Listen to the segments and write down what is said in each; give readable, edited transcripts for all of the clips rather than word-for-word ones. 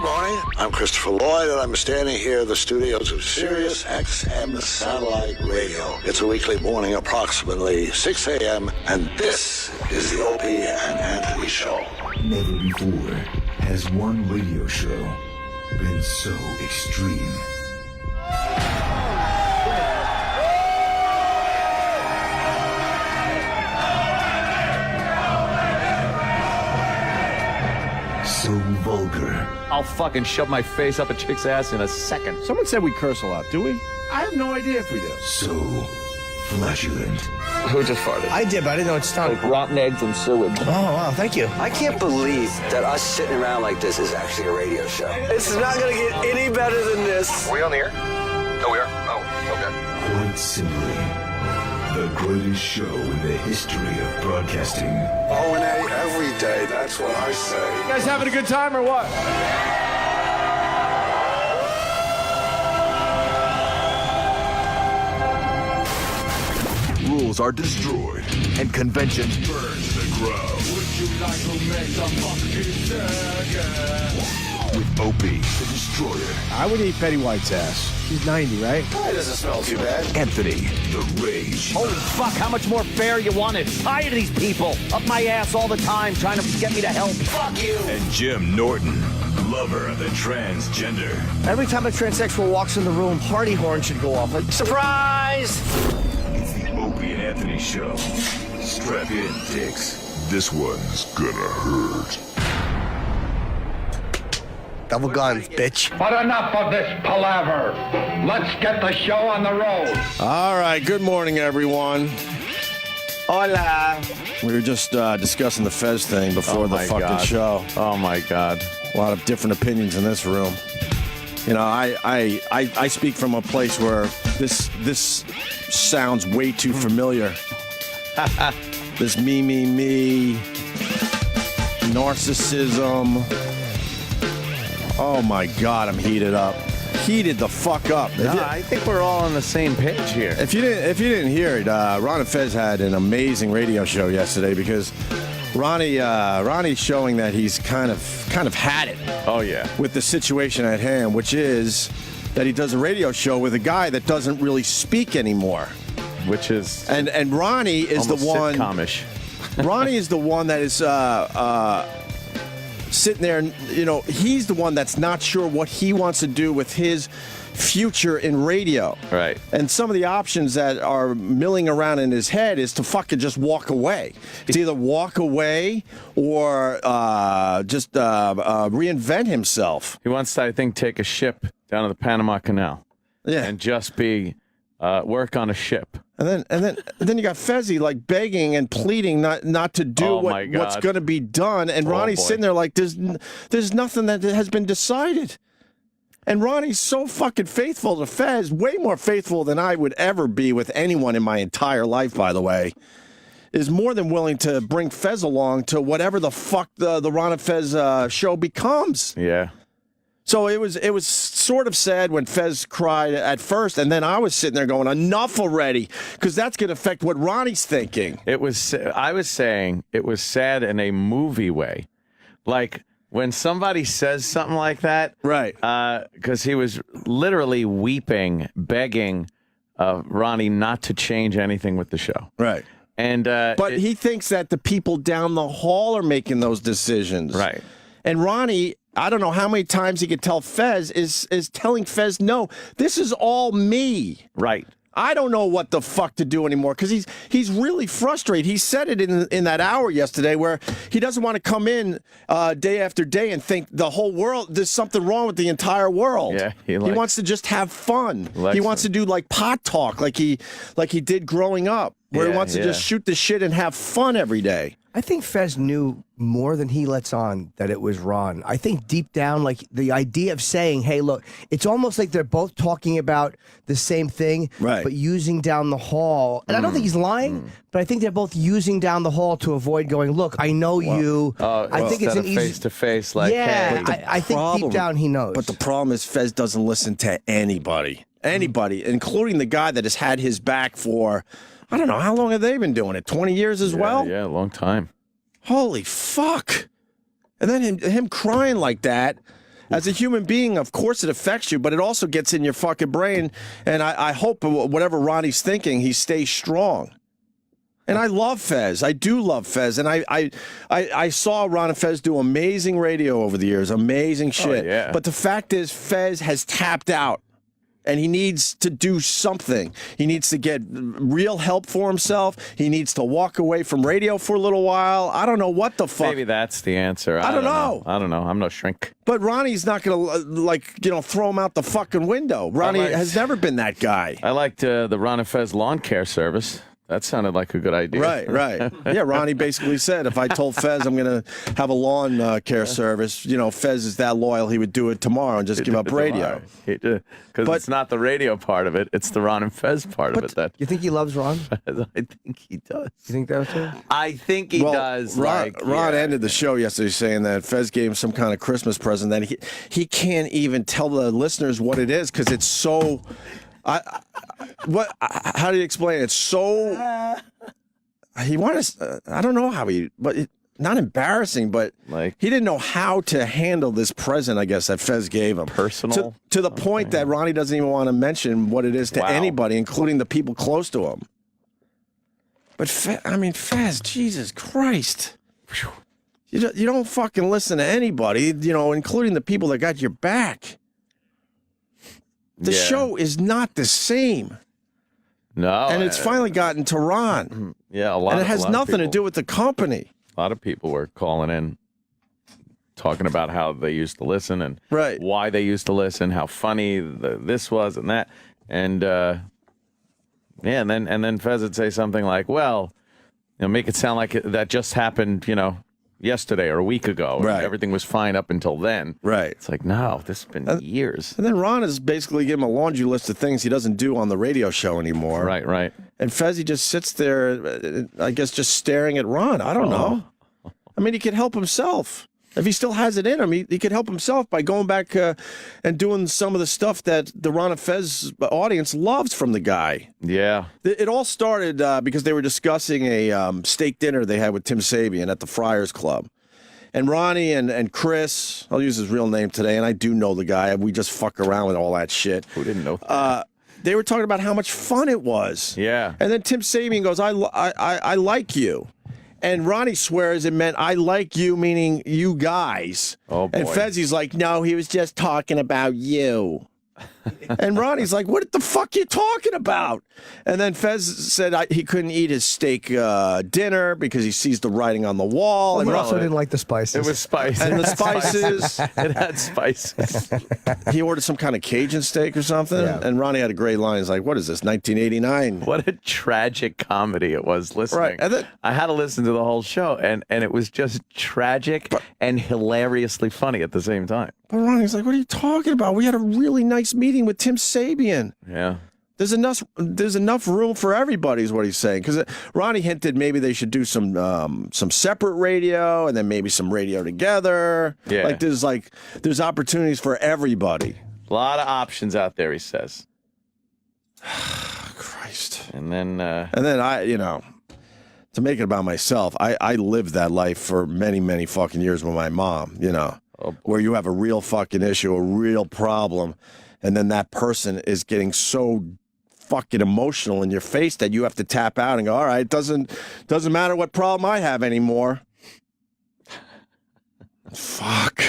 morning. I'm Christopher Lloyd, and I'm standing here in the studios of Sirius XM Satellite Radio. It's a weekly morning, approximately 6 a.m., and this is the Openy and Anthony Show. Never before has one radio show been so extreme. So vulgar. I'll fucking shove my face up a chick's ass in a second. Someone said we curse a lot, do we? I have no idea if we do. So flatulent. Who just farted? I did, but I didn't know it's time. Like rotten eggs and sewage. Oh, wow, thank you. I can't believe that us sitting around like this is actually a radio show. It's not going to get any better than this. Are we on the air? Oh, we are? Oh, okay. Quite simply, the greatest show in the history of broadcasting. O&A every day, that's what I say. You guys having a good time or what? Rules are destroyed and conventions burned to the ground. Would you like to make some fucking with Opie, the Destroyer. I would eat Betty White's ass. She's 90, right? It doesn't smell too bad. Anthony, the Rage. Holy fuck, how much more fair you want it? Tired of these people up my ass all the time trying to get me to help. Fuck you! And Jim Norton, lover of the transgender. Every time a transsexual walks in the room, party horn should go off. Like, surprise! It's the Opie and Anthony Show. Strap in, dicks. This one's gonna hurt. Double guns, bitch. But enough of this palaver. Let's get the show on the road. All right, good morning, everyone. Hola. We were just discussing the Fez thing before the fucking show. Oh my God. A lot of different opinions in this room. You know, I speak from a place where this sounds way too familiar. This me, narcissism. Oh my God, I'm heated up. Heated the fuck up. No, I think we're all on the same page here. If you didn't hear it, Ron and Fez had an amazing radio show yesterday because Ronnie's showing that he's kind of had it. Oh yeah. With the situation at hand, which is that he does a radio show with a guy that doesn't really speak anymore. Which is and Ronnie is the one sitcom-ish. Ronnie is the one that is sitting there, and he's the one that's not sure what he wants to do with his future in radio. Right. And some of the options that are milling around in his head is to fucking just walk away. It's either walk away or just reinvent himself. He wants to, I think, take a ship down to the Panama Canal. Yeah. And just be work on a ship. And then you got Fezzi like begging and pleading not to do what's going to be done, and Ronnie's sitting there like there's nothing that has been decided. And Ronnie's so fucking faithful to Fez, way more faithful than I would ever be with anyone in my entire life, by the way. Is more than willing to bring Fez along to whatever the fuck the Ron and Fez show becomes. Yeah. So it was sort of sad when Fez cried at first, and then I was sitting there going, enough already, because that's going to affect what Ronnie's thinking. I was saying it was sad in a movie way. Like when somebody says something like that. Right. Because he was literally weeping, begging Ronnie not to change anything with the show. Right. And but he thinks that the people down the hall are making those decisions. Right. And Ronnie, I don't know how many times he could tell Fez is telling Fez, no, this is all me. Right. I don't know what the fuck to do anymore because he's really frustrated. He said it in that hour yesterday where he doesn't want to come in day after day and think the whole world, there's something wrong with the entire world. Yeah, he wants to just have fun. He wants to do like pot talk like he did growing up, where he wants to just shoot the shit and have fun every day. I think Fez knew more than he lets on that it was Ron. I think deep down, like the idea of saying, hey, look, it's almost like they're both talking about the same thing, right, but using down the hall. And I don't think he's lying, but I think they're both using down the hall to avoid going, look, I know you. I think it's an easy face-to-face, like, yeah, hey. I think deep down he knows. But the problem is Fez doesn't listen to anybody, including the guy that has had his back for, I don't know, how long have they been doing it? 20 years as well? Yeah, a long time. Holy fuck. And then him crying like that. As a human being, of course it affects you, but it also gets in your fucking brain. And I hope whatever Ronnie's thinking, he stays strong. And I love Fez. I do love Fez. And I saw Ron and Fez do amazing radio over the years, amazing shit. Oh, yeah. But the fact is, Fez has tapped out. And he needs to do something. He needs to get real help for himself. He needs to walk away from radio for a little while. I don't know what the fuck. Maybe that's the answer. I don't know. I don't know. I'm no shrink. But Ronnie's not going to, throw him out the fucking window. Ronnie has never been that guy. I liked the Ron and Fez lawn care service. That sounded like a good idea. Right. Yeah, Ronnie basically said, if I told Fez I'm going to have a lawn care service, Fez is that loyal, he would do it tomorrow and just give up radio. Because it's not the radio part of it, it's the Ron and Fez part of it. You think he loves Ron? I think he does. You think that too? I think he does. Ron ended the show yesterday saying that Fez gave him some kind of Christmas present that he can't even tell the listeners what it is because it's so... How do you explain it? It's so. He wanted. I don't know how not embarrassing, but he didn't know how to handle this present. I guess that Fez gave him personal to the point that Ronnie doesn't even want to mention what it is to anybody, including the people close to him. But Fez, Jesus Christ. You don't fucking listen to anybody, including the people that got your back. The show is not the same. No. And it's finally gotten to Ron. Yeah, a lot. And it has nothing to do with the company. A lot of people were calling in, talking about how they used to listen and why they used to listen, how funny this was and that. And, and then Fez would say something like, well, make it sound like that just happened, yesterday or a week ago. And everything was fine up until then. Right. It's like, no, this has been years. And then Ron is basically giving him a laundry list of things he doesn't do on the radio show anymore. Right. And Fezzy just sits there, I guess, just staring at Ron. I don't know. I mean, he could help himself. If he still has it in him, he could help himself by going back and doing some of the stuff that the Ron and Fez audience loves from the guy. Yeah. It all started because they were discussing a steak dinner they had with Tim Sabian at the Friars Club. And Ronnie and Chris, I'll use his real name today, and I do know the guy. We just fuck around with all that shit. Who didn't know that? They were talking about how much fun it was. Yeah. And then Tim Sabian goes, I like you. And Ronnie swears it meant I like you, meaning you guys. Oh, boy. And Fezzy's like, no, he was just talking about you. And Ronnie's like, what the fuck are you talking about? And then Fez said he couldn't eat his steak dinner because he sees the writing on the wall. And and also didn't like the spices. It was spicy. And the spices. It had spices. He ordered some kind of Cajun steak or something. Yeah. And Ronnie had a great line. He's like, what is this, 1989? What a tragic comedy it was listening. Right. And then, I had to listen to the whole show, and it was just tragic and hilariously funny at the same time. But Ronnie's like, what are you talking about? We had a really nice meeting with Tim Sabian. Yeah. There's enough room for everybody is what he's saying. Because Ronnie hinted maybe they should do some separate radio and then maybe some radio together. Yeah. There's opportunities for everybody. A lot of options out there, he says. Christ. And then I, to make it about myself, I lived that life for many, many fucking years with my mom, where you have a real fucking issue, a real problem, and then that person is getting so fucking emotional in your face that you have to tap out and go, all right, it doesn't matter what problem I have anymore. Fuck.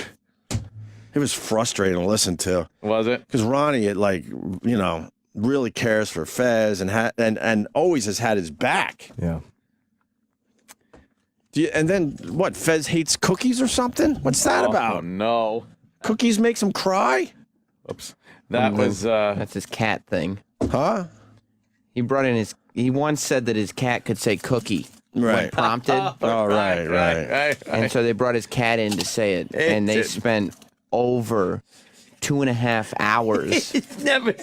It was frustrating to listen to. Was it? Because Ronnie, really cares for Fez and always has had his back. Yeah. And then, what, Fez hates cookies or something? What's that about? Oh, no. Cookies makes him cry? Oops. That was... That's his cat thing. Huh? He brought in he once said that his cat could say cookie when prompted. Right. And so they brought his cat in to say it. And they spent over 2.5 hours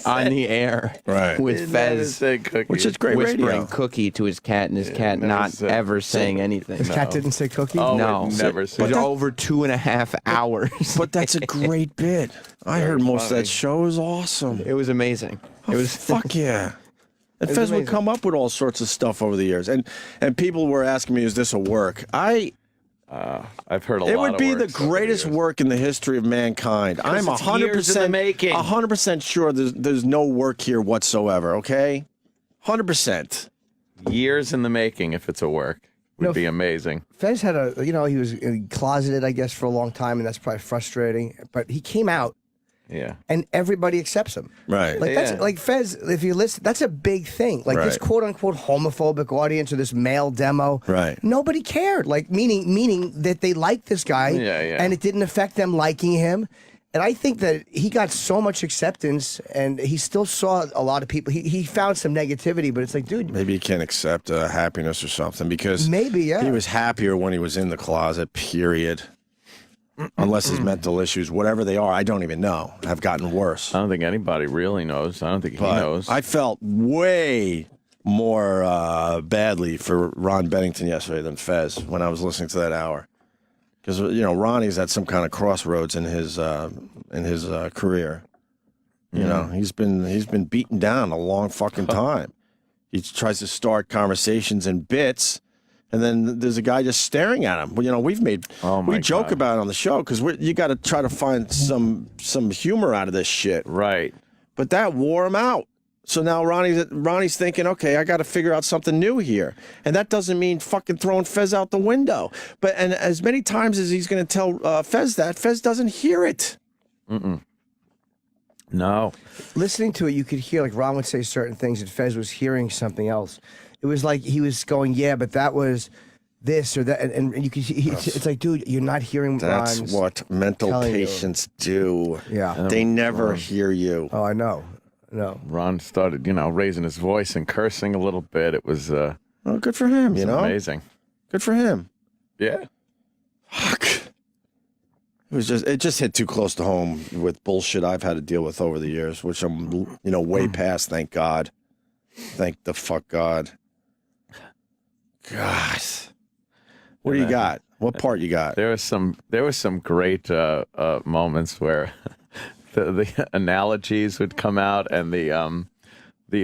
on the air with Fez, which is great whispering radio. Cookie to his cat, and his cat not ever saying anything. His cat didn't say cookie? Oh, no. Never said. It was over 2.5 hours. But that's a great bit. I heard most of that show. It was awesome. It was amazing. It was fuck yeah. And Fez would come up with all sorts of stuff over the years, and people were asking me, "Is this a work?" I I've heard a lot. It would of be the works over greatest years. work in the history of mankind. I'm it's years in the making. 100% sure there's no work here whatsoever. Okay, 100%. Years in the making. If it's a work, would be amazing. Fez had he was closeted, I guess, for a long time, and that's probably frustrating. But he came out. Yeah. And everybody accepts him. Right. Like that's like Fez, if you listen, that's a big thing. Like this quote unquote homophobic audience or this male demo. Right. Nobody cared. Like meaning that they liked this guy and it didn't affect them liking him. And I think that he got so much acceptance and he still saw a lot of people. He found some negativity, but it's like, dude. Maybe he can't accept happiness or something because maybe, he was happier when he was in the closet, period. Unless his mental issues, whatever they are, I don't even know, have gotten worse. I don't think anybody really knows. I don't think he knows. I felt way more badly for Ron Bennington yesterday than Fez when I was listening to that hour. Because, Ronnie's at some kind of crossroads in his career. You know, he's been beaten down a long fucking time. He tries to start conversations in bits. And then there's a guy just staring at him. Well, we joke about it on the show because you got to try to find some humor out of this shit, right? But that wore him out. So now Ronnie's thinking, okay, I got to figure out something new here, and that doesn't mean fucking throwing Fez out the window. And as many times as he's going to tell Fez that, Fez doesn't hear it. No. Listening to it, you could hear like Ron would say certain things, and Fez was hearing something else. It was like he was going, yeah, but that was this or that, and you could. It's like, dude, you're not hearing. That's Ron's what mental patients do. Yeah, they never hear you. Oh, I know. No. Ron started, raising his voice and cursing a little bit. It was. Well, good for him. Amazing. Good for him. Yeah. Fuck. It just hit too close to home with bullshit I've had to deal with over the years, which I'm, way past. Thank God. Thank the fuck God. God, what do you got? What part you got? There was some great moments where the analogies would come out and the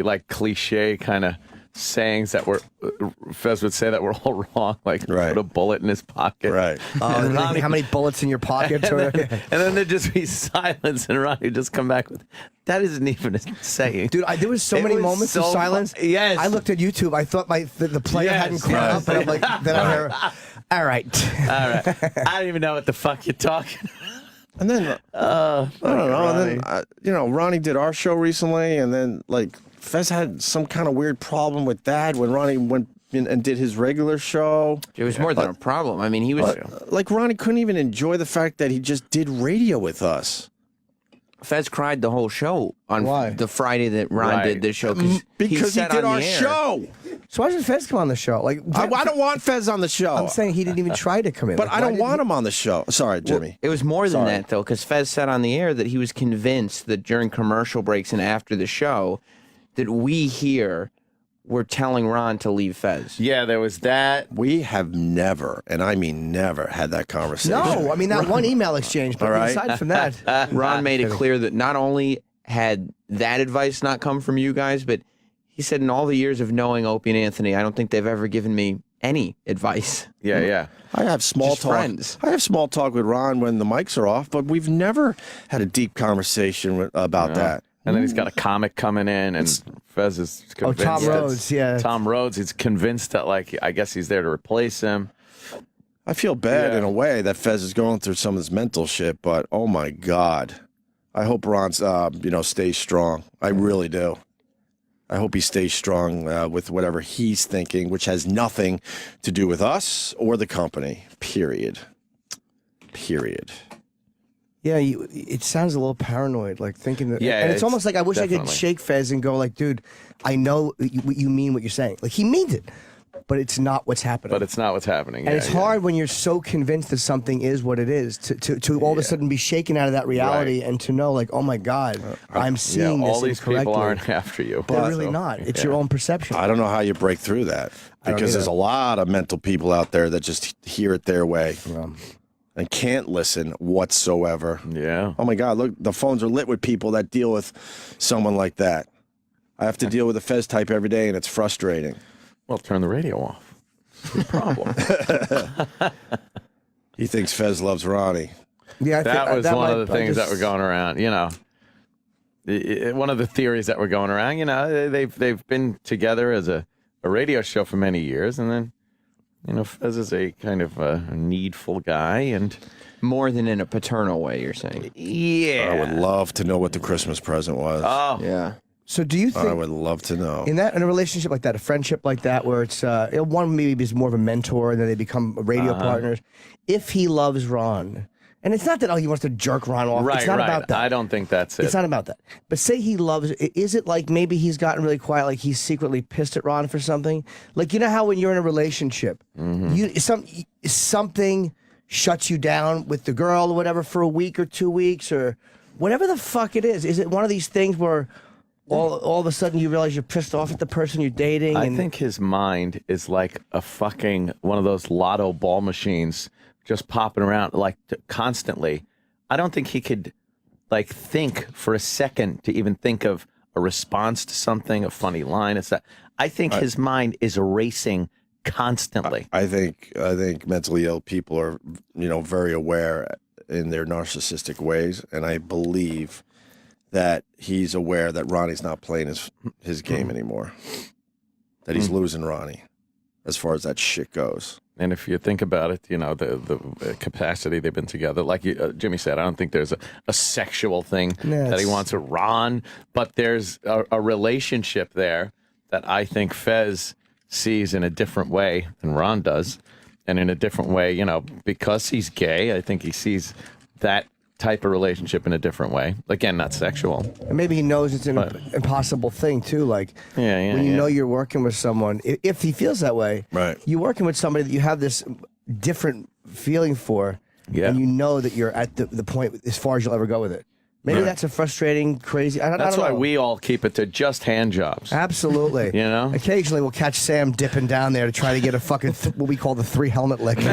like cliche kind of sayings that were Fez would say that were all wrong, like put a bullet in his pocket. Right. And Ronnie, how many bullets in your pocket? and then there'd just be silence, and Ronnie would just come back with, that isn't even a saying. Dude, there was so many moments of silence. Yes. I looked at YouTube. I thought the player hadn't caught up, and I'm like, then I hear, all right. I don't even know what the fuck you're talking about. And then, I don't know. And then, Ronnie did our show recently, and then, Fez had some kind of weird problem with that when Ronnie went and did his regular show. It was more than a problem. I mean, he was... Ronnie couldn't even enjoy the fact that he just did radio with us. Fez cried the whole show on the Friday that Ron did this show. Because he did our show. So why doesn't Fez come on the show? I don't want Fez on the show. I'm saying he didn't even try to come in. But I don't want him on the show. Sorry, Jimmy. It was more than that, though, because Fez said on the air that he was convinced that during commercial breaks and after the show that we here were telling Ron to leave Fez. Yeah, there was that. We have never, and I mean never, had that conversation. No, I mean that one email exchange, but aside from that. Ron made it clear that not only had that advice not come from you guys, but he said in all the years of knowing Openy and Anthony, I don't think they've ever given me any advice. Yeah. I have small talk. Friends. I have small talk with Ron when the mics are off, but we've never had a deep conversation about that. And then he's got a comic coming in, and Fez is convinced. Tom Rhodes, Tom Rhodes, he's convinced that, I guess he's there to replace him. I feel bad in a way that Fez is going through some of this mental shit, but oh my God. I hope Ron's, stays strong. I really do. I hope he stays strong with whatever he's thinking, which has nothing to do with us or the company, period. Yeah, it sounds a little paranoid, thinking that. Yeah, and it's almost like I wish I could shake Fez and go, dude, I know you mean what you're saying. He means it, but it's not what's happening. And it's hard when you're so convinced that something is what it is to all of a sudden be shaken out of that reality and to know, oh my God, I'm seeing this all these people aren't after you. They're really not. It's your own perception. I don't know how you break through that because there's a lot of mental people out there that just hear it their way. And can't listen whatsoever. Yeah. Oh my God, look, the phones are lit with people that deal with someone like that. I have to deal with a Fez type every day, and it's frustrating. Well, turn the radio off. No problem. He thinks Fez loves Ronnie. Yeah, that was one of the things that were going around. You know, one of the theories that were going around. You know, they've been together as a radio show for many years, and then, you know, Fez is a kind of a needful guy, and more than in a paternal way. You're saying? Yeah. I would love to know what the Christmas present was. Oh, yeah. So do you think I would love to know in a relationship like that, a friendship like that, where it's one maybe is more of a mentor and then they become radio partners. If he loves Ron, and it's not that he wants to jerk Ron off. It's not about that. I don't think that's it. It's not about that. But say he loves. Is it like maybe he's gotten really quiet, like he's secretly pissed at Ron for something? Like, you know how when you're in a relationship, something shuts you down with the girl or whatever for a week or 2 weeks or whatever the fuck it is. Is it one of these things where all of a sudden you realize you're pissed off at the person you're dating? I think his mind is like a fucking one of those lotto ball machines just popping around like constantly. I don't think he could like think for a second to even think of a response to something, a funny line. It's that I think his mind is erasing constantly. I think mentally ill people are, you know, very aware in their narcissistic ways, and I believe that he's aware that Ronnie's not playing his game anymore. That he's losing Ronnie, as far as that shit goes. And if you think about it, you know, the capacity they've been together, like Jimmy said, I don't think there's a sexual thing that he wants with Ron, but there's a relationship there that I think Fez sees in a different way than Ron does. And in a different way, you know, because he's gay, I think he sees that type of relationship in a different way. Again, not sexual. And maybe he knows it's an impossible thing too. Like when you know you're working with someone, if he feels that way, right? You're working with somebody that you have this different feeling for, and you know that you're at the point as far as you'll ever go with it. Maybe that's a frustrating, crazy. I don't That's know. why we all keep it to just hand jobs. Absolutely. You know? Occasionally we'll catch Sam dipping down there to try to get a fucking, what we call the 3 helmet lick. I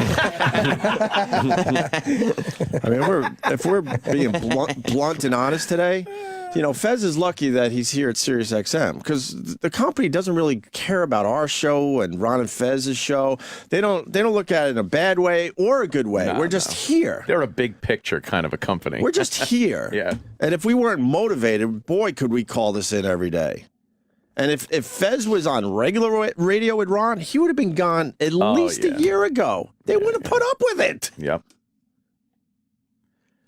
mean, if we're being blunt and honest today, you know, Fez is lucky that he's here at Sirius XM because the company doesn't really care about our show and Ron and Fez's show. They don't look at it in a bad way or a good way. We're just here. They're a big picture kind of a company. We're just here. Yeah. And if we weren't motivated, boy, could we call this in every day. And if Fez was on regular radio with Ron, he would have been gone at least a year ago. They wouldn't have put up with it. Yep.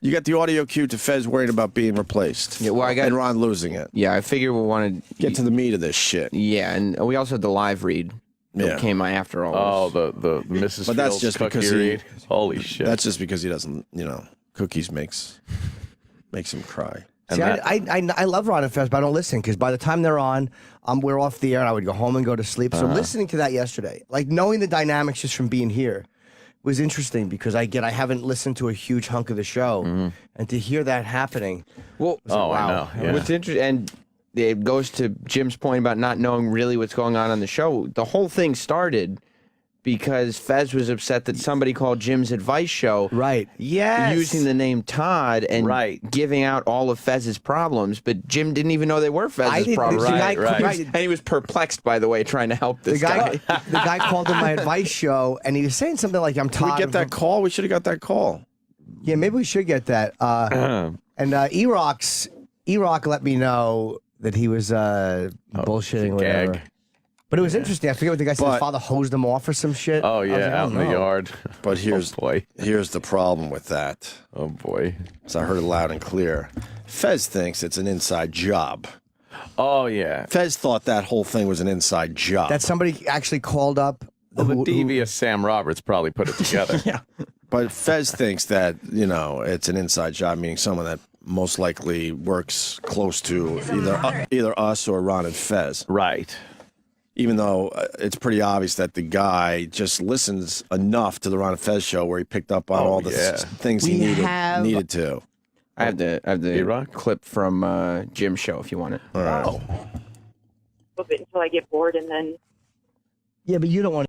You got the audio cue to Fez worried about being replaced. Yeah, well, and Ron losing it. Yeah, I figure we want to get to the meat of this shit. Yeah, and we also had the live read that came after all. Oh, the Mrs. But that's just because read. Holy shit. That's just because he doesn't, you know, cookies makes him cry. See, I love Ron and Fez, but I don't listen because by the time they're on, we're off the air and I would go home and go to sleep. So listening to that yesterday, like knowing the dynamics just from being here, was interesting because I haven't listened to a huge hunk of the show, and to hear that happening. Well, wow. I know. Yeah. What's interesting, and it goes to Jim's point about not knowing really what's going on the show. The whole thing started because Fez was upset that somebody called Jim's advice show, right? Yes, using the name Todd and giving out all of Fez's problems, but Jim didn't even know they were Fez's problems. Right. And he was perplexed, by the way, trying to help this guy. The guy called him my advice show, and he was saying something like, "I'm Todd." Did we get that call? We should have got that call. Yeah, maybe we should get that. And E-Rock let me know that he was bullshitting, whatever. Gag. But it was interesting. I forget what the guy said. His father hosed him off or some shit. Oh yeah, out in the yard. But here's the problem with that. Oh boy. So I heard it loud and clear. Fez thinks it's an inside job. Oh yeah. Fez thought that whole thing was an inside job. That somebody actually called up. The devious Sam Roberts probably put it together. Yeah. But Fez thinks that, you know, it's an inside job, meaning someone that most likely works close to either us or Ron and Fez. Right. Even though it's pretty obvious that the guy just listens enough to the Ron and Fez show where he picked up on all the things he needed to. I have the clip from Jim's show if you want it. All right. A bit until I get bored and then. Yeah, but you don't want.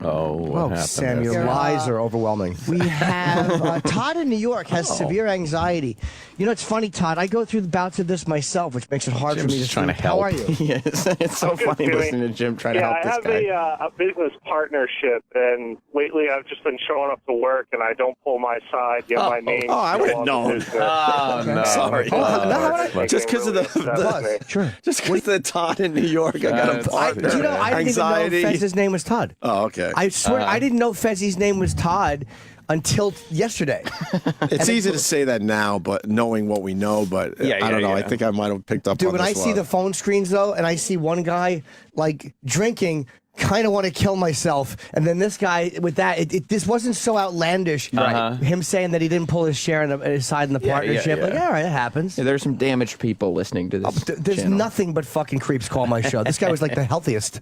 Oh, what happened? Sam, your lies are overwhelming. We have Todd in New York has severe anxiety. You know, it's funny, Todd. I go through the bouts of this myself, which makes it hard for me to trying sleep. to help. How are you? Yes, it's so funny listening to Jim try to help this guy. I have a business partnership, and lately I've just been showing up to work, and I don't pull my side. Yet my name. I would have known. Oh, no. Sorry. Just because of the Sure. Just because of the Todd in New York, I got a partner. Do you know, I didn't Anxiety. even know Fez's name was Todd. Oh, okay. I swear, I didn't know Fezzi's name was Todd until yesterday. It's easy to say that now, but knowing what we know, but I don't know. I think I might have picked up Dude, on when I this see one. the phone screens, though, and I see one guy, like, drinking, kind of want to kill myself. And then this guy, with that, this wasn't so outlandish. Right. Him saying that he didn't pull his share in his side in the partnership. Like, all right, it happens. Yeah, there's some damaged people listening to this. There's channel. nothing but fucking creeps call my show. This guy was like the healthiest.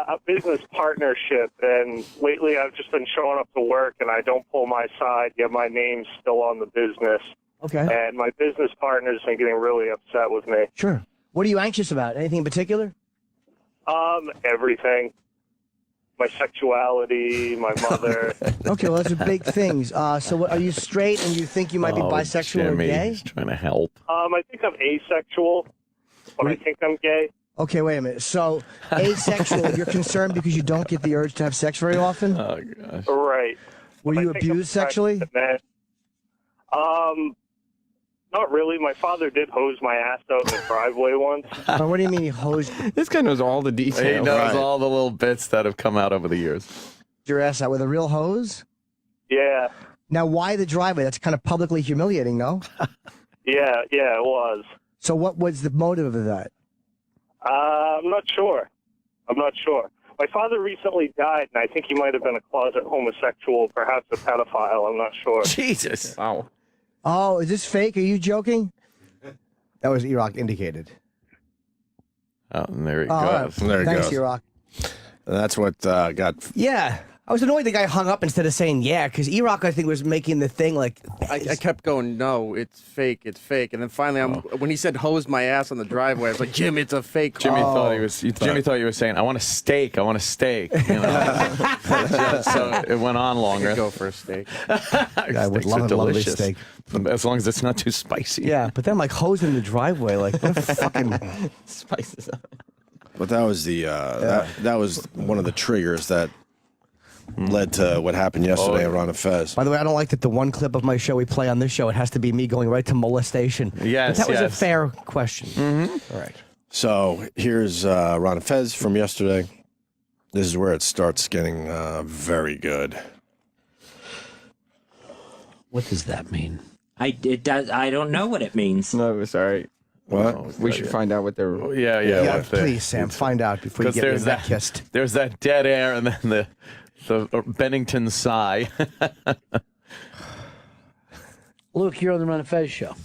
A business partnership, and lately I've just been showing up to work, and I don't pull my side. Yet my name's still on the business. Okay. And my business partner's been getting really upset with me. Sure. What are you anxious about? Anything in particular? Everything. My sexuality, my mother. Okay, well, those are big things. So what, are you straight and you think you might be bisexual Jimmy, or gay? He's trying to help. I think I'm asexual, but I think I'm gay. Okay, wait a minute. So asexual, you're concerned because you don't get the urge to have sex very often? Oh, gosh. Right. Were you abused sexually? Not really. My father did hose my ass out in the driveway once. What do you mean he hosed This guy knows all the details. He knows all the little bits that have come out over the years. your ass out with a real hose? Yeah. Now, why the driveway? That's kind of publicly humiliating, no? Yeah, it was. So what was the motive of that? I'm not sure. My father recently died, and I think he might have been a closet homosexual, perhaps a pedophile. I'm not sure. Jesus. Wow. Oh, is this fake? Are you joking? That was E-Rock indicated. Oh, and there he All right. goes. There he Thanks, goes. E-Rock. And that's what got. Yeah. I was annoyed the guy hung up instead of saying yeah, because E-Rock, I think, was making the thing like... I kept going, no, it's fake. And then finally, when he said hose my ass on the driveway, I was like, Jim, it's a fake. Jimmy thought you were saying, I want a steak. You know? So it went on longer. I'd go for a steak. I would love a lovely steak. As long as it's not too spicy. Yeah, but then like hosing the driveway, like what a fucking... Spices up. But that was the that was one of the triggers that led to what happened yesterday around the Fez. By the way, I don't like that the one clip of my show we play on this show, it has to be me going right to molestation. Yes, but that was a fair question. Mm-hmm. All right. So here's Ron and Fez from yesterday. This is where it starts getting very good. What does that mean? I don't know what it means. No, sorry. What? We should find out what they're... Yeah, please, Sam, find out before you get there's that kissed. There's that dead air and then the Bennington sigh. Luke, you're on the Ron and Fez show.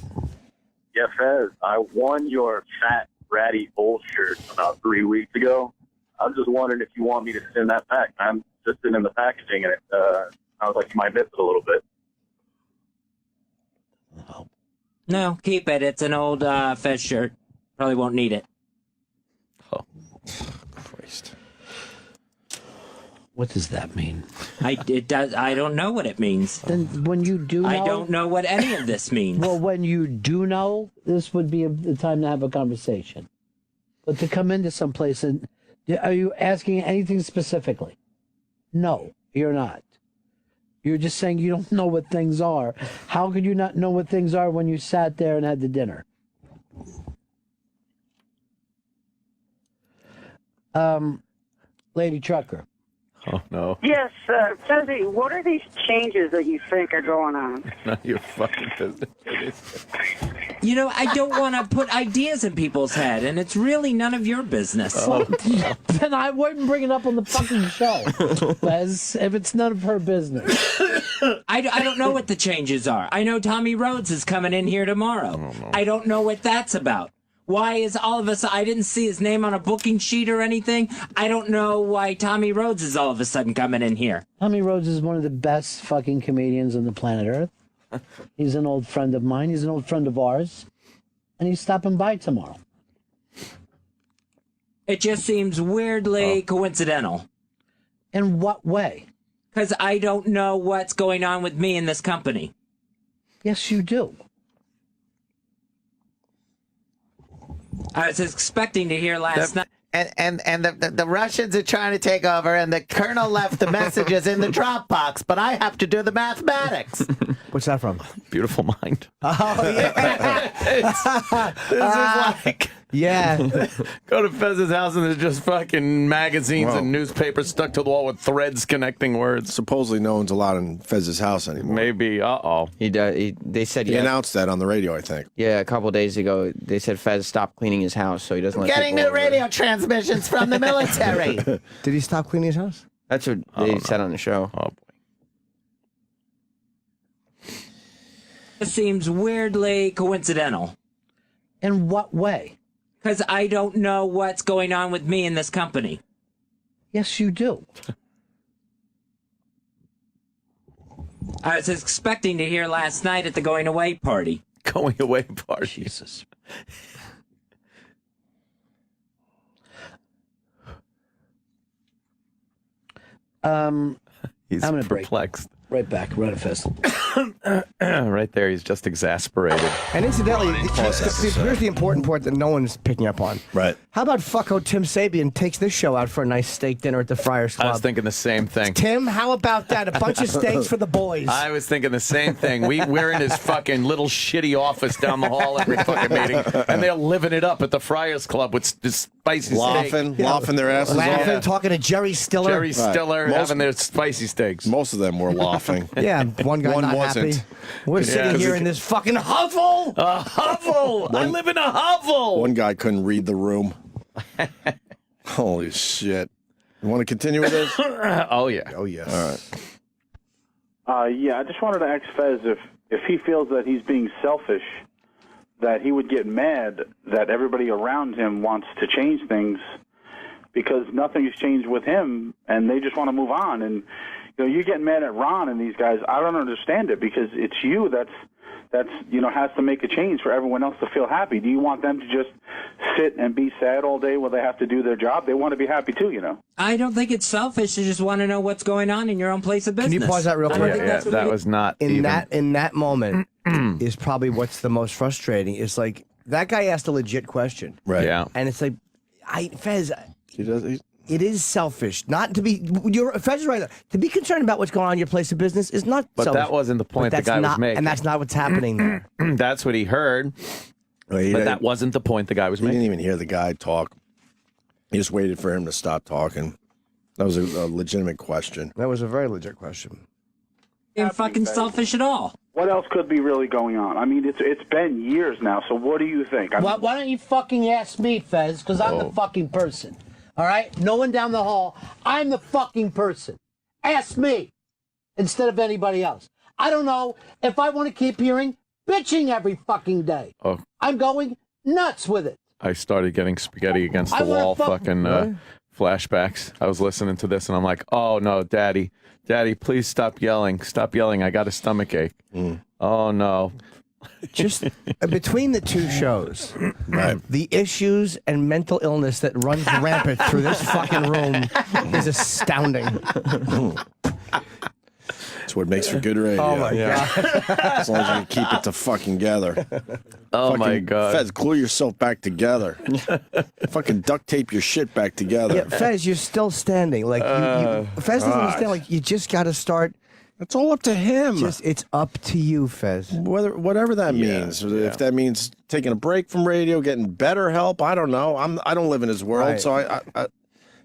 Yeah, Fez, I won your fat, ratty bull shirt about 3 weeks ago. I was just wondering if you want me to send that back. I'm just in the packaging, and it sounds like you might miss it a little bit. No, keep it. It's an old Fez shirt. Probably won't need it. Oh, Christ. What does that mean? I don't know what it means. Then when you do know... I don't know what any of this means. Well, when you do know, this would be the time to have a conversation. But to come into someplace and... Are you asking anything specifically? No, you're not. You're just saying you don't know what things are. How could you not know what things are when you sat there and had the dinner? Lady Trucker. Oh, no. Yes, Fezzy, what are these changes that you think are going on? None of your fucking business. You know, I don't want to put ideas in people's head, and it's really none of your business. Then I wouldn't bring it up on the fucking show, Les, if it's none of her business. I don't know what the changes are. I know Tommy Rhodes is coming in here tomorrow. Oh, no. I don't know what that's about. Why is all of a sudden, I didn't see his name on a booking sheet or anything. I don't know why Tommy Rhodes is all of a sudden coming in here. Tommy Rhodes is one of the best fucking comedians on the planet Earth. He's an old friend of mine. He's an old friend of ours. And he's stopping by tomorrow. It just seems weirdly coincidental. In what way? Because I don't know what's going on with me in this company. Yes, you do. I was expecting to hear last night. And the Russians are trying to take over, and the colonel left the messages in the Dropbox, but I have to do the mathematics. What's that from? Beautiful Mind. Oh, yeah. This is like... Yeah. Go to Fez's house and there's just fucking magazines and newspapers stuck to the wall with threads connecting words. Supposedly no one's allowed in Fez's house anymore. Maybe. They said he announced that on the radio, I think. Yeah, a couple days ago, they said Fez stopped cleaning his house, so he doesn't let Getting people new over. radio transmissions from the military. Did he stop cleaning his house? That's what they said on the show. Oh, boy. It seems weirdly coincidental. In what way? Because I don't know what's going on with me in this company. Yes, you do. I was expecting to hear last night at the going away party. Going away party. Jesus. He's I'm gonna perplexed. Right back, right at Fez. Right there, he's just exasperated. And incidentally, here's the important part that no one's picking up on. Right. How about fucko Tim Sabian takes this show out for a nice steak dinner at the Friars Club? I was thinking the same thing. Tim, how about that? A bunch of steaks for the boys. I was thinking the same thing. We're in his fucking little shitty office down the hall every fucking meeting, and they're living it up at the Friars Club with this spicy laughing their asses laughing, off. talking to Jerry Stiller. Jerry Stiller having their spicy steaks. Most of them were laughing. Yeah, one guy not wasn't. happy. We're sitting here in this fucking hovel. A hovel. I live in a hovel. One guy couldn't read the room. Holy shit. You want to continue with this? Oh, yeah. Oh, yes. All right. Yeah, I just wanted to ask Fez if he feels that he's being selfish, that he would get mad that everybody around him wants to change things because nothing has changed with him, and they just want to move on. And you're getting mad at Ron and these guys. I don't understand it because it's you that's has to make a change for everyone else to feel happy. Do you want them to just sit and be sad all day while they have to do their job? They want to be happy too, I don't think it's selfish to just want to know what's going on in your own place of business. Can you pause that real quick? That was not in that moment is probably what's the most frustrating. It's like that guy asked a legit question, right? Yeah, and it's like, Fez, he does. It is selfish not to be. Fez is right. To be concerned about what's going on in your place of business is not. But selfish. that wasn't the point the guy was making, and that's not what's happening there. That's what he heard. But that wasn't the point the guy was making. He didn't even hear the guy talk. He just waited for him to stop talking. That was a legitimate question. That was a very legit question. Ain't fucking selfish at all. What else could be really going on? I mean, it's been years now. So what do you think? Why don't you fucking ask me, Fez? Because I'm the fucking person. All right? No one down the hall. I'm the fucking person. Ask me instead of anybody else. I don't know if I want to keep hearing bitching every fucking day. Oh. I'm going nuts with it. I started getting spaghetti against the wall flashbacks. I was listening to this and I'm like, oh no, Daddy, please stop yelling. Stop yelling. I got a stomach ache. Oh no. Just between the two shows, the issues and mental illness that runs rampant through this fucking room is astounding. That's what makes for good radio. Oh my god! As long as you keep it together. Oh my god! Fez, glue yourself back together. Fucking duct tape your shit back together. Yeah, Fez, you're still standing. Like Fez doesn't understand. Like you just got to start. It's all up to him. It's up to you, Fez. Whatever that means. If that means taking a break from radio, getting better help, I don't know. I don't live in his world, so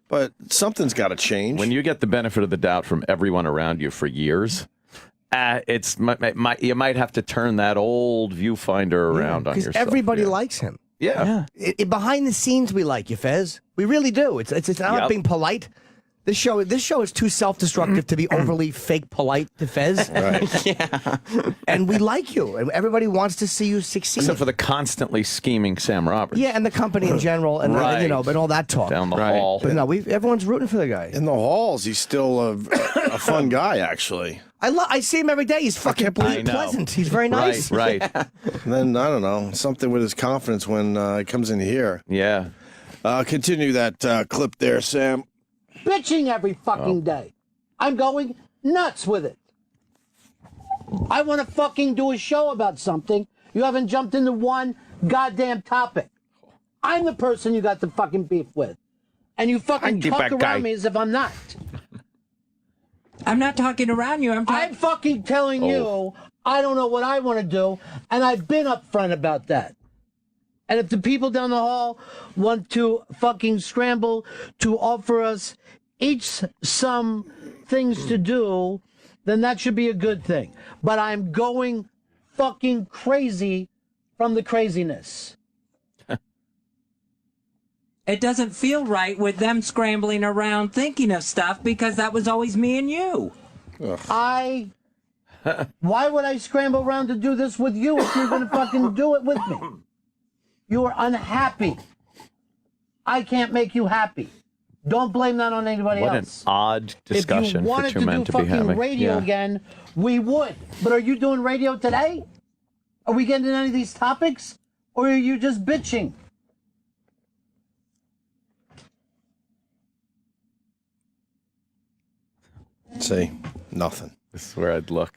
but something's got to change. When you get the benefit of the doubt from everyone around you for years, you might have to turn that old viewfinder around on yourself. Because everybody likes him. Yeah. Behind the scenes, we like you, Fez. We really do. It's not being polite. This show is too self-destructive to be overly fake polite to Fez. Right. Yeah. And we like you. And everybody wants to see you succeed. Except for the constantly scheming Sam Roberts. Yeah, and the company in general, and and all that talk. Down the hall. But no, everyone's rooting for the guy. In the halls, he's still a fun guy, actually. I see him every day. He's fucking pleasant. He's very nice. Right. And then, I don't know, something with his confidence when he comes in here. Yeah. Continue that clip there, Sam. Bitching every fucking day. I'm going nuts with it. I want to fucking do a show about something. You haven't jumped into one goddamn topic. I'm the person you got the fucking beef with. And you fucking talk around me as if I'm not. I'm not talking around you. I'm fucking telling you I don't know what I want to do, and I've been upfront about that. And if the people down the hall want to fucking scramble to offer us each some things to do, then that should be a good thing. But I'm going fucking crazy from the craziness. It doesn't feel right with them scrambling around thinking of stuff because that was always me and you. Why would I scramble around to do this with you if you're going to fucking do it with me? You are unhappy. I can't make you happy. Don't blame that on anybody else. What an odd discussion for two men to be having. If you wanted to do fucking radio again, we would. But are you doing radio today? Are we getting into any of these topics? Or are you just bitching? See, nothing. This is where I'd look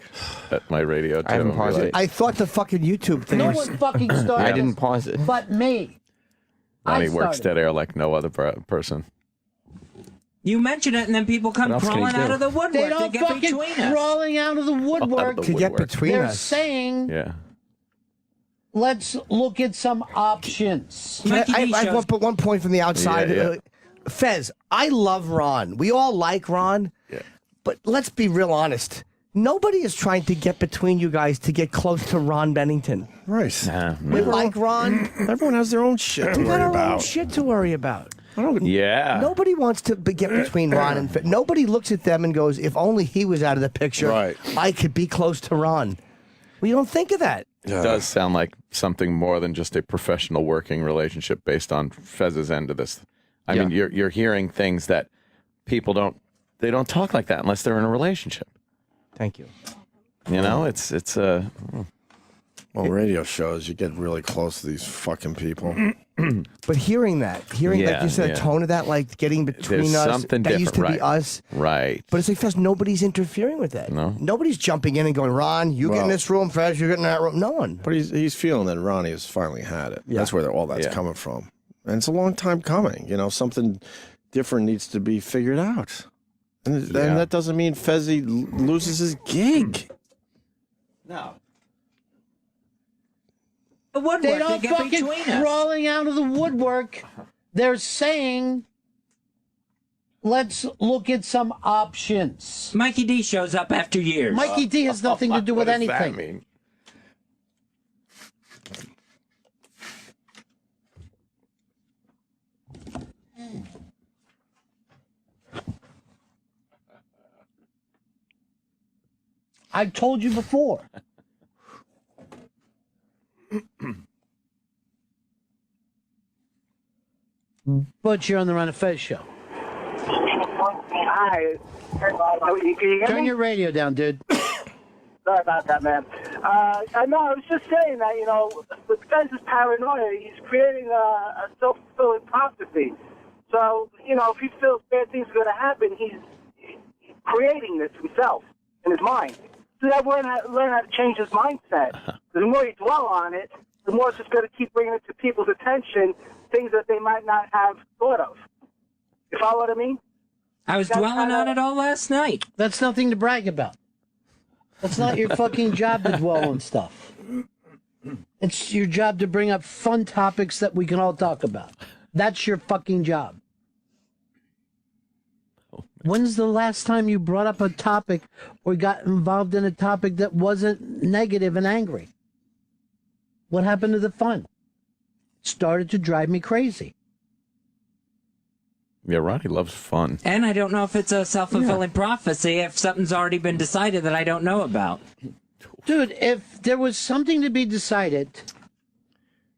at my radio. I haven't paused it. I thought the fucking YouTube thing No was... one fucking started. I didn't pause it. But me. Ronnie works dead air like no other person. You mention it, and then people come crawling out of the woodwork They don't to get fucking between us. crawling out of the woodwork to get between They're us. saying, let's look at some options. I want to put one point from the outside. Fez, I love Ron. We all like Ron. Yeah. But let's be real honest. Nobody is trying to get between you guys to get close to Ron Bennington. Right. We like Ron. Everyone has their own shit to We got worry our own about. shit to worry about. Yeah. Nobody wants to get between Ron and Fez. Nobody looks at them and goes, if only he was out of the picture, I could be close to Ron. We don't think of that. It does sound like something more than just a professional working relationship based on Fez's end of this. I mean, you're hearing things that people don't talk like that unless they're in a relationship. Thank you. You know, it's Well, radio shows, you get really close to these fucking people. But hearing like you said, the tone of that, like getting between There's us, something that used to different, be us. Right. But it's like, Fez, nobody's interfering with that. No. Nobody's jumping in and going, Ron, you get in this room, Fez, you get in that room. No one. But he's feeling that Ronnie has finally had it. That's where all that's coming from. And it's a long time coming. You know, something different needs to be figured out. And that doesn't mean Fezzy loses his gig. No. They don't fucking crawling out of the woodwork. They're saying, let's look at some options. Mikey D shows up after years. Mikey D has nothing to do with anything. What does that mean? I've told you before. But you're on the Ron and Fez show. Hi. Can you hear Turn me? your radio down, dude. Sorry about that, man. I was just saying that, with Fez's paranoia, he's creating a self-fulfilling prophecy. So, if he feels bad things are going to happen, he's creating this himself in his mind. So that learn how to change his mindset. The more you dwell on it, the more it's just going to keep bringing it to people's attention, things that they might not have thought of. You follow what I mean? I was dwelling on it all last night. That's nothing to brag about. That's not your fucking job to dwell on stuff. It's your job to bring up fun topics that we can all talk about. That's your fucking job. When's the last time you brought up a topic or got involved in a topic that wasn't negative and angry? What happened to the fun? It started to drive me crazy. Yeah, Ronnie loves fun. And I don't know if it's a self-fulfilling prophecy if something's already been decided that I don't know about. Dude, if there was something to be decided,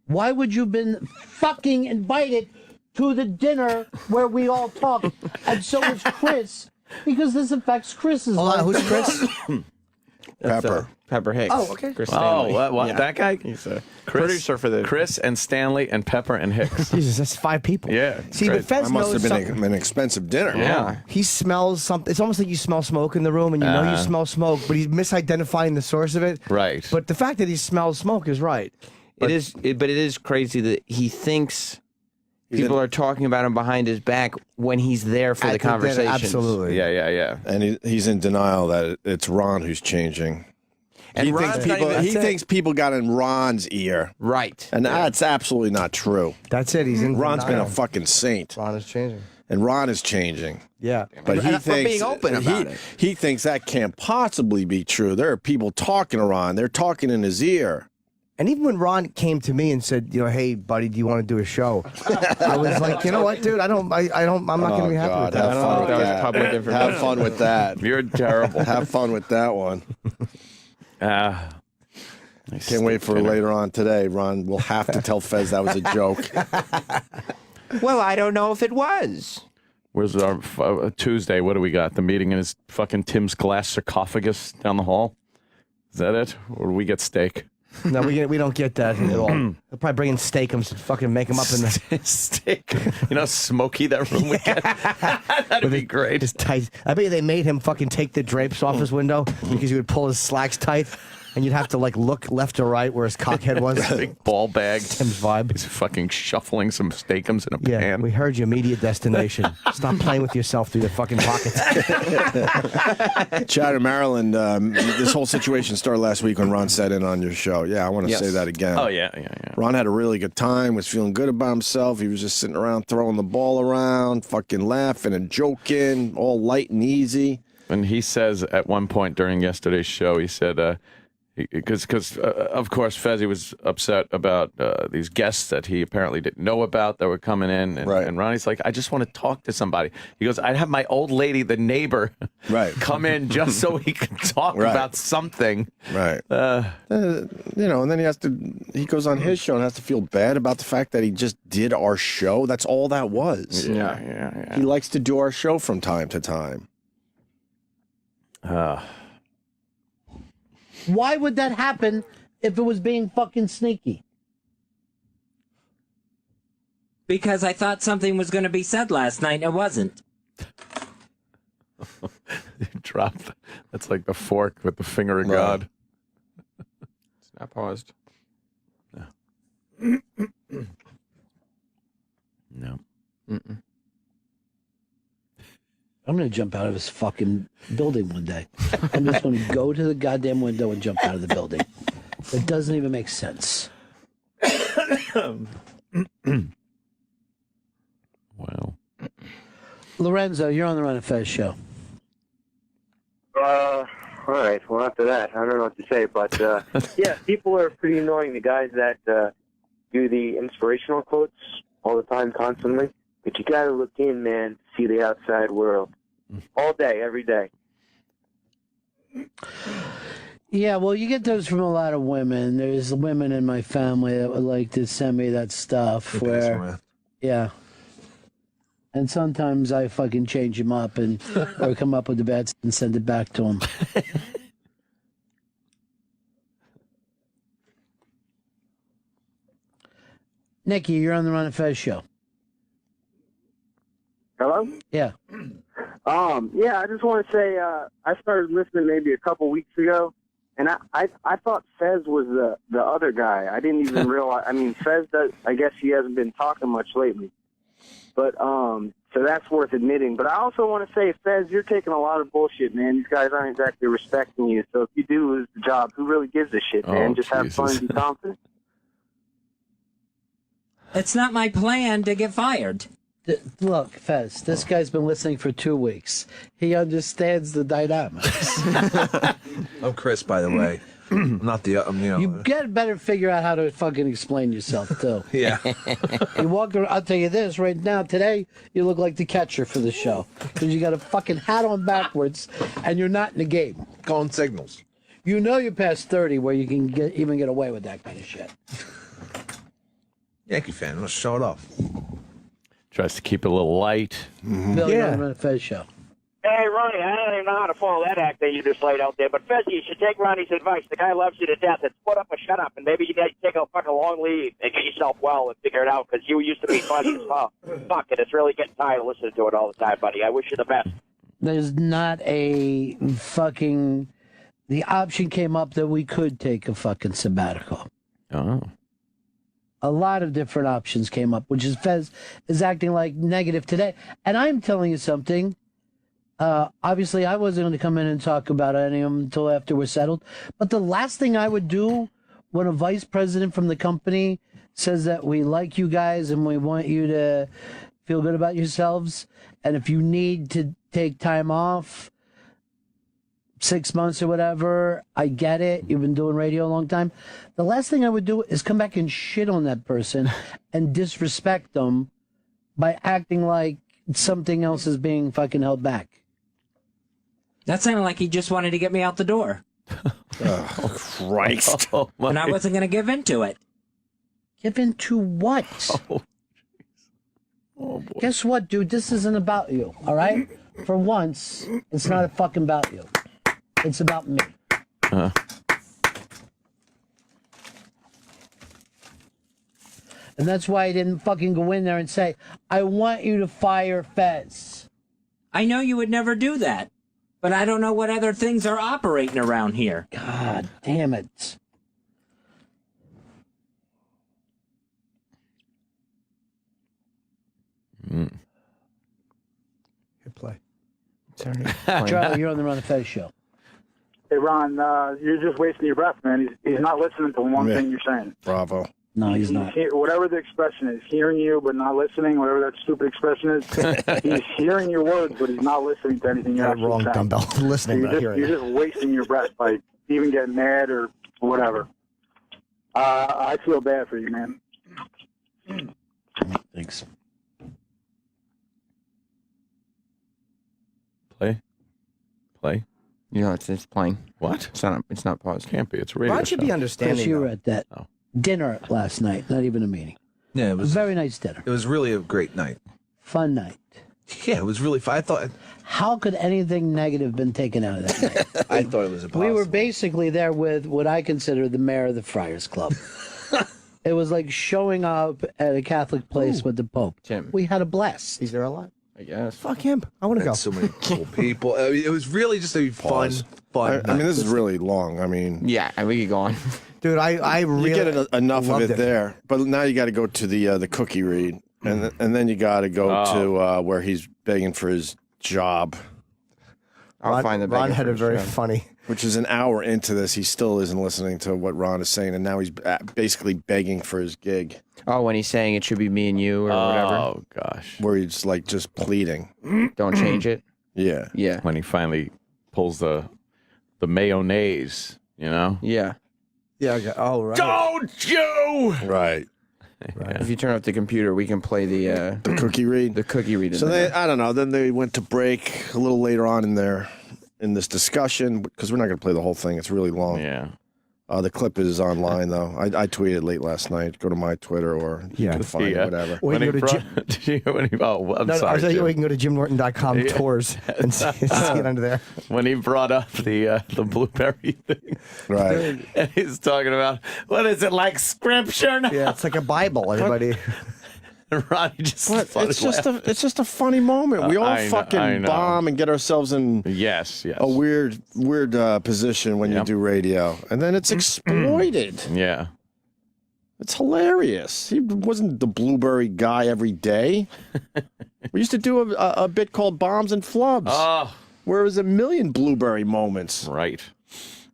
why would you have been fucking invited to the dinner where we all talk? And so was Chris, because this affects Chris's life. Who's Chris? Pepper. Pepper Hicks. Oh, okay. Chris Oh, Stanley. what? Yeah. That guy? He's a Chris, producer for the Chris and Stanley and Pepper and Hicks. Jesus, that's 5 people. Yeah. See, great. but Fez That must knows have been something. an expensive dinner. Yeah. He smells something. It's almost like you smell smoke in the room, and you know you smell smoke, but he's misidentifying the source of it. Right. But the fact that he smells smoke is right. But it is crazy that he thinks people are talking about him behind his back when he's there for the conversation. Absolutely. Yeah. And he's in denial that it's Ron who's changing. And He Ron's thinks not people. even- He thinks people got in Ron's ear, Right. and that's absolutely not true. That's it. He's in Ron's been a denial. fucking saint, Ron is changing. and Ron is changing. Yeah. But he For thinks being open about it. He thinks that can't possibly be true. There are people talking to Ron. They're talking in his ear. And even when Ron came to me and said, hey, buddy, do you want to do a show? I was like, you know what, dude? I'm not going to be happy with that. Have fun with that was that. public information. Have fun with that. You're terrible. Have fun with that one. Can't wait for later on today. Ron will have to tell Fez that was a joke. Well, I don't know if it was. Where's our Tuesday? What do we got? The meeting in his fucking Tim's glass sarcophagus down the hall? Is that it? Or do we get steak? No, we don't get that at all. They'll probably bring in Steakums and fucking make them up in the steak. You know how smoky that room would get? That'd be great. His tight. I bet you they made him fucking take the drapes off his window because he would pull his slacks tight, and you'd have to like look left or right where his cockhead was. Big ball bag. Tim's vibe. He's fucking shuffling some Steakums in a Yeah, pan. we heard your immediate destination. Stop playing with yourself through your fucking pockets. Chatter, Maryland, this whole situation started last week when Ron sat in on your show. Yeah, I want to say that again. Oh, yeah. Ron had a really good time, was feeling good about himself. He was just sitting around throwing the ball around, fucking laughing and joking, all light and easy. And he says at one point during yesterday's show, he said, because of course Fezzi was upset about these guests that he apparently didn't know about that were coming in, and Ronnie's like, I just want to talk to somebody. He goes, I'd have my old lady, the neighbor, come in just so he could talk about something. Right. And then he goes on his show and has to feel bad about the fact that he just did our show. That's all that was. Yeah. He likes to do our show from time to time. Why would that happen if it was being fucking sneaky? Because I thought something was going to be said last night and it wasn't. Dropped. That's like the fork with the finger of God. It's not paused. No. Mm-mm. I'm going to jump out of this fucking building one day. I'm just going to go to the goddamn window and jump out of the building. It doesn't even make sense. Wow. Lorenzo, you're on the Run and Fez show. All right. Well, after that, I don't know what to say, but yeah, people are pretty annoying. The guys that do the inspirational quotes all the time, constantly. But you got to look in, man, to see the outside world. All day, every day. Yeah, well, you get those from a lot of women. There's women in my family that would like to send me that stuff yeah. And sometimes I fucking change them up or come up with the bad and send it back to them. Nikki, you're on the Run and Fez show. Hello? Yeah. Yeah, I just want to say I started listening maybe a couple weeks ago, and I thought Fez was the other guy. I didn't even realize. I mean, Fez does. I guess he hasn't been talking much lately, but so that's worth admitting. But I also want to say, Fez, you're taking a lot of bullshit, man. These guys aren't exactly respecting you. So if you do lose the job, who really gives a shit, man? Just have fun and be confident. It's not my plan to get fired. Look, Fez, this guy's been listening for 2 weeks. He understands the dynamics. I'm Chris, by the way. I'm not the, You better figure out how to fucking explain yourself, too. Yeah. You walk around, I'll tell you this, right now, today, you look like the catcher for the show. Because you got a fucking hat on backwards, and you're not in the game. Calling signals. You know you're past 30 where you can even get away with that kind of shit. Yankee fan, let's show it off. Tries to keep it a little light. Bill, you're on the Fez show. Hey, Ronnie, I don't even know how to follow that act that you just laid out there, but Fezzi, you should take Ronnie's advice. The guy loves you to death. It's put up or shut up, and maybe you need to take a fucking long leave and get yourself well and figure it out, because you used to be funny as fuck. Fuck it, it's really getting tired of listening to it all the time, buddy. I wish you the best. There's not a fucking... The option came up that we could take a fucking sabbatical. Oh. A lot of different options came up, which is Fez is acting like negative today. And I'm telling you something. Obviously, I wasn't going to come in and talk about any of them until after we're settled. But the last thing I would do when a vice president from the company says that we like you guys and we want you to feel good about yourselves, and if you need to take time off, 6 months or whatever, I get it. You've been doing radio a long time. The last thing I would do is come back and shit on that person and disrespect them by acting like something else is being fucking held back. That sounded like he just wanted to get me out the door. Oh, Christ. And I wasn't going to give into it. Give into what? Guess what, dude? This isn't about you, all right? For once, it's not fucking about you. It's about me. And that's why I didn't fucking go in there and say, I want you to fire Fez. I know you would never do that, but I don't know what other things are operating around here. God damn it. Mm. Hit play. Charlie, you're on the Ron and Fez show. Hey, Ron, you're just wasting your breath, man. He's not listening to one thing you're saying. Bravo. No, he's not. Whatever the expression is, hearing you but not listening, whatever that stupid expression is, he's hearing your words, but he's not listening to anything you're actually wrong, saying. dumbbell. Listening, So not hearing. you're just wasting your breath by even getting mad or whatever. I feel bad for you, man. Thanks. Play. You know, it's playing. What? It's not paused. Can't be. It's a radio Ron should be show. understanding. Chris, you though. were at that dinner last night, not even a meeting. Yeah, it was A very nice dinner. It was really a great night. Fun night. Yeah, it was really fun. I thought How could anything negative been taken out of that night? I thought it was impossible. We were basically there with what I consider the mayor of the Friars Club. It was like showing up at a Catholic place with the Pope. Tim. We had a blast. He's there a lot. I guess. Fuck him. I want to go. So many cool people. I mean, it was really just a fun. I mean, this is really long. I mean, Yeah, and we could go on. Dude, I really you get enough of loved it there, but now you got to go to the cookie read, and then you got to go to where he's begging for his job. I'll find the Ron beggar had a first, very yeah. funny. Which is an hour into this, he still isn't listening to what Ron is saying, and now he's basically begging for his gig. Oh, when he's saying it should be me and you or whatever. Oh, gosh. Where he's like just pleading. Don't change it. Yeah. Yeah. When he finally pulls the mayonnaise, you know? Yeah. Yeah. Okay. Oh, right. Don't you! Right. If you turn off the computer, we can play the cookie read. The cookie read. So I don't know. Then they went to break a little later on in this discussion, because we're not going to play the whole thing. It's really long. Yeah. The clip is online, though. I tweeted late last night. Go to my Twitter or you can find it, whatever. Or you can go to I'm I sorry. thought you Jim. can go to JimNorton.com tours and see it under there. When he brought up the blueberry thing. Right. And he's talking about, what is it, like scripture now? Yeah, it's like a Bible, everybody. And Ronnie just But it's just a funny moment. We all I fucking know. bomb and get ourselves in yes. a weird position when you do radio, and then it's exploited. Yeah. It's hilarious. He wasn't the blueberry guy every day. We used to do a bit called Bombs and Flubs, where it was a million blueberry moments. Right.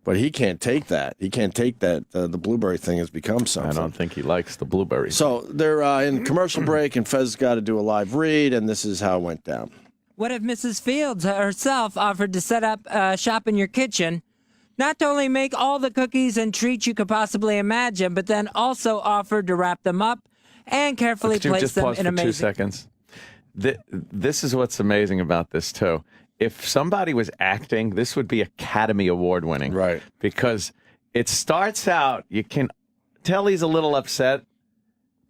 But he can't take that. He can't take that. The blueberry thing has become something. I don't think he likes the blueberry. So they're in commercial break, and Fez got to do a live read, and this is how it went down. What if Mrs. Fields herself offered to set up shop in your kitchen, not to only make all the cookies and treats you could possibly imagine, but then also offered to wrap them up and carefully Could you place just them pause in for amazing... 2 seconds? This is what's amazing about this, too. If somebody was acting, this would be Academy Award winning. Right. Because it starts out, you can tell he's a little upset.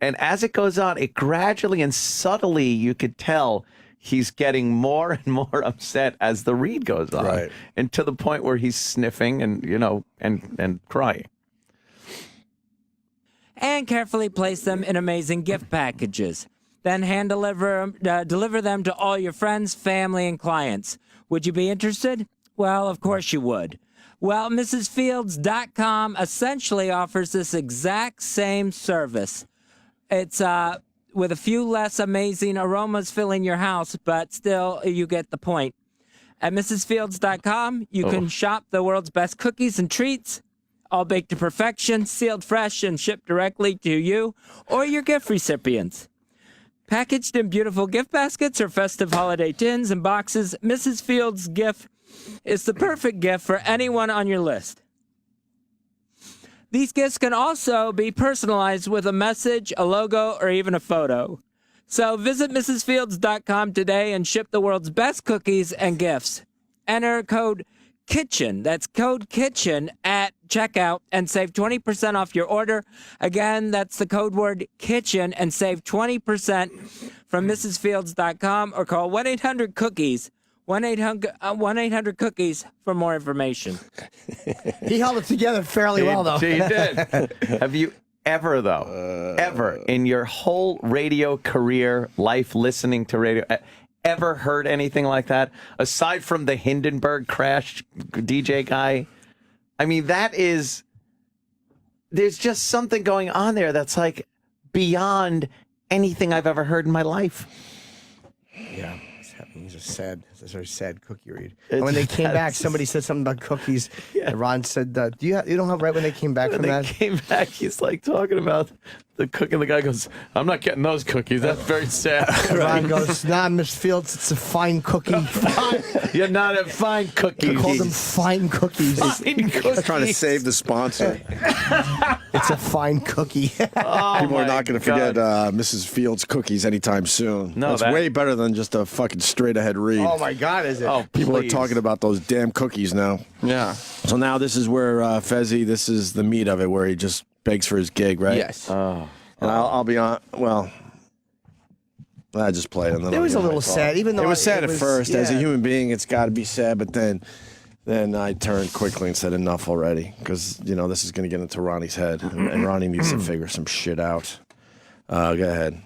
And as it goes on, it gradually and subtly, you could tell he's getting more and more upset as the read goes on, Right. and to the point where he's sniffing and and crying. And carefully place them in amazing gift packages. Then hand deliver them to all your friends, family, and clients. Would you be interested? Well, of course you would. Well, MrsFields.com essentially offers this exact same service. It's with a few less amazing aromas filling your house, but still you get the point. At MrsFields.com, you can shop the world's best cookies and treats, all baked to perfection, sealed fresh, and shipped directly to you or your gift recipients. Packaged in beautiful gift baskets or festive holiday tins and boxes, Mrs. Fields' gift is the perfect gift for anyone on your list. These gifts can also be personalized with a message, a logo, or even a photo. So visit MrsFields.com today and ship the world's best cookies and gifts. Enter code KITCHEN, that's code KITCHEN at checkout, and save 20% off your order. Again, that's the code word KITCHEN and save 20% from MrsFields.com or call 1-800-COOKIES, 1-800-COOKIES for more information. He held it together fairly well, though. He did. Have you ever, though, ever in your whole radio career, life listening to radio, ever heard anything like that? Aside from the Hindenburg crash DJ guy? I mean, there's just something going on there that's like beyond anything I've ever heard in my life. Yeah. It's a very sad cookie read. And when they came back, somebody said something about cookies. Yeah. And Ron said, you don't have right when they came back from that? Came back, he's like talking about the cookie, and the guy goes, I'm not getting those cookies. That's very sad. Ron goes, nah, Miss Fields, it's a fine cookie. You're not a fine cookie. He called them fine cookies. Fine cookies. Trying to save the sponsor. It's a fine cookie. People are not going to forget Mrs. Fields cookies anytime soon. No, that's way better than just a fucking straight ahead read. Oh my God, is it? Oh, people are talking about those damn cookies now. Yeah. So now this is where Fezzi, this is the meat of it, where he just begs for his gig, right? Yes. And I'll be on. Well, I just played, and then it was a little sad, even though it was sad at first. Yeah. As a human being, it's got to be sad, but then I turned quickly and said enough already, because this is going to get into Ronnie's head, and Ronnie needs to figure some shit out. Go ahead.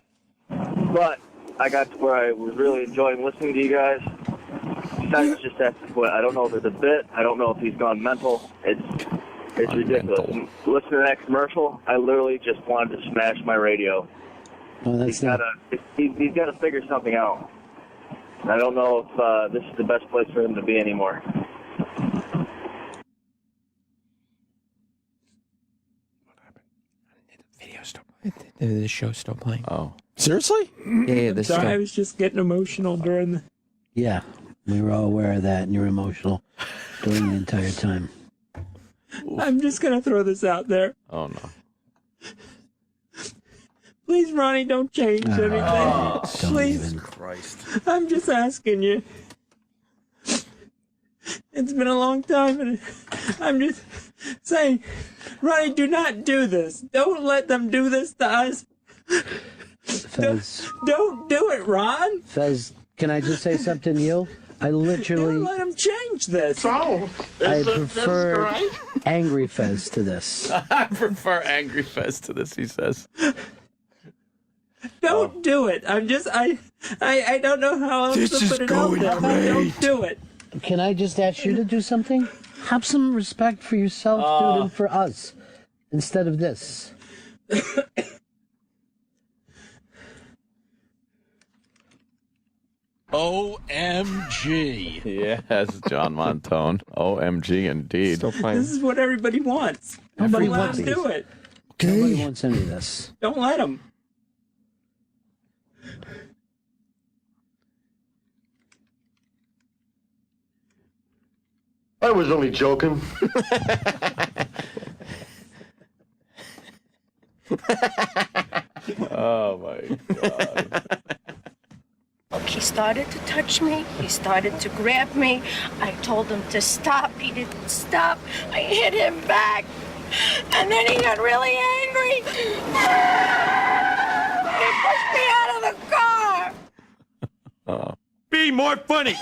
But I got to where I was really enjoying listening to you guys. That's just at the point. I don't know if it's a bit. I don't know if he's gone mental. It's ridiculous. Listen to that commercial. I literally just wanted to smash my radio. Oh, he's got to figure something out. I don't know if this is the best place for him to be anymore. The show's still playing. Oh. Seriously? Yeah, Sorry, I was just getting emotional during the... Yeah, we were all aware of that, and you're emotional during the entire time. I'm just going to throw this out there. Oh, no. Please, Ronnie, don't change anything. Please. Christ. I'm just asking you. It's been a long time, and I'm just saying, Ronnie, do not do this. Don't let them do this to us. Fez, don't do it, Ron. Fez, can I just say something to you? I literally... Don't let him change this. I prefer Angry Fez to this. I prefer Angry Fez to this, he says. Don't do it. I don't know how else to put it out there. Don't do it. Can I just ask you to do something? Have some respect for yourself, dude, and for us, instead of this. OMG. Yes, John Montone. OMG, indeed. Still playing. This is what everybody wants. Nobody Don't let wants him do it. Nobody wants any of this. Don't let him. I was only joking. Oh, my God. He started to touch me. He started to grab me. I told him to stop. He didn't stop. I hit him back. And then he got really angry. He pushed me out of the car. be more funny.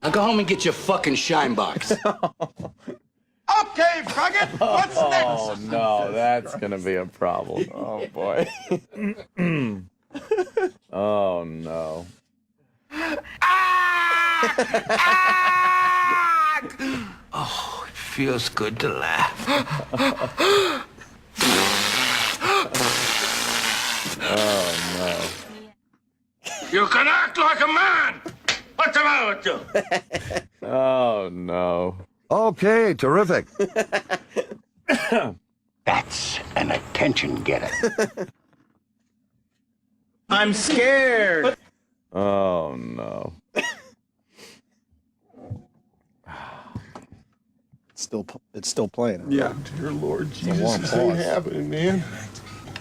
Now go home and get your fucking shine box. Okay, Puckett, what's next? Oh, no, that's going to be a problem. Oh, boy. Oh, no. Oh, it feels good to laugh. Oh, no. You can act like a man. What's the matter with you? Oh, no. Okay, terrific. That's an attention getter. I'm scared. Oh, no. It's still playing. Yeah, dear Lord a Jesus, long this ain't pause. happening, man.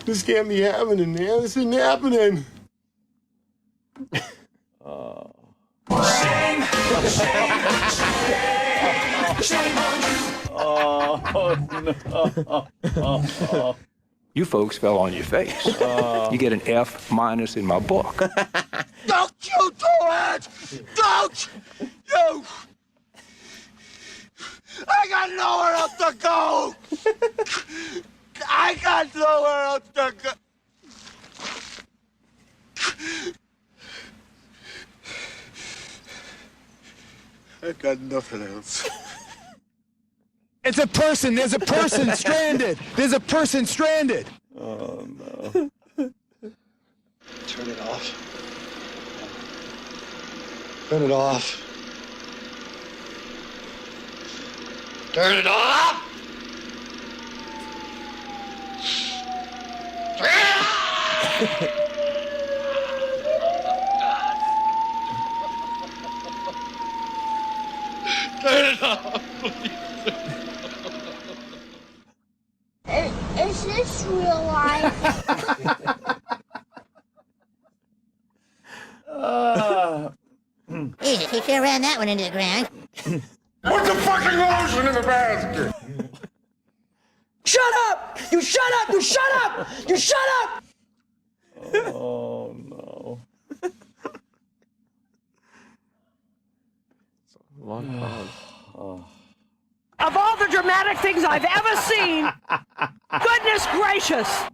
This can't be happening, man. This isn't happening. Oh. Shame, Oh, You folks fell on your face. You get an F- in my book. Don't you do it! Don't you! I got nowhere else to go! I got nowhere else to go! I got nothing else. It's a person. There's a person stranded. There's a person stranded. Oh, no. Turn it off. Turn it off. Turn it off! Turn it off, please. Is this real life? Easy, he sure ran that one into the ground. Put the fucking lotion in the basket! Shut up! You shut up! You shut up! You shut up! Oh, no. Oh. Of all the dramatic things I've ever seen, goodness gracious!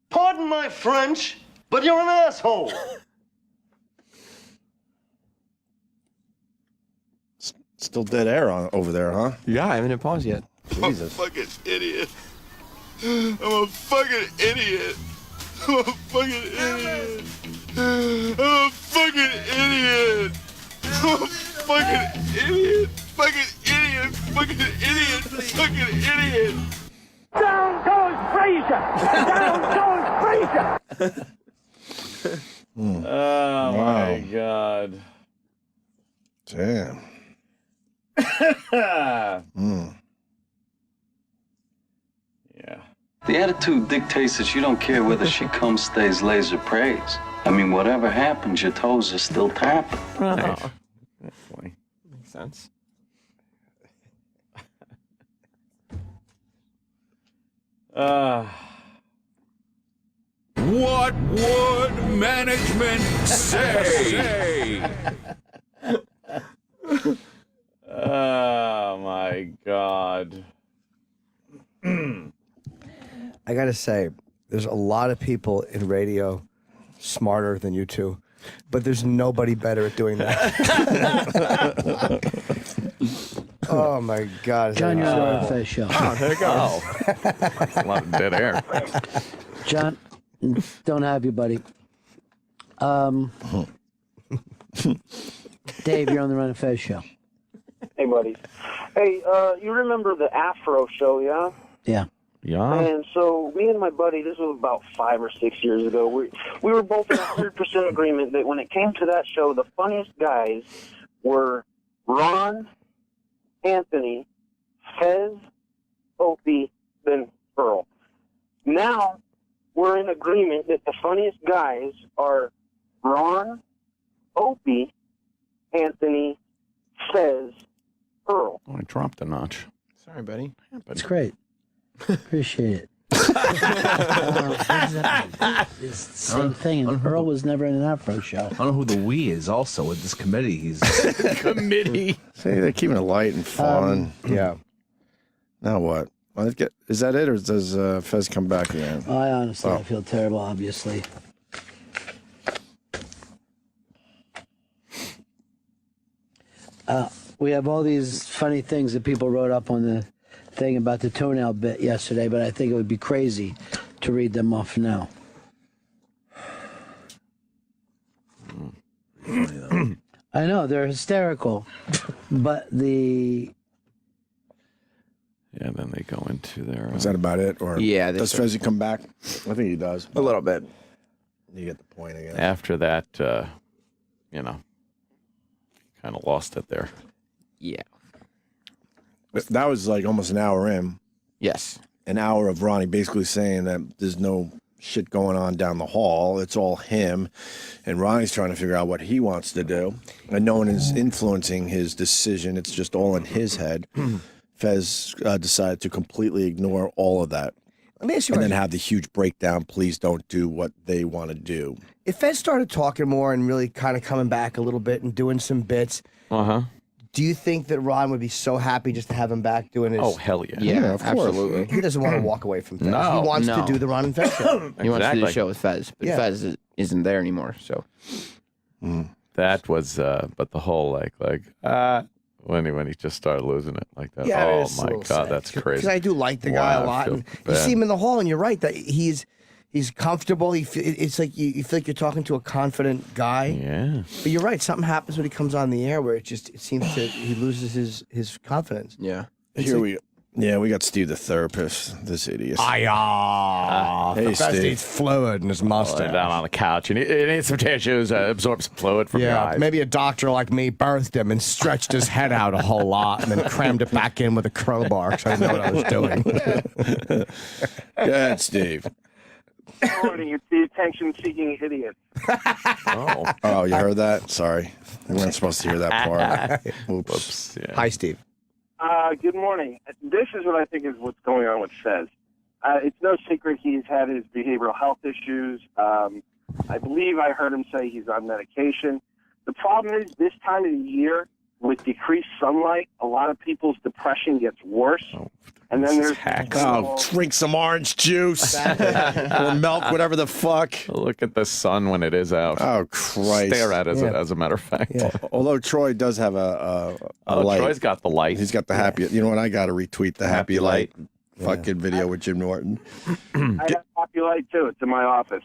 Pardon my French, but you're an asshole. Still dead air over there, huh? Yeah, I haven't hit pause yet. I'm a fucking idiot. I'm a fucking idiot. I'm a fucking idiot. I'm a fucking idiot. I'm a fucking idiot. Fucking idiot. Fucking idiot. Fucking idiot. Down goes Frazier! Down goes Frazier! Oh, my God. Damn. Yeah. The attitude dictates that you don't care whether she comes, stays, lays, or prays. I mean, whatever happens, your toes are still tapping. Oh. That's funny. Makes sense. What would management say? Oh, my God. I gotta say, there's a lot of people in radio smarter than you two, but there's nobody better at doing that. Oh my God! John, you're on the Fez show. Oh, there it goes. That's a lot of dead air. John, don't have you, buddy. Dave, you're on the Run of Fez show. Hey, buddy. Hey, you remember the Afro show, yeah? Yeah. Yeah. And so me and my buddy, this was about 5 or 6 years ago, we were both in 100% agreement that when it came to that show, the funniest guys were Ron, Anthony, Fez, Opie, then Earl. Now, we're in agreement that the funniest guys are Ron, Opie, Anthony, Fez, Earl. Oh, I dropped a notch. Sorry, buddy. It's great. Appreciate it. It's the same thing. And Earl was never in an Afro show. I don't know who the we is also with this committee. He's committee. See, they're keeping it light and fun. Yeah. Now what? Is that it, or does Fez come back again? I honestly, I feel terrible, obviously. We have all these funny things that people wrote up on the thing about the toenail bit yesterday, but I think it would be crazy to read them off now. I know, they're hysterical, but the... Yeah, then they go into their... Is that about it? Or Yeah, does Fezzi come back? I think he does. A little bit. You get the point again. After that, you know, kind of lost it there. Yeah. That was like almost an hour in. Yes. An hour of Ronnie basically saying that there's no shit going on down the hall. It's all him. And Ronnie's trying to figure out what he wants to do. And no one is influencing his decision. It's just all in his head. Fez decided to completely ignore all of that. Let me ask you and then have the huge breakdown. Please don't do what they want to do. If Fez started talking more and really kind of coming back a little bit and doing some bits, do you think that Ron would be so happy just to have him back doing his... Oh, hell yeah. Yeah, of course. Absolutely. He doesn't want to walk away from Fez. No, he wants no. to do the Ron and Fez show. He wants to do the show with Fez, but Yeah. Fez isn't there anymore, so... That was, but the whole, when he just started losing it like that. Yeah, Oh, it's a my little God, sad. that's crazy. Because I do like the guy Wow, a lot. I feel And you bad. see him in the hall, and you're right that he's comfortable. It's like you feel like you're talking to a confident guy. Yeah. But you're right. Something happens when he comes on the air where it seems he loses his confidence. Yeah. We got Steve the therapist, this idiot. Hey, Steve. needs fluid in his Lay mustache. down on the couch and he needs some tissues, absorb some fluid from your eyes. maybe a doctor like me birthed him and stretched his head out a whole lot and then crammed it back in with a crowbar because I didn't know what I was doing. Go ahead, Steve. Morning, it's the attention-seeking idiot. Oh, you heard that? Sorry. We weren't supposed to hear that part. Oops. Yeah. Hi, Steve. Good morning. This is what I think is what's going on with Fez. It's no secret he's had his behavioral health issues. I believe I heard him say he's on medication. The problem is this time of the year, with decreased sunlight, a lot of people's depression gets worse. And then there's... Drink some orange juice or milk, whatever the fuck. Look at the sun when it is out. Oh, Christ. Stare at it as a matter of fact. Yeah. Although Troy does have a light. Troy's got the light. He's got the happy. You know what? I got to retweet the happy light fucking video with Jim Norton. I have happy light, too. It's in my office.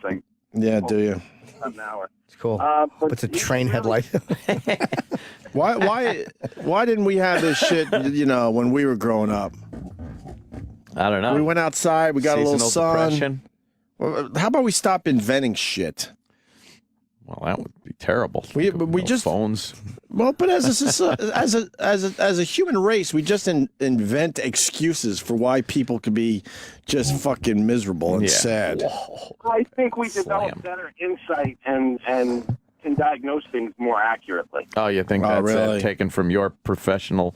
Yeah, do you? An hour. It's cool. But It's a train headlight. Why didn't we have this shit, when we were growing up? I don't know. We went outside, we got a little Seasonal sun. depression. Well, how about we stop inventing shit? Well, that would be terrible. We just phones. Well, but as a human race, we just invent excuses for why people could be just fucking miserable and sad. I think we develop better insight and can diagnose things more accurately. Oh, you think that's really? Taken from your professional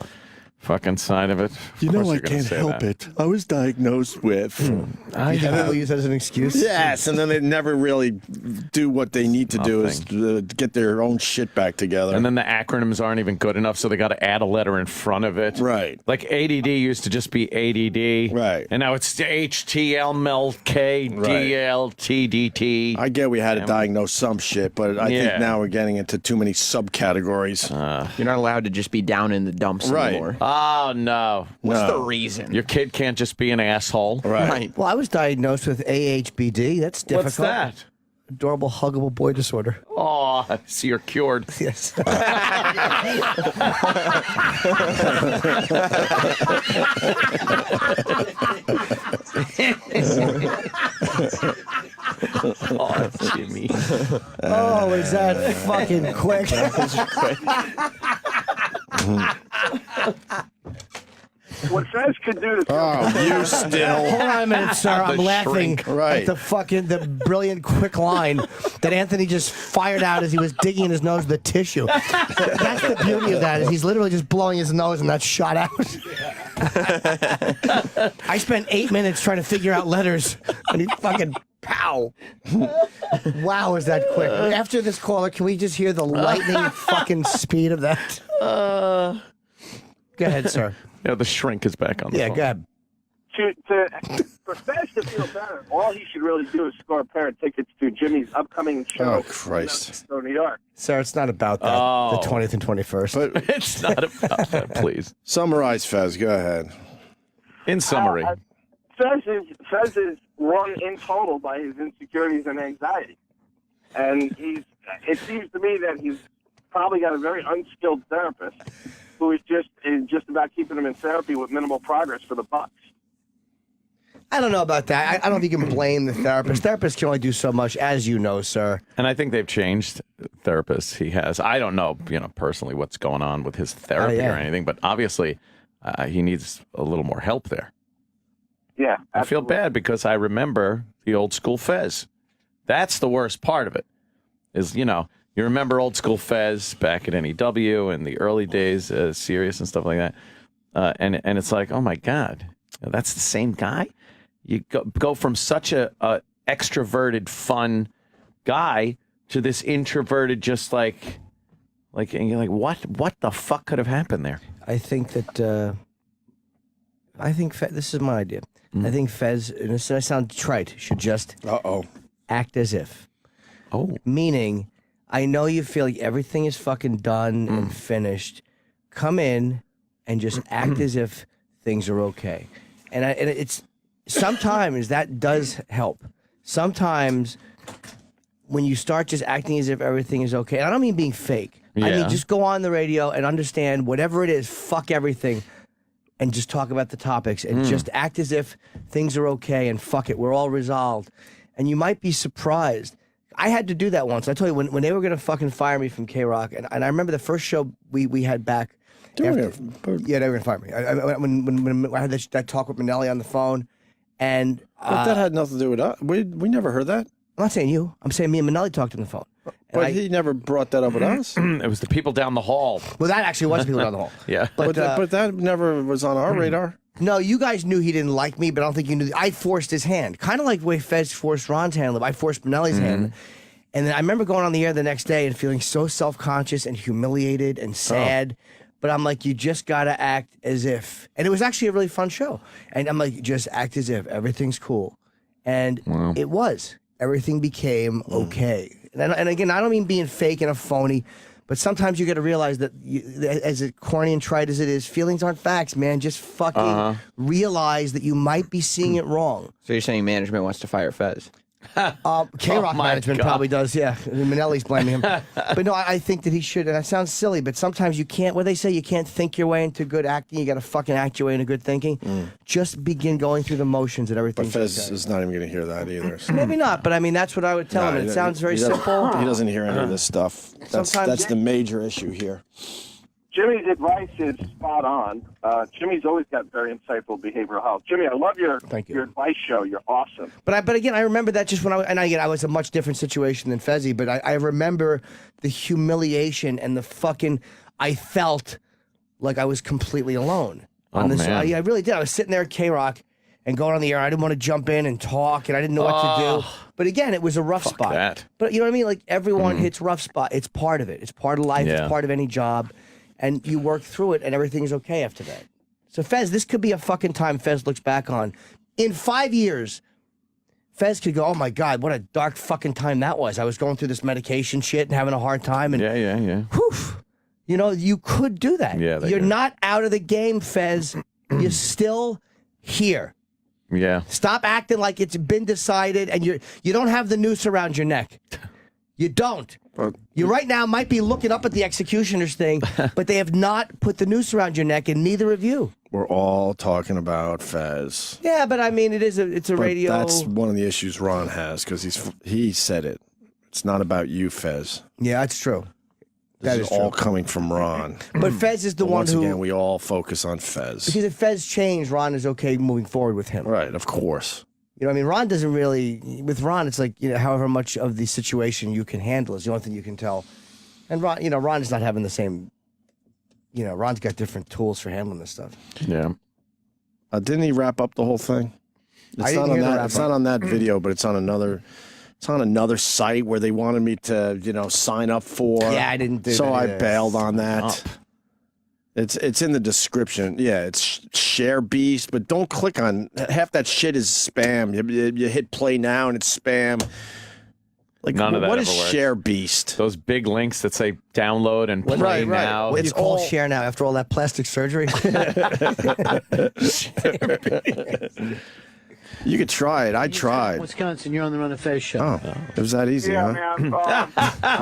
fucking side of it? Of You know, course I you're gonna can't say help that. it. I was diagnosed with. You heavily use that as an excuse? Yes, and then they never really do what they need to do is get their own shit back together. And then the acronyms aren't even good enough, so they got to add a letter in front of it. Right. Like ADD used to just be ADD. Right. And now it's HTMLKDLTDT. I get we had to diagnose some shit, but I think now we're getting into too many subcategories. You're not allowed to just be down in the dumps anymore. Oh, no. What's the reason? Your kid can't just be an asshole. Right. Well, I was diagnosed with AHBD. That's difficult. What's that? Adorable, huggable boy disorder. Oh, so you're cured. Yes. Oh, Jimmy. Oh, is that fucking quick? what Fez could do to you still. Hold on a minute, sir. I'm The laughing shrink. Right. at the brilliant quick line that Anthony just fired out as he was digging in his nose with a tissue. That's the beauty of that, is he's literally just blowing his nose and that's shot out. I spent 8 minutes trying to figure out letters and he fucking pow. Wow, is that quick? After this caller, can we just hear the lightning fucking speed of that? Go ahead, sir. Yeah, the shrink is back on the phone. Go ahead. For Fez to feel better, all he should really do is score a pair of tickets to Jimmy's upcoming show. Oh, Christ. In New York. Sir, it's not about that. The 20th and 21st. But it's not about that, please. Summarize, Fez. Go ahead. In summary. Fez is wrong in total by his insecurities and anxiety. And it seems to me that he's probably got a very unskilled therapist who is just about keeping him in therapy with minimal progress for the bucks. I don't know about that. I don't think you can blame the therapist. Therapists can only do so much, as you know, sir. And I think they've changed therapists he has. I don't know, personally what's going on with his therapy or anything, but obviously he needs a little more help there. Yeah. I feel bad because I remember the old school Fez. That's the worst part of it is, you remember old school Fez back at NEW in the early days, Sirius and stuff like that. And it's like, oh my God, that's the same guy? You go from such a extroverted, fun guy to this introverted, just and you're like, what the fuck could have happened there? I think that, this is my idea. I think Fez, and this I sound trite, should just act as if. Oh. Meaning, I know you feel like everything is fucking done and finished. Come in and just act as if things are okay. And it's sometimes that does help. Sometimes when you start just acting as if everything is okay, and I don't mean being fake. I mean just go on the radio and understand whatever it is, fuck everything, and just talk about the topics and just act as if things are okay and fuck it, we're all resolved. And you might be surprised. I had to do that once. I told you, when they were going to fucking fire me from K-Rock, and I remember the first show we had back. They were going to fire me. When I had that talk with Minnelli on the phone, and But that had nothing to do with us. We never heard that. I'm not saying you. I'm saying me and Minnelli talked on the phone. But he never brought that up with us. It was the people down the hall. Well, that actually was people down the hall. Yeah. But that never was on our radar. No, you guys knew he didn't like me, but I don't think you knew. I forced his hand. Kind of like the way Fez forced Ron's hand. I forced Minnelli's hand. And then I remember going on the air the next day and feeling so self-conscious and humiliated and sad. But I'm like, you just got to act as if. And it was actually a really fun show. And I'm like, just act as if everything's cool. And it was. Everything became okay. And again, I don't mean being fake and a phony, but sometimes you got to realize that, as corny and trite as it is, feelings aren't facts, man. Just fucking realize that you might be seeing it wrong. So you're saying management wants to fire Fez? K-Rock management probably does, yeah. Minnelli's blaming him. But no, I think that he should, and that sounds silly, but sometimes you can't, what they say, you can't think your way into good acting, you got to fucking act your way into good thinking. Just begin going through the motions and everything. But Fez is not even going to hear that either. So. Maybe not, but I mean, that's what I would tell him. It sounds very simple. He doesn't hear any of this stuff. That's the major issue here. Jimmy's advice is spot on. Jimmy's always got very insightful behavioral health. Jimmy, I love your advice show. You're awesome. But again, I remember that just when I was a much different situation than Fezzy, but I remember the humiliation and the fucking, I felt like I was completely alone on this. Man. I really did. I was sitting there at K-Rock and going on the air. I didn't want to jump in and talk, and I didn't know what to do. But again, it was a rough spot. That. But you know what I mean? Like everyone hits rough spot. It's part of it. It's part of life. Yeah. It's part of any job. And you work through it, and everything's okay after that. So Fez, this could be a fucking time Fez looks back on. In 5 years, Fez could go, oh my God, what a dark fucking time that was. I was going through this medication shit and having a hard time. And Yeah. Whew, you know, you could do that. Yeah, You're not out of the game, Fez. You're still here. Yeah. Stop acting like it's been decided, and you don't have the noose around your neck. You don't. You right now might be looking up at the executioner's thing, but they have not put the noose around your neck, and neither of you. We're all talking about Fez. Yeah, but I mean, it's a radio. That's one of the issues Ron has because he said it. It's not about you, Fez. Yeah, that's true. This is all coming from Ron. But Fez is the one once who... again, we all focus on Fez. Because if Fez changed, Ron is okay moving forward with him. Right, of course. You know what I mean? Ron doesn't really... With Ron, it's like, however much of the situation you can handle is the only thing you can tell. And Ron, Ron is not having the same... Ron's got different tools for handling this stuff. Yeah. Didn't he wrap up the whole thing? It's not on that video, but it's on another... It's on another site where they wanted me to, sign up for. Yeah, I didn't do that. So I either. bailed on that. It's in the description. Yeah, it's Share Beast, but don't click on half that shit is spam. You hit play now and it's spam. Like none of that what ever is works. Share Beast? Those big links that say download and play now. What do you call share now after all that plastic surgery? You could try it. I tried. Wisconsin, you're on the Run of Fez show. Oh, it was that easy, Yeah, huh? man.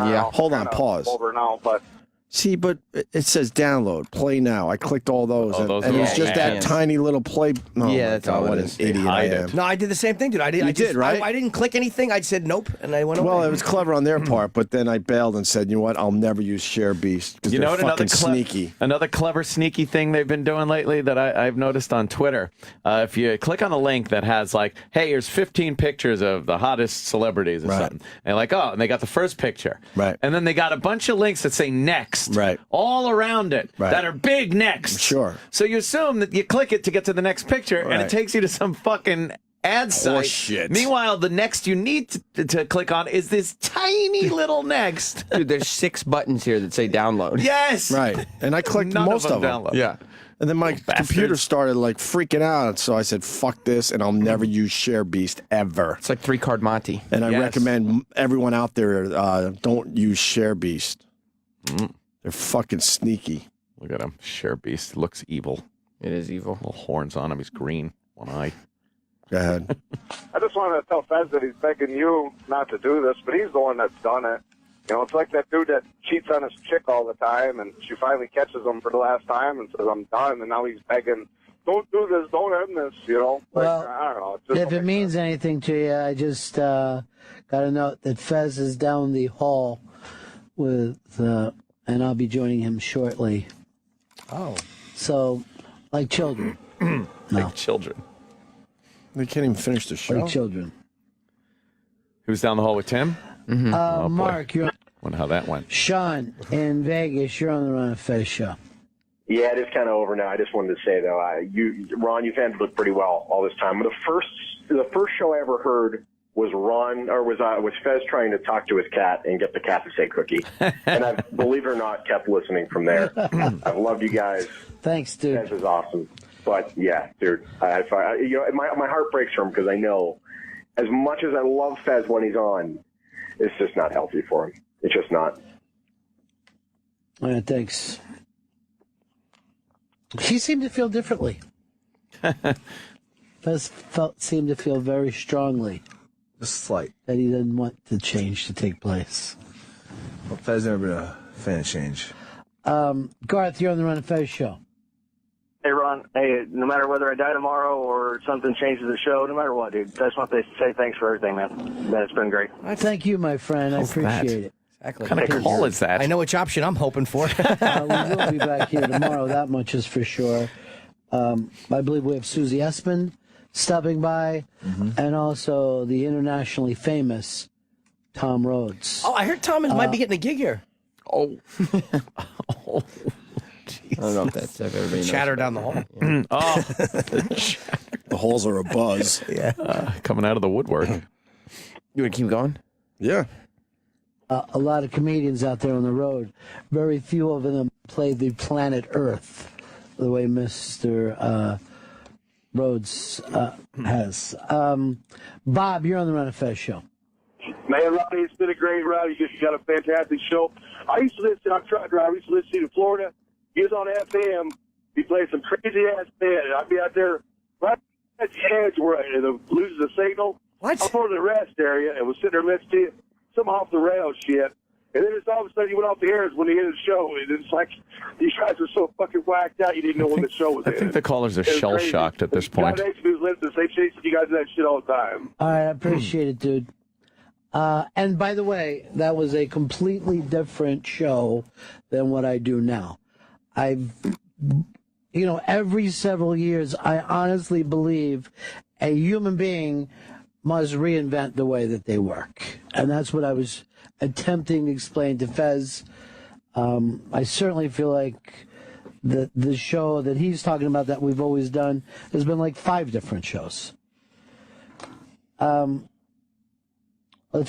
Yeah. Hold on, pause. Over now, but See, but it says download, play now. I clicked all those, those and are it was all just that ads. tiny little play. Oh Yeah, my that's God, all what it an is. idiot I am. No, I did the same thing, dude. I did, right? I didn't click anything. I said nope, and I went Well, away. it was clever on their part, but then I bailed and said, you know what? I'll never use Share Beast because You they're know what? fucking sneaky. Another clever, sneaky thing they've been doing lately that I've noticed on Twitter. If you click on the link that has like, hey, here's 15 pictures of the hottest celebrities or something, and like, oh, and they got the first picture, right? And then they got a bunch of links that say next, right, all around it, that are big next. Sure. So you assume that you click it to get to the next picture, and it takes you to some fucking ad site. Shit. Meanwhile, the next you need to click on is this tiny little next. Dude, there's 6 buttons here that say download. Yes. Right. And I clicked None most of them of them. download. Yeah. And then my computer started like freaking out. So I said, fuck this, and I'll never use Share Beast ever. It's like 3-card Monty. And I recommend everyone out there don't use Share Beast. They're fucking sneaky. Look at him. Share Beast looks evil. It is evil. Little horns on him. He's green. One eye. Go ahead. I just wanted to tell Fez that he's begging you not to do this, but he's the one that's done it. It's like that dude that cheats on his chick all the time, and she finally catches him for the last time and says, I'm done, and now he's begging, don't do this, don't end this, Well, I don't know. It's just If it means anything to you, I just got to note that Fez is down the hall with, and I'll be joining him shortly. Oh. So, like children. Like children. They can't even finish the show. Like children. Who's down the hall with Tim? Oh, boy. Mark, you're... Wonder how that went. Sean, in Vegas, you're on the Run of Fez show. Yeah, it is kind of over now. I just wanted to say, though, Ron, you've handled it pretty well all this time. The first show I ever heard was was Fez trying to talk to his cat and get the cat to say cookie. And I've, believe it or not, kept listening from there. I've loved you guys. Thanks, dude. Fez is awesome. But, yeah, dude, my heart breaks for him because I know as much as I love Fez when he's on, it's just not healthy for him. It's just not. All right, thanks. He seemed to feel differently. Fez seemed to feel very strongly. Just slight. That he didn't want the change to take place. Well, Fez never been a fan of change. Garth, you're on the Run of Fez show. Hey, Ron. Hey, no matter whether I die tomorrow or something changes the show, no matter what, dude, I just want to say thanks for everything, man. It's been great. Thank you, my friend. I appreciate it. Exactly. What kind of call is that? I know which option I'm hoping for. We will be back here tomorrow. That much is for sure. I believe we have Susie Espin stopping by, and also the internationally famous Tom Rhodes. Oh, I heard Tom might be getting a gig here. Oh. I don't know if that's everybody knows. Chatter down the hall. Yeah. Oh. The halls are a buzz. Yeah. Coming out of the woodwork. You want to keep going? Yeah. A lot of comedians out there on the road. Very few of them play the planet Earth the way Mr. Rhodes has. Bob, you're on the Run of Fez show. Man, Ronnie, it's been a great ride. You got a fantastic show. I used to listen, I'm truck driver, I used to listen to you in Florida. He was on FM. He played some crazy-ass band. I'd be out there right at the edge where it loses the signal. What? I'm over the rest area and was sitting there listening to some off the rail shit. And then it's all of a sudden you went off the air when he ended the show. And it's like, these guys were so fucking whacked out you didn't know when the show was I think the callers are shell-shocked at this point. God, they chasing you guys do that shit all the time. All right, I appreciate it, dude. And by the way, that was a completely different show than what I do now. Every several years, I honestly believe a human being must reinvent the way that they work. And that's what I was attempting to explain to Fez. I certainly feel like the show that he's talking about that we've always done has been like 5 different shows. Let's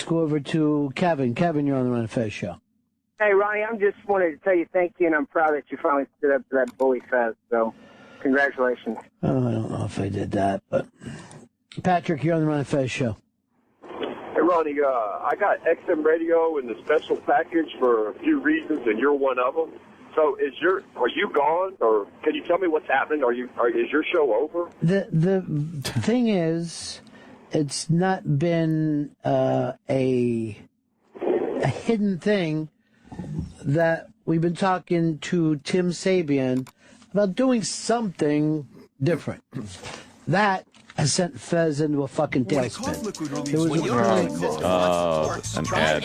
go over to Kevin. Kevin, you're on the Ron and Fez show. Hey, Ronnie, I'm just wanted to tell you thank you, and I'm proud that you finally stood up to that bully Fez. So, congratulations. Oh, I don't know if I did that, but Patrick, you're on the Ron and Fez show. Hey, Ronnie, I got XM radio in the special package for a few reasons, and you're one of them. So, are you gone, or can you tell me what's happening? Is your show over? The thing is, it's not been a hidden thing that we've been talking to Tim Sabian about doing something different. That has sent Fez into a fucking tailspin. There was an ad.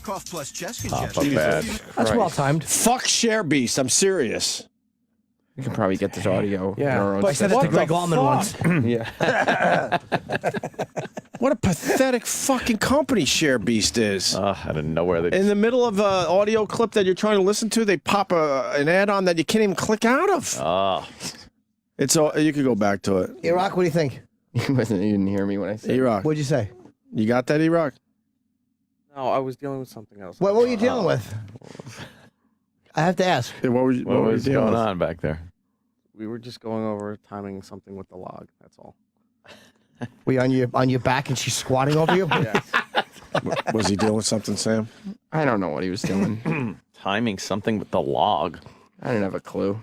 Cough plus chest congestion. That's well timed. Fuck Share Beast. I'm serious. We can probably get this audio. Yeah, but I said it to Greg Allman once. Yeah. What a pathetic fucking company Share Beast is. I didn't know where they. In the middle of an audio clip that you're trying to listen to, they pop an ad on that you can't even click out of. Oh. It's all, you could go back to it. E-Rock, what do you think? You didn't hear me when I said E-Rock. What'd you say? You got that, E-Rock? No, I was dealing with something else. What were you dealing with? I have to ask. Yeah, what was going on back there? We were just going over timing something with the log. That's all. Were you on your back and she's squatting over you? Yes. Was he dealing with something, Sam? I don't know what he was doing. Timing something with the log. I didn't have a clue.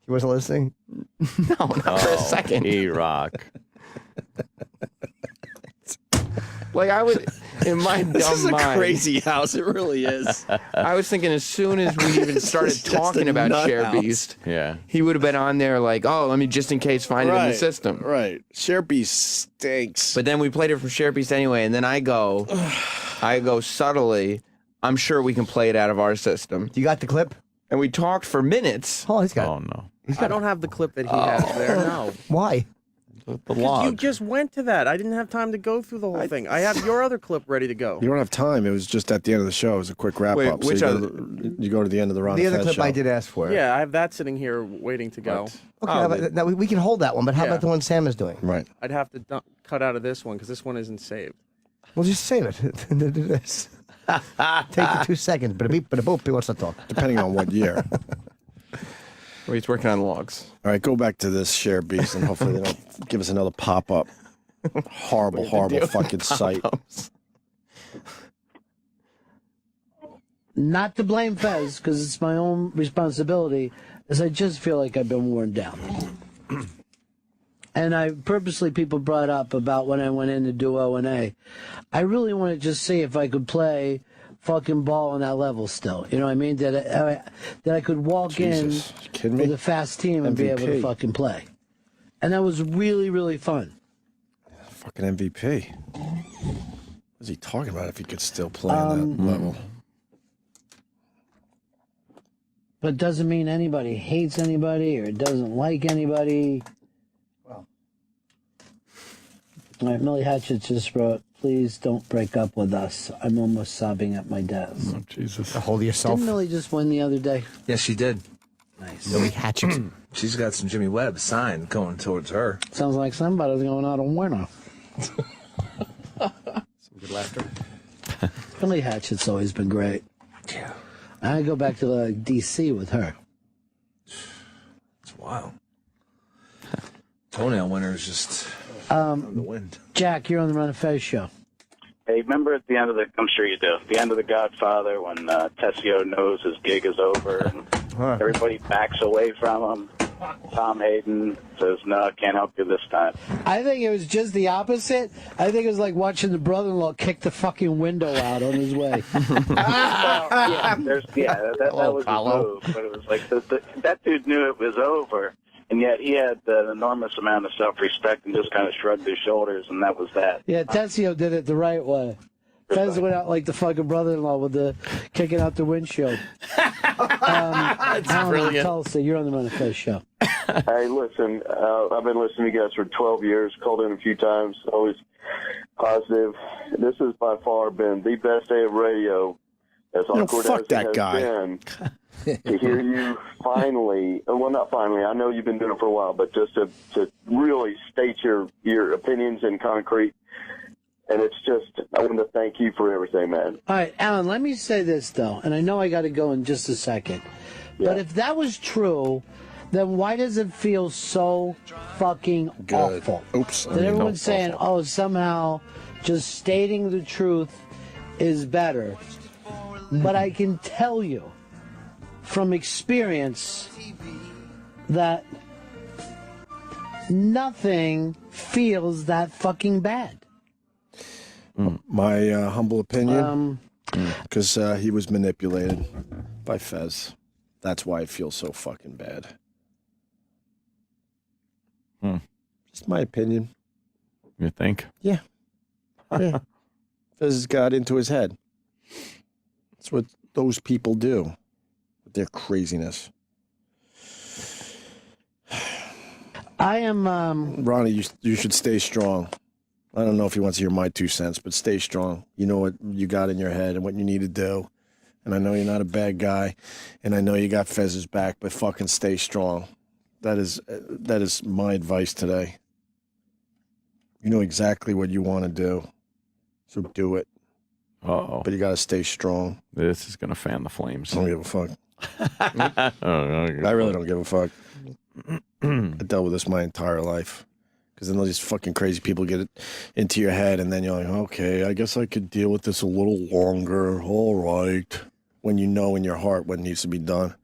He wasn't listening? No, not for a second. E-Rock. Like I would, in my dumb mind. This is a crazy house. It really is. I was thinking as soon as we even started talking about Share Beast, yeah, he would have been on there like, oh, let me just in case find it in the system. Right. Share Beast stinks. But then we played it from Share Beast anyway, and then I go subtly, I'm sure we can play it out of our system. You got the clip? And we talked for minutes. Oh, he's got. Oh no. I don't have the clip that he has there. No. Why? The Because log. you just went to that. I didn't have time to go through the whole thing. I have your other clip ready to go. You don't have time. It was just at the end of the show. It was a quick wrap up. Which you go to the end of the Ron The and other Fez clip show. I did ask for. Yeah, I have that sitting here waiting to go. Okay, how about, now we can hold that one, but how Yeah. about the one Sam is doing? Right. I'd have to cut out of this one because this one isn't saved. Well, just save it. Take you 2 seconds. But a beep, but a boop. He wants to talk. Depending on what year. Well, he's working on logs. All right, go back to this Share Beast, and hopefully they don't give us another pop-up. Horrible fucking site. Not to blame Fez, because it's my own responsibility, as I just feel like I've been worn down. And I purposely, people brought up about when I went in to do O&A. I really want to just see if I could play fucking ball on that level still. You know what I mean? That I could walk Jesus. You kidding me? with a fast team and be able to MVP. fucking play. And that was really, really fun. Fucking MVP. What's he talking about if he could still play on that level? But doesn't mean anybody hates anybody or doesn't like anybody. Well. All right, Millie Hatchett just wrote, please don't break up with us. I'm almost sobbing at my desk. Oh, Jesus. Hold yourself. Didn't Millie just win the other day? Yes, she did. Nice. Millie Hatchet. She's got some Jimmy Webb sign going towards her. Sounds like somebody's going out on winner. Some good laughter. Millie Hatchett's always been great. Yeah. I go back to D.C. with her. It's wild. Toenail winner is just on the wind. Jack, you're on the Ron and Fez show. Hey, remember at the end of I'm sure you do, the end of The Godfather when Tessio knows his gig is over and everybody backs away from him. Tom Hayden says, no, can't help you this time. I think it was just the opposite. I think it was like watching the brother-in-law kick the fucking window out on his way. That was his move, but it was like that dude knew it was over, And yet he had an enormous amount of self-respect and just kind of shrugged his shoulders, and that was that. Yeah, Tessio did it the right way. Fez went out like the fucking brother-in-law with the kicking out the windshield. That's brilliant. Tulsa, you're on the Run of Fez show. Hey, listen, I've been listening to you guys for 12 years, called in a few times, always positive. This has by far been the best day of radio, as awkward as it has been. To hear you finally, well, not finally, I know you've been doing it for a while, but just to really state your opinions in concrete. And it's just, I want to thank you for everything, man. All right, Alan, let me say this, though, and I know I got to go in just a second. But if that was true, then why does it feel so fucking awful? Oops. That everyone's saying, oh, somehow just stating the truth is better. But I can tell you from experience that nothing feels that fucking bad. My humble opinion, because he was manipulated by Fez. That's why it feels so fucking bad. Just my opinion. You think? Yeah. Yeah. Fez got into his head. That's what those people do with their craziness. I am... Ronnie, you should stay strong. I don't know if he wants to hear my 2 cents, but stay strong. You know what you got in your head and what you need to do. And I know you're not a bad guy, and I know you got Fez's back, but fucking stay strong. That is my advice today. You know exactly what you want to do, so do it. Uh-oh. But you got to stay strong. This is going to fan the flames. I don't give a fuck. I really don't give a fuck. I dealt with this my entire life. Because then all these fucking crazy people get it into your head, and then you're like, okay, I guess I could deal with this a little longer. All right. When you know in your heart what needs to be done.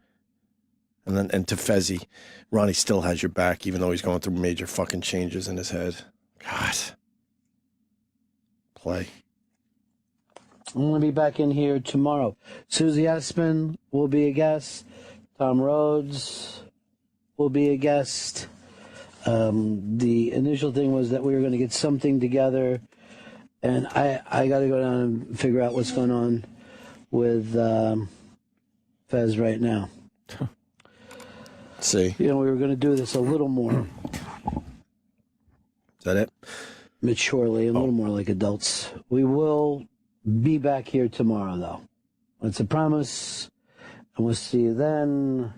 And to Fezzy, Ronnie still has your back, even though he's going through major fucking changes in his head. God. Play. I'm going to be back in here tomorrow. Susie Essman will be a guest. Tom Rhodes will be a guest. The initial thing was that we were going to get something together, and I got to go down and figure out what's going on with Fez right now. See? You know, we were going to do this a little more. Is that it? Maturely, a little more like adults. We will be back here tomorrow, though. It's a promise, and we'll see you then.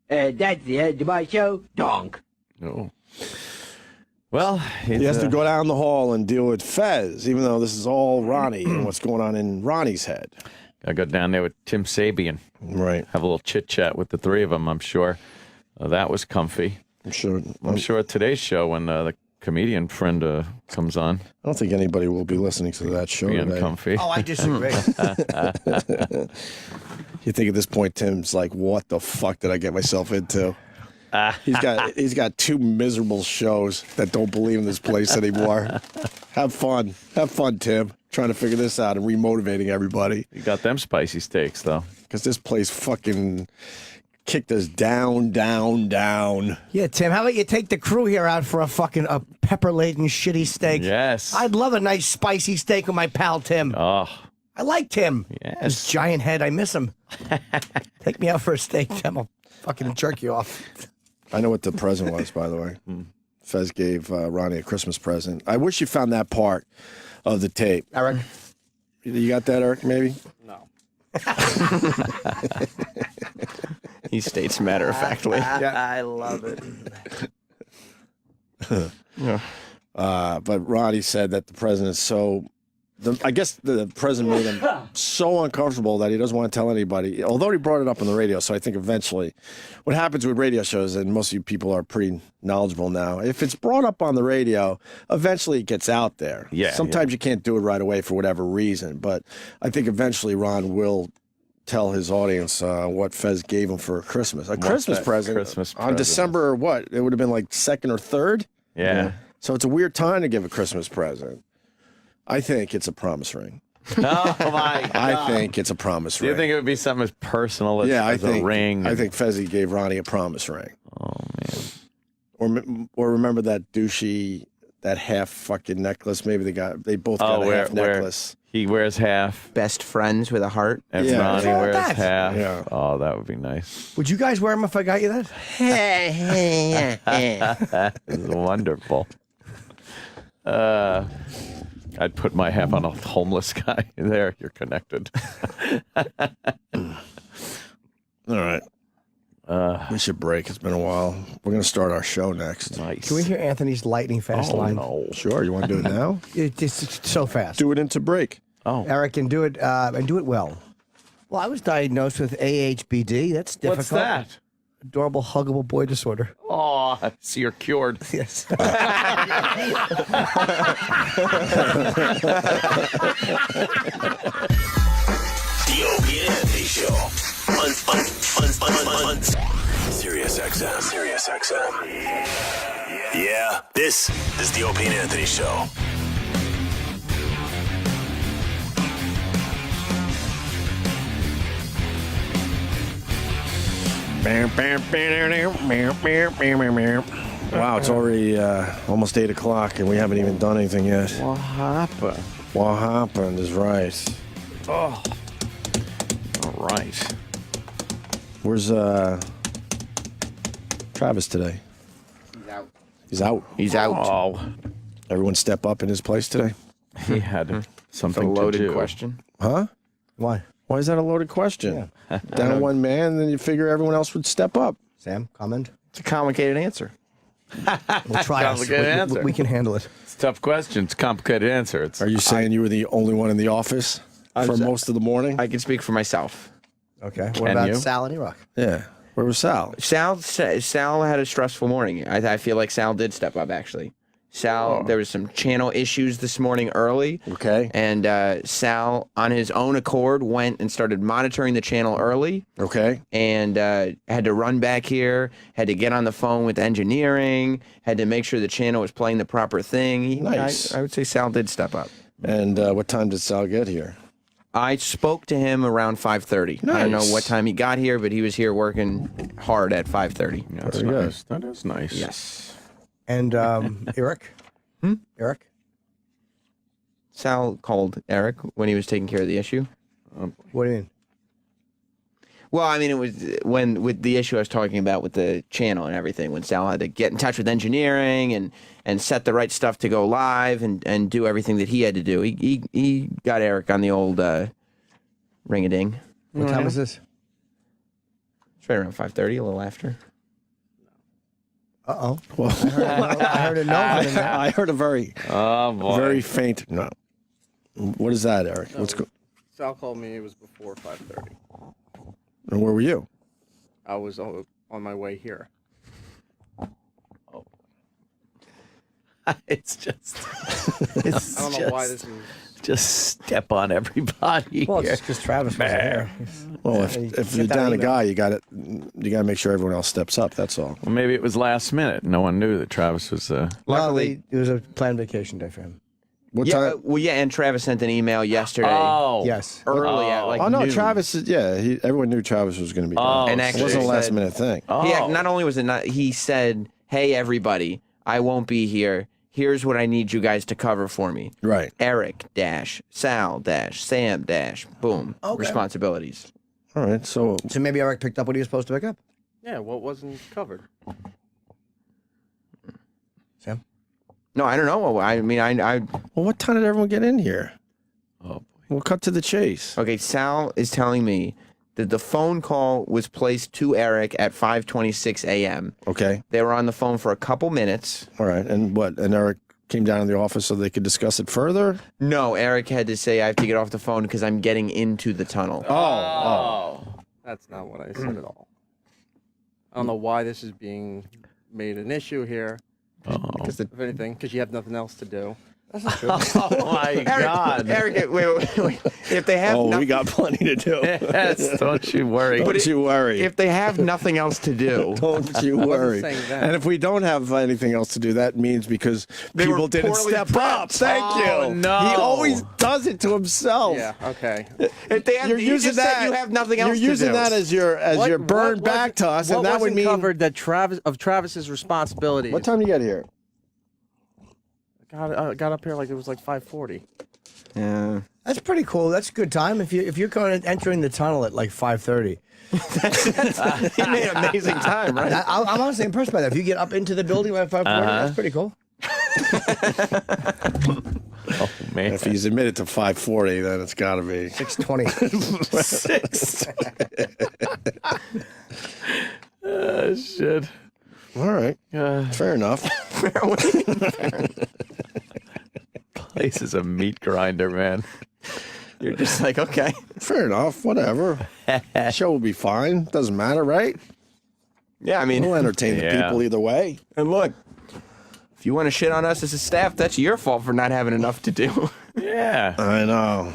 That's the end of my show. Donk. No. Well, he has to go down the hall and deal with Fez, even though this is all Ronnie and what's going on in Ronnie's head. I go down there with Tim Sabian. Right. Have a little chit chat with the three of them. I'm sure that was comfy. I'm sure. I'm sure today's show when the comedian friend comes on. I don't think anybody will be listening to that show today. Comfy. Oh, I disagree. You think at this point Tim's like, what the fuck did I get myself into? He's got 2 miserable shows that don't believe in this place anymore. Have fun, Tim. Trying to figure this out and remotivating everybody. You got them spicy steaks though, because this place fucking kicked us down. Yeah, Tim. How about you take the crew here out for a pepper-laden shitty steak? Yes. I'd love a nice spicy steak with my pal Tim. Oh. I like Tim. Yes. His giant head. I miss him. Take me out for a steak, Tim. I'll fucking jerk you off. I know what the present was, by the way. Fez gave Ronnie a Christmas present. I wish you found that part of the tape. Eric? You got that, Eric, maybe? No. He states matter-of-factly. I love it. But Ronnie said that the president is so... I guess the president made him so uncomfortable that he doesn't want to tell anybody, although he brought it up on the radio. So I think eventually what happens with radio shows, and most of you people are pretty knowledgeable now, if it's brought up on the radio, eventually it gets out there. Yeah. Sometimes you can't do it right away for whatever reason, but I think eventually Ron will tell his audience what Fez gave him for Christmas. A Christmas present on December, what? It would have been like 2nd or 3rd? Yeah. So it's a weird time to give a Christmas present. I think it's a promise ring. Oh, my God. I think it's a promise ring. Do you think it would be something as personal as, I as think, a ring? I think Fezzy gave Ronnie a promise ring. Oh, man. Or remember that douchey, that half fucking necklace? Maybe they both got a half necklace. He wears half. Best friends with a heart. And Yeah. Ronnie What's wrong with wears that? half. Yeah. Oh, that would be nice. Would you guys wear them if I got you that? This is wonderful. I'd put my half on a homeless guy. There, you're connected. All right. We should break. It's been a while. We're going to start our show next. Nice. Can we hear Anthony's lightning fast line? No. Sure. You want to do it now? It's so fast. Do it into break. Oh. Eric, and do it well. Well, I was diagnosed with AHBD. That's difficult. What's that? Adorable, huggable boy disorder. Oh, so you're cured. Yes. The Opie and Anthony Show. On Sirius XM. Sirius XM. Yeah, this is the Opie and Anthony Show. Wow, it's already almost 8 o'clock and we haven't even done anything yet. What happened? What happened is right. Oh. All right. Where's Travis today? He's out. He's out. Oh. Everyone step up in his place today? He had something It's a loaded to do. question. Huh? Why? Why is that a loaded question? Down one man, then you figure everyone else would step up. Sam, comment? It's a complicated answer. We'll try us. Complicated answer. We can handle it. It's a tough question. It's a complicated answer. Are you saying you were the only one in the office for most of the morning? I can speak for myself. Okay. Can What about you? Sal and E-Rock? Yeah. Where was Sal? Sal had a stressful morning. I feel like Sal did step up, actually. Sal, there was some channel issues this morning early. Okay. And Sal, on his own accord, went and started monitoring the channel early. Okay. And had to run back here, had to get on the phone with engineering, had to make sure the channel was playing the proper thing. Nice. I would say Sal did step up. And what time did Sal get here? I spoke to him around 5:30. Nice. I don't know what time he got here, but he was here working hard at 5:30. Yeah, that's Very nice. That is nice. Yes. And Eric? Eric? Sal called Eric when he was taking care of the issue. What do you mean? Well, I mean, it was with the issue I was talking about with the channel and everything, when Sal had to get in touch with engineering and set the right stuff to go live and do everything that he had to do. He got Eric on the old ring-a-ding. What time is this? It's right around 5:30, a little after. Uh-oh. Well, I heard a no. I heard a very, boy. very faint no. What is that, Eric? No. What's Sal called me. It was before 5:30. And where were you? I was on my way here. It's just. I don't know why this is. Just step on everybody. Well, here. it's because Travis was there. Well, if you're down a guy, you got to make sure everyone else steps up. That's all. Well, maybe it was last minute. No one knew that Travis was. Luckily, it was a planned vacation day for him. What Yeah, time? well, yeah, and Travis sent an email yesterday. Oh. Yes. Early at like Oh no, noon. Travis is. Yeah, everyone knew Travis was going to be. Oh, And it actually wasn't a last said- minute thing. Oh. Not only was it not, he said, "Hey everybody, I won't be here. Here's what I need you guys to cover for me." Right. Eric dash Sal dash Sam dash boom. Okay. Responsibilities. All right. So So maybe Eric picked up what he was supposed to pick up. Yeah, what wasn't covered? Sam? No, I don't know. I mean, I well, what time did everyone get in here? Oh, boy. We'll cut to the chase. okay. Sal is telling me that the phone call was placed to Eric at 5:26 a.m. Okay. They were on the phone for a couple minutes. All right. And what? And Eric came down to the office so they could discuss it further. No, Eric had to say, "I have to get off the phone because I'm getting into the tunnel." Oh. That's not what I said at all. I don't know why this is being made an issue here. Oh. If anything, because you have nothing else to do. That's not true. Oh my God, Eric, wait. If they have, we got plenty to do. Yes, don't you worry. Don't you worry. If they have nothing else to do, don't you worry. And if we don't have anything else to do, that means because people didn't step up. Thank you. No, he always does it to himself. Yeah. Okay. If they have, You're using that. you have nothing else. You're using to do. that as your burn back to us, and that would mean covered that Travis's responsibilities. What time you get here? Got up here like it was like 5:40. Yeah, that's pretty cool. That's a good time if you're entering the tunnel at like 5:30. He made an amazing time, right? I'm honestly impressed by that. If you get up into the building by 5:40, that's pretty cool. Oh man! If he's admitted to 5:40, then it's got to be 6:20. 6. Shit. All right. Fair enough. Place is a meat grinder, man. You're just like, okay. Fair enough. Whatever. Show will be fine. Doesn't matter, right? Yeah, I mean, we'll entertain the people either way. And look, if you want to shit on us as a staff, that's your fault for not having enough to do. Yeah. I know.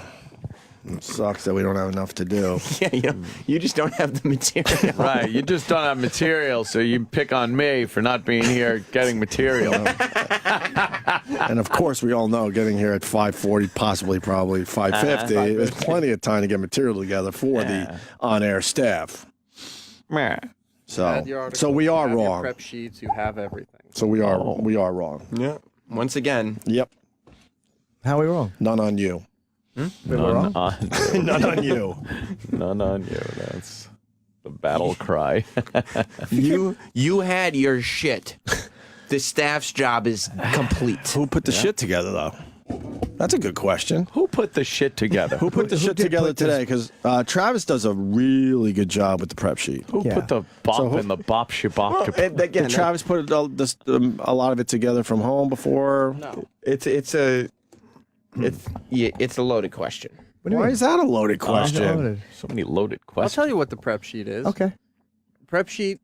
It sucks that we don't have enough to do. Yeah, you just don't have the material. Right, you just don't have material, so you pick on me for not being here getting material. And of course, we all know getting here at 5:40, probably 5:50, there's plenty of time to get material together for the on-air staff. So we are you have wrong. Your prep sheets, you have everything. So we are wrong. Yeah. Once again. Yep. How are we wrong? None on you. None on you. None on you. None on you. That's the battle cry. You had your shit. The staff's job is complete. Who put the shit together, though? That's a good question. Who put the shit together? Who put the shit together today? Because Travis does a really good job with the prep sheet. Who put the bop in the bop shibop? Did Travis put a lot of it together from home before? No. It's a loaded question. Why is that a loaded question? So many loaded questions. I'll tell you what the prep sheet is. Okay. Prep sheet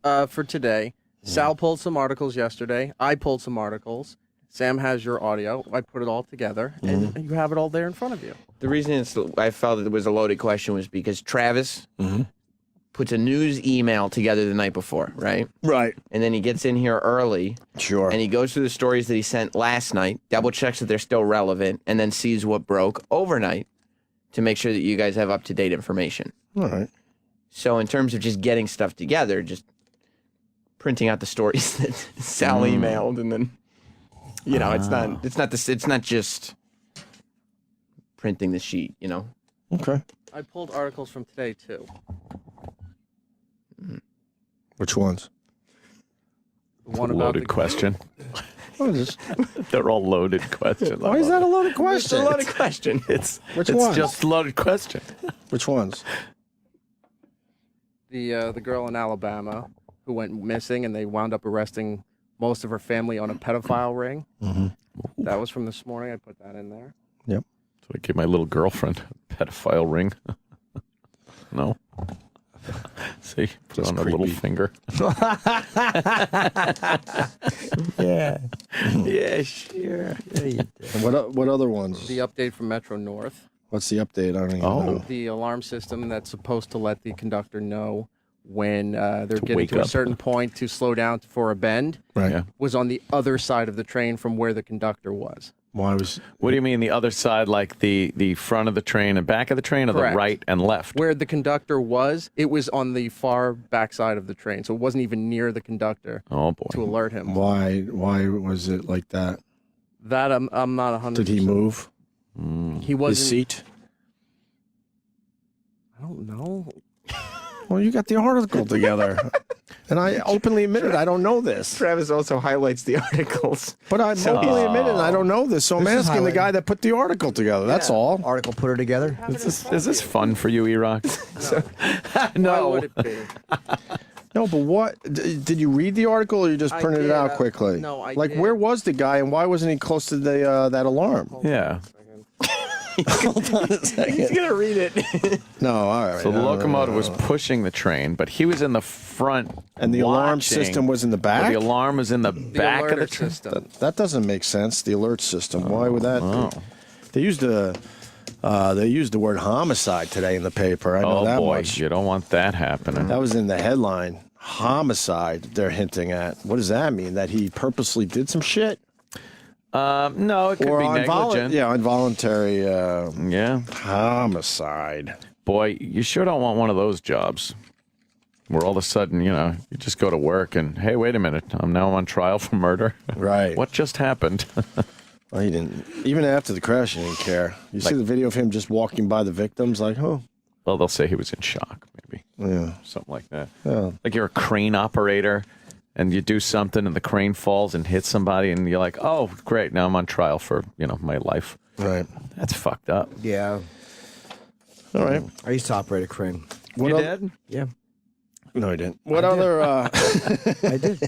for today. Sal pulled some articles yesterday. I pulled some articles. Sam has your audio. I put it all together, and you have it all there in front of you. The reason I felt that it was a loaded question was because Travis puts a news email together the night before, right? Right. And then he gets in here early. Sure. And he goes through the stories that he sent last night, double checks that they're still relevant, and then sees what broke overnight to make sure that you guys have up-to-date information. All right. So in terms of just getting stuff together, just printing out the stories that Sal emailed, and then it's not just printing the sheet, you know. Okay. I pulled articles from today too. Which ones? The one about loaded question. What is this? They're all loaded questions. Why is that a loaded question? It's a loaded question. Which it's ones? just a loaded question. Which ones? The girl in Alabama who went missing, and they wound up arresting most of her family on a pedophile ring. That was from this morning. I put that in there. Yep. So I give my little girlfriend a pedophile ring. No. See, put Just on a little creepy. finger. Yeah. Yeah, sure. Yeah, you did. And what other ones? The update from Metro North. What's the update? I don't even know. The alarm system that's supposed to let the conductor know when they're getting wake to a up. certain point to slow down for a bend Right. Yeah. was on the other side of the train from where the conductor was. Why was? What do you mean the other side, like the front of the train and back of the train, or Correct. the right and left? Where the conductor was, it was on the far back side of the train, so it wasn't even near the conductor Oh boy. to alert him. Why was it like that? That I'm not 100%. Did he move He wasn't. his seat? I don't know. Well, you got the article together, and I openly admitted I don't know this. Travis also highlights the articles. But I'm openly admitted I don't know this, so I'm This is asking the highlighted. guy that put the article together. That's all. Article put her together. Is this fun for you, Iraq? Why No. would it be? No, but what did you read the article, or you just I printed it did, out quickly? no, I Like, did. where was the guy, and why wasn't he close to the that alarm? Yeah. Hold on a second. He's gonna read it. No, all right. So the locomotive was pushing the train, but he was in the front. And the alarm watching. system was in the back? The alarm was in the back of the alert train. system. That doesn't make sense. The alert system. Why would that be? They used the word homicide today in the paper. I know Oh that boy, much. you don't want that happening. That was in the headline. Homicide. They're hinting at. What does that mean? That he purposely did some shit? No, it could be negligent. Yeah, involuntary. Yeah, homicide. Boy, you sure don't want one of those jobs where all of a sudden, you just go to work and, hey, wait a minute, I'm now on trial for murder. Right. What just happened? Well, he didn't. Even after the crash, he didn't care. You see the video of him just walking by the victims, like, oh. Well, they'll say he was in shock, maybe. Yeah. Something like that. Yeah. Like you're a crane operator and you do something and the crane falls and hits somebody and you're like, oh, great, now I'm on trial for, my life. Right. That's fucked up. Yeah. All right. I used to operate a crane. You did? Yeah. No, I didn't. What other? I did.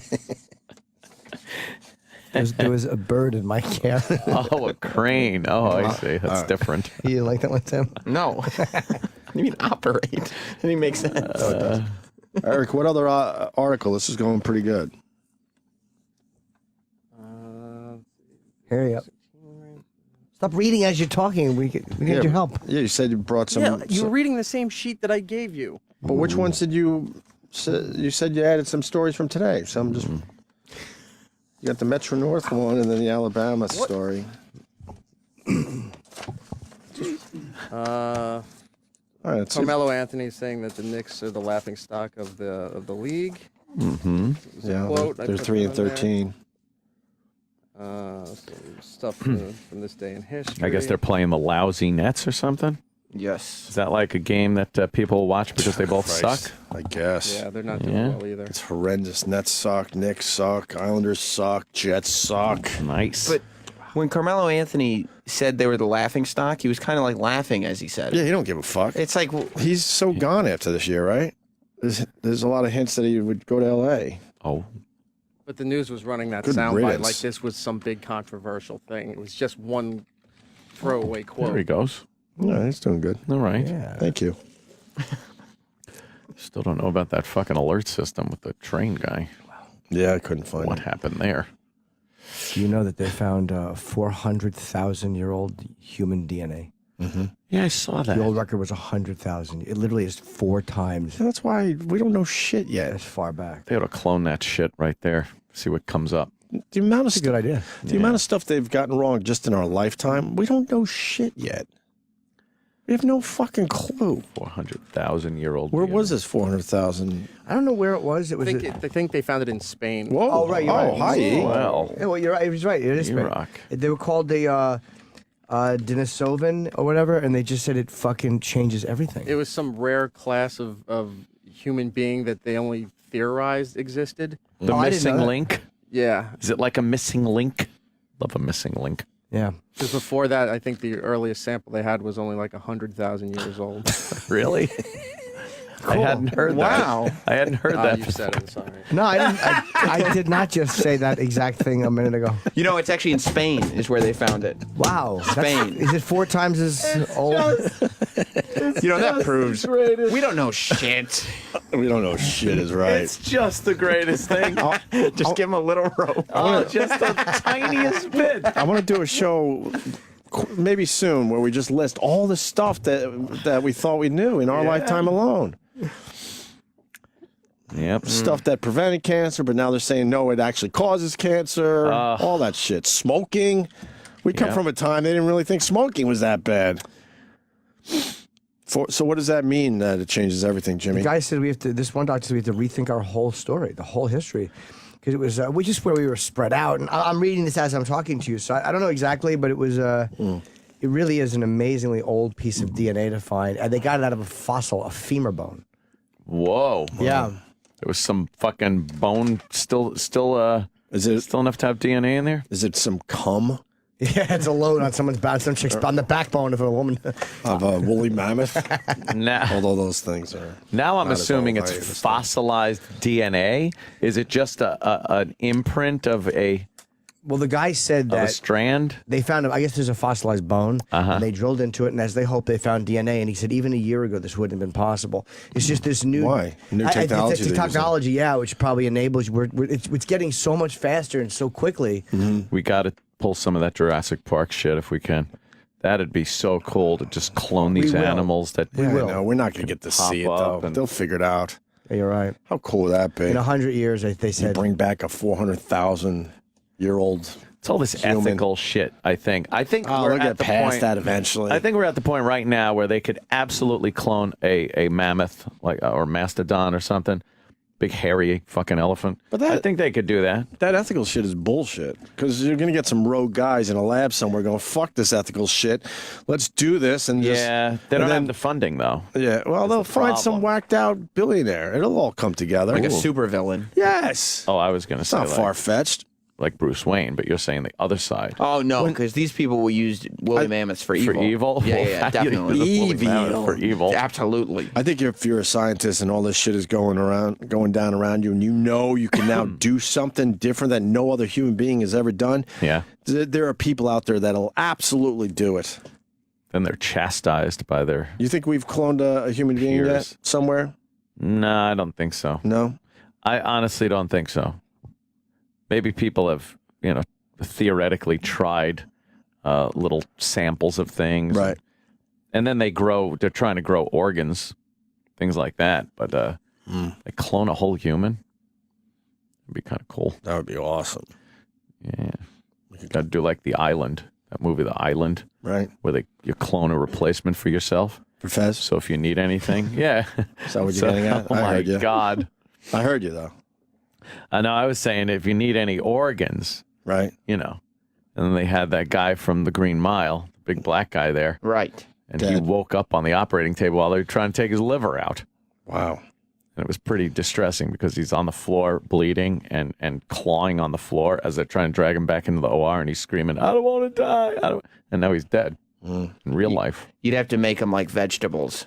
There was a bird in my care. Oh, a crane. Oh, I see. That's different. You didn't like that one, Tim? No. You mean operate? And he makes sense. Eric, what other article? This is going pretty good. Hurry up. Stop reading as you're talking. We need your help. Yeah, you said you brought some. Yeah, you were reading the same sheet that I gave you. But which ones did you? You said you added some stories from today. So I'm just. You got the Metro North one and then the Alabama story. All right, Carmelo Anthony saying that the Knicks are the laughing stock of the league. Mm-hmm. Yeah, quote, they're 3-13. Some stuff from this day in history. I guess they're playing the lousy Nets or something. Yes. Is that like a game that people watch because they both Christ, suck? I guess. Yeah, they're not doing well either. It's horrendous. Nets suck. Knicks suck. Islanders suck. Jets suck. Nice. But when Carmelo Anthony said they were the laughing stock, he was kind of like laughing as he said it. Yeah, he don't give a fuck. It's like he's so gone after this year, right? There's a lot of hints that he would go to L.A. Oh. But the news was running that Good soundbite riddance. like this was some big controversial thing. It was just one throwaway quote. There he goes. Yeah, he's doing good. All right. Yeah. Thank you. Still don't know about that fucking alert system with the train guy. Yeah, I couldn't find what happened there. Do you know that they found 400,000-year-old human DNA? Mm-hmm. Yeah, I saw that. The old record was 100,000. It literally is 4 times. That's why we don't know shit yet. As far back. They ought to clone that shit right there. See what comes up. The amount of That's a good idea. The amount of stuff they've gotten wrong just in our lifetime, we don't know shit yet. We have no fucking clue. 400,000-year-old. Where was this 400,000? I don't know where it was. It was. I think they found it in Spain. Whoa. Oh, right. You're right. Hi. Well. Yeah, well, you're right. He was right. It is Spain. rock. They were called the Denisovan or whatever, and they just said it fucking changes everything. It was some rare class of human being that they only theorized existed. The missing link? Yeah. Is it like a missing link? Love a missing link. Yeah. Because before that, I think the earliest sample they had was only like 100,000 years old. Really? I hadn't heard that. Wow. I hadn't heard that. You said it, sorry. No, I didn't. I did not just say that exact thing a minute ago. You know, it's actually in Spain is where they found it. Wow. Spain. Is it 4 times as old? You know, that proves we don't know shit. We don't know shit is right. It's just the greatest thing. Just give him a little rope. Oh, just the tiniest bit. I want to do a show maybe soon where we just list all the stuff that we thought we knew in our lifetime alone. Yep. Stuff that prevented cancer, but now they're saying no, it actually causes cancer. All that shit. Smoking. We come from a time they didn't really think smoking was that bad. So what does that mean that it changes everything, Jimmy? The guy said this one doctor said we have to rethink our whole story, the whole history. Because it was just where we were spread out. And I'm reading this as I'm talking to you, so I don't know exactly, but it was it really is an amazingly old piece of DNA to find. And they got it out of a fossil, a femur bone. Whoa. Yeah. There was some fucking bone still is it still enough to have DNA in there? Is it some cum? Yeah, it's a load on someone's back, some chick's on the backbone of a woman. Of a woolly mammoth? Now, although those things are... Now I'm not as assuming old, it's I understand. fossilized DNA. Is it just an imprint of a Well, the guy said that a strand. They found, I guess there's a fossilized bone, and they drilled into it, and as they hope, they found DNA. And he said even a year ago, this wouldn't have been possible. It's just this new New technology. It's technology, yeah, which probably enables. It's getting so much faster and so quickly. We got to pull some of that Jurassic Park shit if we can. That'd be so cool to just clone these animals. No, we're not going to get to see it though. They'll figure it out. Yeah, you're right. How cool would that be? In 100 years, they said. You bring back a 400,000-year-old. It's all this human. ethical shit, I think. we'll get past that eventually. I think we're at the point right now where they could absolutely clone a mammoth, or mastodon or something. Big hairy fucking elephant. But I think they could do that. That ethical shit is bullshit. Because you're going to get some rogue guys in a lab somewhere going, fuck this ethical shit. Let's do this. And they don't have the funding, though. Yeah, well, they'll find some whacked out billionaire. It'll all come together. Like a supervillain. Yes. Oh, I was going to say not far-fetched. Like Bruce Wayne, but you're saying the other side. Oh, no, because these people will use woolly mammoths for evil. For evil? Yeah, definitely. Evil. For evil. Absolutely. I think if you're a scientist and all this shit is going down around you, and you can now do something different that no other human being has ever done, there are people out there that'll absolutely do it. Then they're chastised by their You think we've cloned a human being yet somewhere? No, I don't think so. No? I honestly don't think so. Maybe people have, theoretically tried little samples of things. Right. And then they're trying to grow organs, things like that. But they clone a whole human. It'd be kind of cool. That would be awesome. Yeah. You got to do like The Island, that movie, The Island. Right. Where you clone a replacement for yourself. For Fez? So if you need anything. Yeah. Is that what you're getting at? Oh, I my heard you. God. I heard you, though. I know. I was saying if you need any organs, right? And then they had that guy from the Green Mile, the big black guy there, right? And he woke up on the operating table while they were trying to take his liver out. Wow! And it was pretty distressing because he's on the floor bleeding and clawing on the floor as they're trying to drag him back into the OR, and he's screaming, "I don't want to die!" And now he's dead in real life. You'd have to make him like vegetables.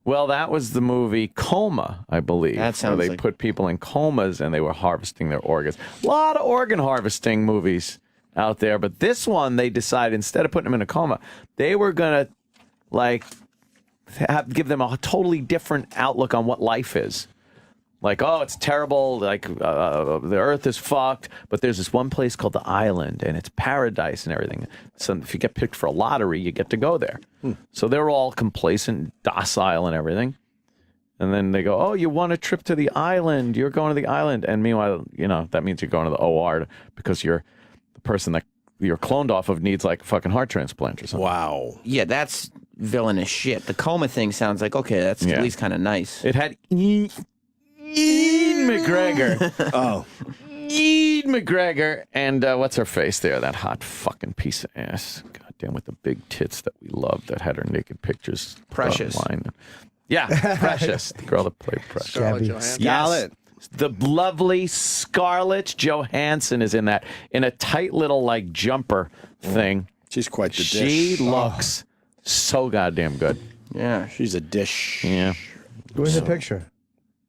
Well, that was the movie Coma, I believe. That sounds where they put people in comas and they were harvesting their organs. A lot of organ harvesting movies out there, but this one they decided instead of putting them in a coma, they were gonna give them a totally different outlook on what life is. Like, oh, it's terrible. Like, the earth is fucked. But there's this one place called the Island, and it's paradise and everything. So if you get picked for a lottery, you get to go there. So they're all complacent, docile, and everything. And then they go, oh, you want a trip to the island. You're going to the island. And meanwhile, that means you're going to the OR because the person that you're cloned off of needs like a fucking heart transplant or something. Wow. Yeah, that's villainous shit. The coma thing sounds like, okay, that's at least kind of nice. It had Ian McGregor. Oh. Ian McGregor. And what's her face there? That hot fucking piece of ass. Goddamn, with the big tits that we loved that had her naked pictures. Precious. Online. Yeah, Precious. The girl that played Precious. Scarlett Johansson. Yes. The lovely Scarlett Johansson is in that, in a tight little jumper thing. She's quite the dish. She looks so goddamn good. Yeah. She's a dish. Yeah. Where's the picture?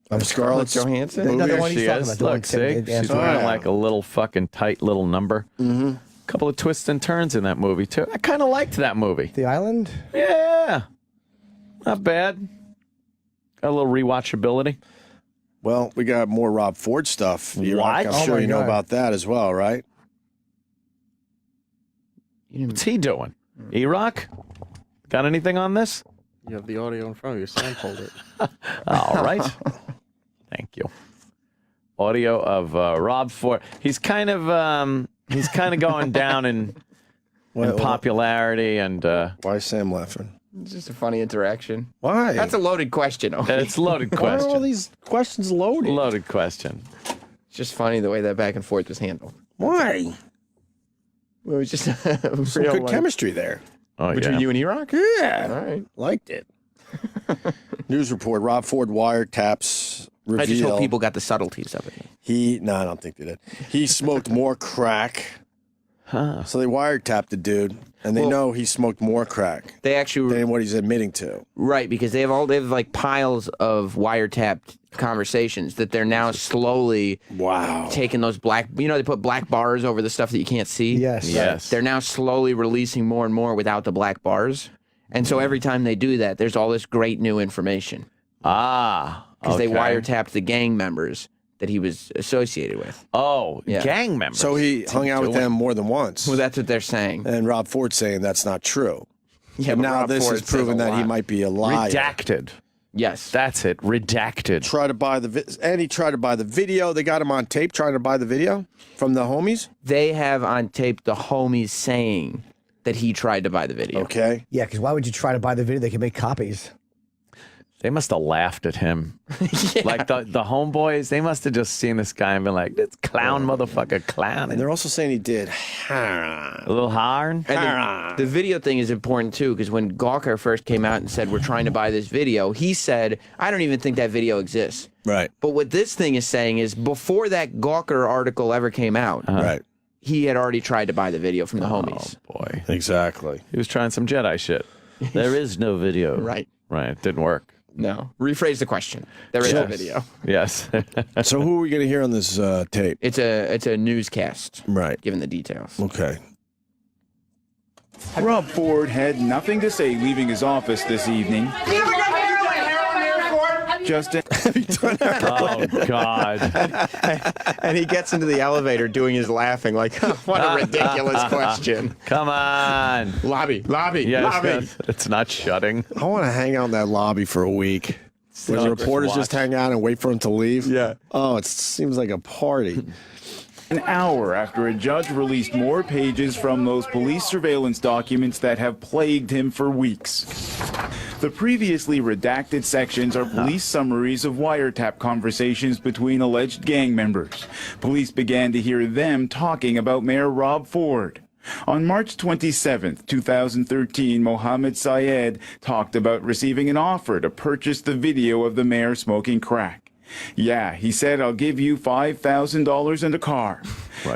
Of Scarlett Johansson? Another one he's She talking is. about. the one Look, see? Tim- She's wearing like a little fucking tight little number. Mm-hmm. Couple of twists and turns in that movie, too. I kind of liked that movie. The Island? Yeah. Not bad. Got a little rewatchability. Well, we got more Rob Ford stuff. What? I'm sure you know about that as well, right? What's he doing? E-Rock? Got anything on this? You have the audio in front of you. Sam pulled it. All right. Thank you. Audio of Rob Ford. He's kind of going down in popularity and. Why is Sam laughing? It's just a funny interaction. Why? That's a loaded question. It's a loaded Why question. are all these questions loaded? Loaded question. It's just funny the way that back and forth was handled. Why? It was just Some good chemistry there. Oh, between you and E-Rock? Yeah. All right. Liked it. News report, Rob Ford wiretaps reveal. I just hope people got the subtleties of it. No, I don't think they did. He smoked more crack Huh. So they wiretapped the dude, and they know he smoked more crack. They actually than what he's admitting to. Right, because they have like piles of wiretapped conversations that they're now slowly taking those black. You know, they put black bars over the stuff that you can't see. Yes. They're now slowly releasing more and more without the black bars, and so every time they do that, there's all this great new information. Because they wiretapped the gang members that he was associated with. Oh, gang members. So he hung out with them more than once. Well, that's what they're saying. And Rob Ford's saying that's not true. Yeah, but but now Rob this Ford has proven says a that he lot. might be a liar. Redacted. Yes. That's it. Redacted. Try to buy and he tried to buy the video. They got him on tape trying to buy the video from the homies. They have on tape the homies saying that he tried to buy the video. Okay. Yeah, because why would you try to buy the video? They can make copies. They must have laughed at him. Like the homeboys, they must have just seen this guy and been like, this clown motherfucker clown. And they're also saying he did a little harn. And the video thing is important too, because when Gawker first came out and said, we're trying to buy this video, he said, I don't even think that video exists. Right. But what this thing is saying is before that Gawker article ever came out, right, he had already tried to buy the video from the homies. Oh, boy. Exactly. He was trying some Jedi shit. There is no video. Right. Right. It didn't work. No. Rephrase the question. There is a video. Yes. So who are we going to hear on this tape? It's a newscast. Right. Given the details. Okay. Rob Ford had nothing to say leaving his office this evening. Justin. Oh, God. And he gets into the elevator doing his laughing like, what a ridiculous question. Come on. Lobby. Yes, yes. It's not shutting. I want to hang out in that lobby for a week. Where the reporters just hang out and wait for him to leave. Yeah. Oh, it seems like a party. An hour after a judge released more pages from those police surveillance documents that have plagued him for weeks. The previously redacted sections are police summaries of wiretap conversations between alleged gang members. Police began to hear them talking about Mayor Rob Ford. On March 27, 2013, Mohammed Syed talked about receiving an offer to purchase the video of the mayor smoking crack. Yeah, he said, I'll give you $5,000 and a car.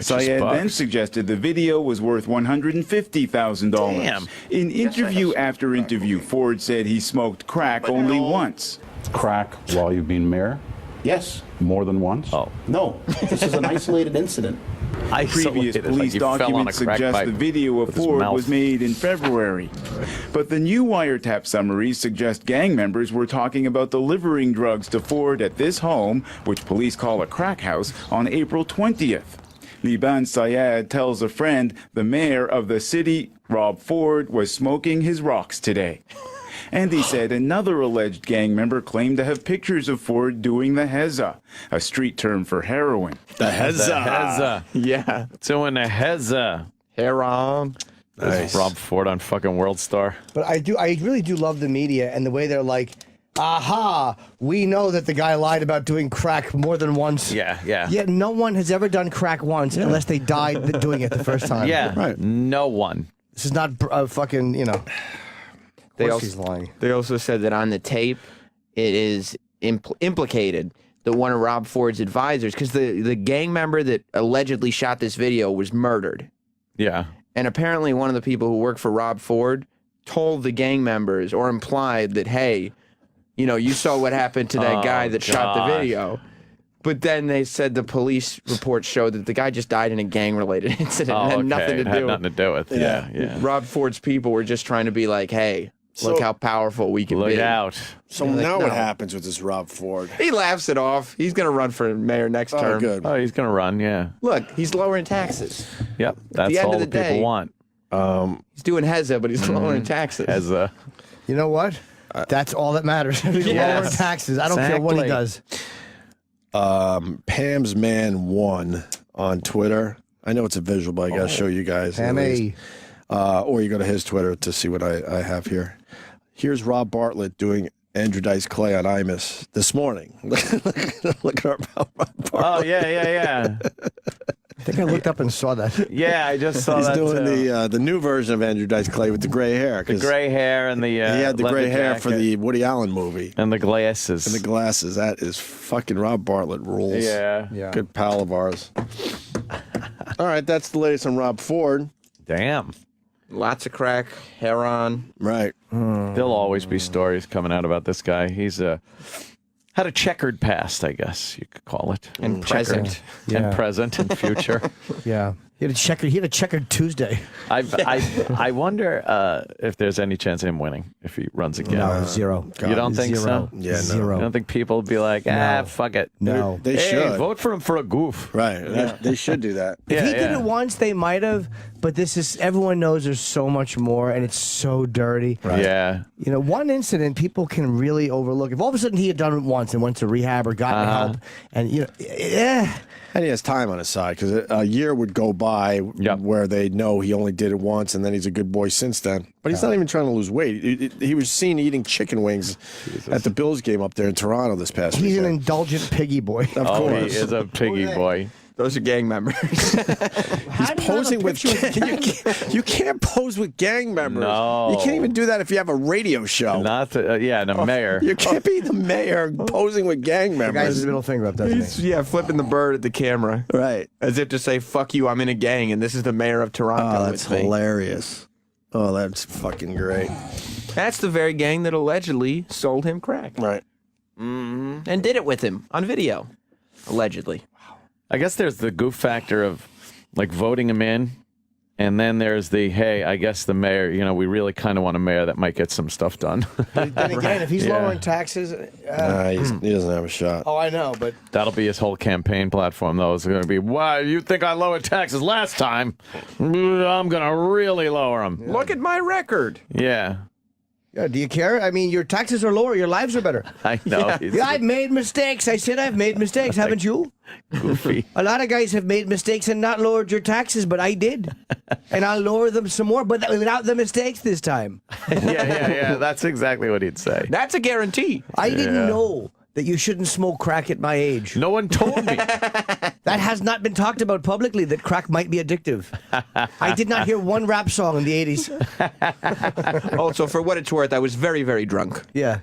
Syed then suggested the video was worth $150,000. Damn. In interview after interview, Ford said he smoked crack only once. Crack while you've been mayor? Yes. More than once? Oh. No, this is an isolated incident. Previous police documents suggest the video of Ford was made in February. But the new wiretap summaries suggest gang members were talking about delivering drugs to Ford at this home, which police call a crack house, on April 20th. Liban Syed tells a friend the mayor of the city, Rob Ford, was smoking his rocks today. And he said another alleged gang member claimed to have pictures of Ford doing the hezza, a street term for heroin. The hezza. Yeah. Doing the hezza. Heroin. Nice. Rob Ford on fucking World Star. But I really do love the media and the way they're like, aha, we know that the guy lied about doing crack more than once. Yeah, yeah. Yet no one has ever done crack once unless they died doing it the first time. Yeah, right. No one. This is not fucking, you know. They he's lying. They also said that on the tape, it is implicated that one of Rob Ford's advisors, because the gang member that allegedly shot this video was murdered. Yeah. And apparently one of the people who worked for Rob Ford told the gang members or implied that, hey, you know, you saw what happened to that guy that shot the video. But then they said the police reports showed that the guy just died in a gang-related incident. Oh, It had okay. nothing to It do. had nothing to do with. Yeah. Rob Ford's people were just trying to be like, hey, look how powerful we can be. Look out. So Like, now no. what happens with this Rob Ford? He laughs it off. He's going to run for mayor next term. Good. Oh, he's going to run, yeah. Look, he's lowering taxes. Yep. That's the end all of the the people day- want. He's doing hezza, but he's lowering taxes. Hezza. You know what? That's all that matters. He's lowering taxes. I don't care what he does. Pam's Man 1 on Twitter. I know it's a visual, but I got to show you guys. at least. Or you go to his Twitter to see what I have here. Here's Rob Bartlett doing Andrew Dice Clay on Imus this morning. Look at Rob Bartlett. Oh, yeah. I think I looked up and saw that. Yeah, I just saw He's that doing too. the new version of Andrew Dice Clay with the gray hair. The gray hair and the he had the leather gray hair for jacket. the Woody Allen movie. And the glasses. And the glasses. That is fucking Rob Bartlett rules. Yeah. Good pal of ours. All right, that's the latest on Rob Ford. Damn. Lots of crack, heroin. Right. There'll always be stories coming out about this guy. He's had a checkered past, I guess you could call it. And Checkered. present. And present and future. Yeah. He had a checkered Tuesday. I wonder if there's any chance of him winning if he runs again. No, zero. You don't think Zero. so? Yeah, no. Zero. You don't think people would be like, fuck it. No. They Hey, should. vote for him for a goof. Right. They should do that. If he did it once, they might have. But this is everyone knows there's so much more, and it's so dirty. Right. Yeah. You know, one incident people can really overlook. If all of a sudden he had done it once and went to rehab or gotten help, and And he has time on his side because a year would go by where they know he only did it once, and then he's a good boy since then. But he's not even trying to lose weight. He was seen eating chicken wings at the Bills game up there in Toronto this past week. he's an indulgent piggy boy. Of course. He is a piggy boy. Those are gang members. He's posing with. You can't pose with gang members. No. You can't even do that if you have a radio show. Not the, the mayor. You can't be the mayor posing with gang The guy has members. his middle finger up, doesn't he? Flipping the bird at the camera. Right. As if to say, fuck you, I'm in a gang, and this is the mayor of Toronto. Oh, that's with me. hilarious. Oh, that's fucking great. That's the very gang that allegedly sold him crack. Right. Mm-hmm. And did it with him on video. Allegedly. I guess there's the goof factor of like voting him in, and then there's the hey, I guess the mayor. You know, we really kind of want a mayor that might get some stuff done. Then again, if he's lowering taxes, He doesn't have a shot. oh, I know, but That'll be his whole campaign platform, though. It's going to be, why, you think I lowered taxes last time? I'm going to really lower them. Look at my record. Yeah. yeah, do you care? I mean, your taxes are lower, your lives are better. I know. Yeah, I've made mistakes. I said I've made mistakes, haven't you? Goofy. A lot of guys have made mistakes and not lowered your taxes, but I did. And I'll lower them some more, but without the mistakes this time. Yeah. That's exactly what he'd say. That's a guarantee. I didn't know that you shouldn't smoke crack at my age. No one told me. That has not been talked about publicly, that crack might be addictive. I did not hear one rap song in the 80s. Also, for what it's worth, I was very, very drunk. Yeah.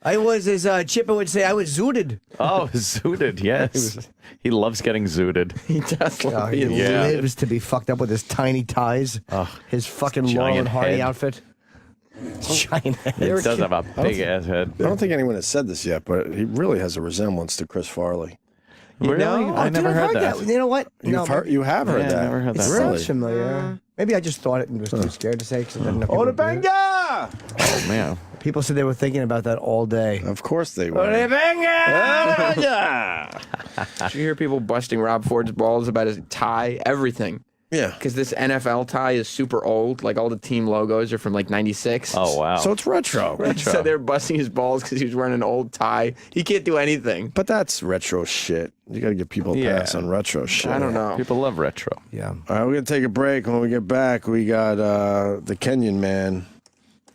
I was, as Chippa would say, I was zooted. Oh, zooted, yes. He loves getting zooted. He does love He being lives to be fucked up with his tiny ties, his fucking Laurel and Hardy head. outfit. Giant head. He does have a big-ass head. I don't think anyone has said this yet, but he really has a resemblance to Chris Farley. Really? I never heard that. You know what? You have heard Yeah, that. I never heard It that. sounds familiar. Maybe I just thought it and was too scared to say because I didn't know. Oh, the people would do it. banger! Oh, man. People said they were thinking about that all day. Of course they Oh, were. the banger! Did you hear people busting Rob Ford's balls about his tie? Everything. Yeah. Because this NFL tie is super old. Like all the team logos are from like 96. Oh, wow. So it's retro. So they're busting his balls because he was wearing an old tie. He can't do anything. But that's retro shit. You got to give people a pass on retro shit. I don't know. People love retro. Yeah. All right, we're going to take a break. When we get back, we got the Kenyan man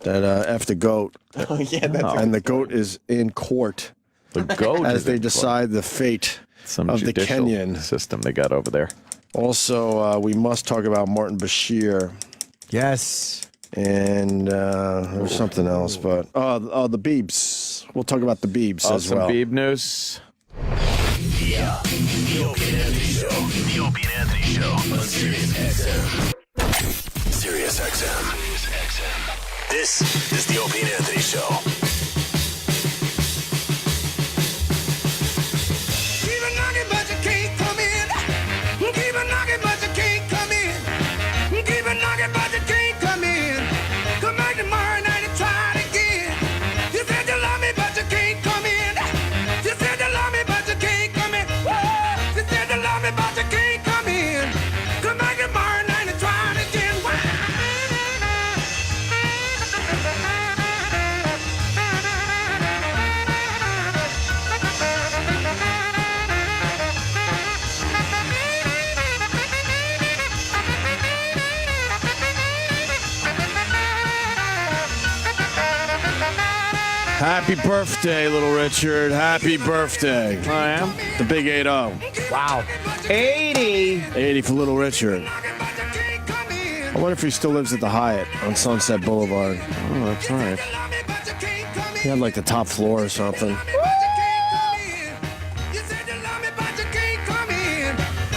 that F the GOAT. Oh, yeah, that's And the GOAT is in court The goat as is they in decide the fate some of the judicial Kenyan. system they got over there. Also, we must talk about Martin Bashir. Yes. And there's something else, but the Beebs. We'll talk about the Beebs as Some well. Beeb news. Yeah, the Openy Anthony Show. The Openy Anthony Show on Sirius XM. Sirius XM. This is the Openy Anthony Show. Keep a knocking, but you can't come in. Keep a knocking, but you can't come in. Keep a knocking, but you can't come in. Come back tomorrow night and try it again. You said you love me, but you can't come in. You said you love me, but you can't come in. Whoa. You said you love me, but you can't come in. Come back tomorrow night and try it again. Happy birthday, little Richard. Happy birthday. I am. The big 8-0. Wow. 80. 80 for little Richard. I wonder if he still lives at the Hyatt on Sunset Boulevard. Oh, that's right. He had like the top floor or something.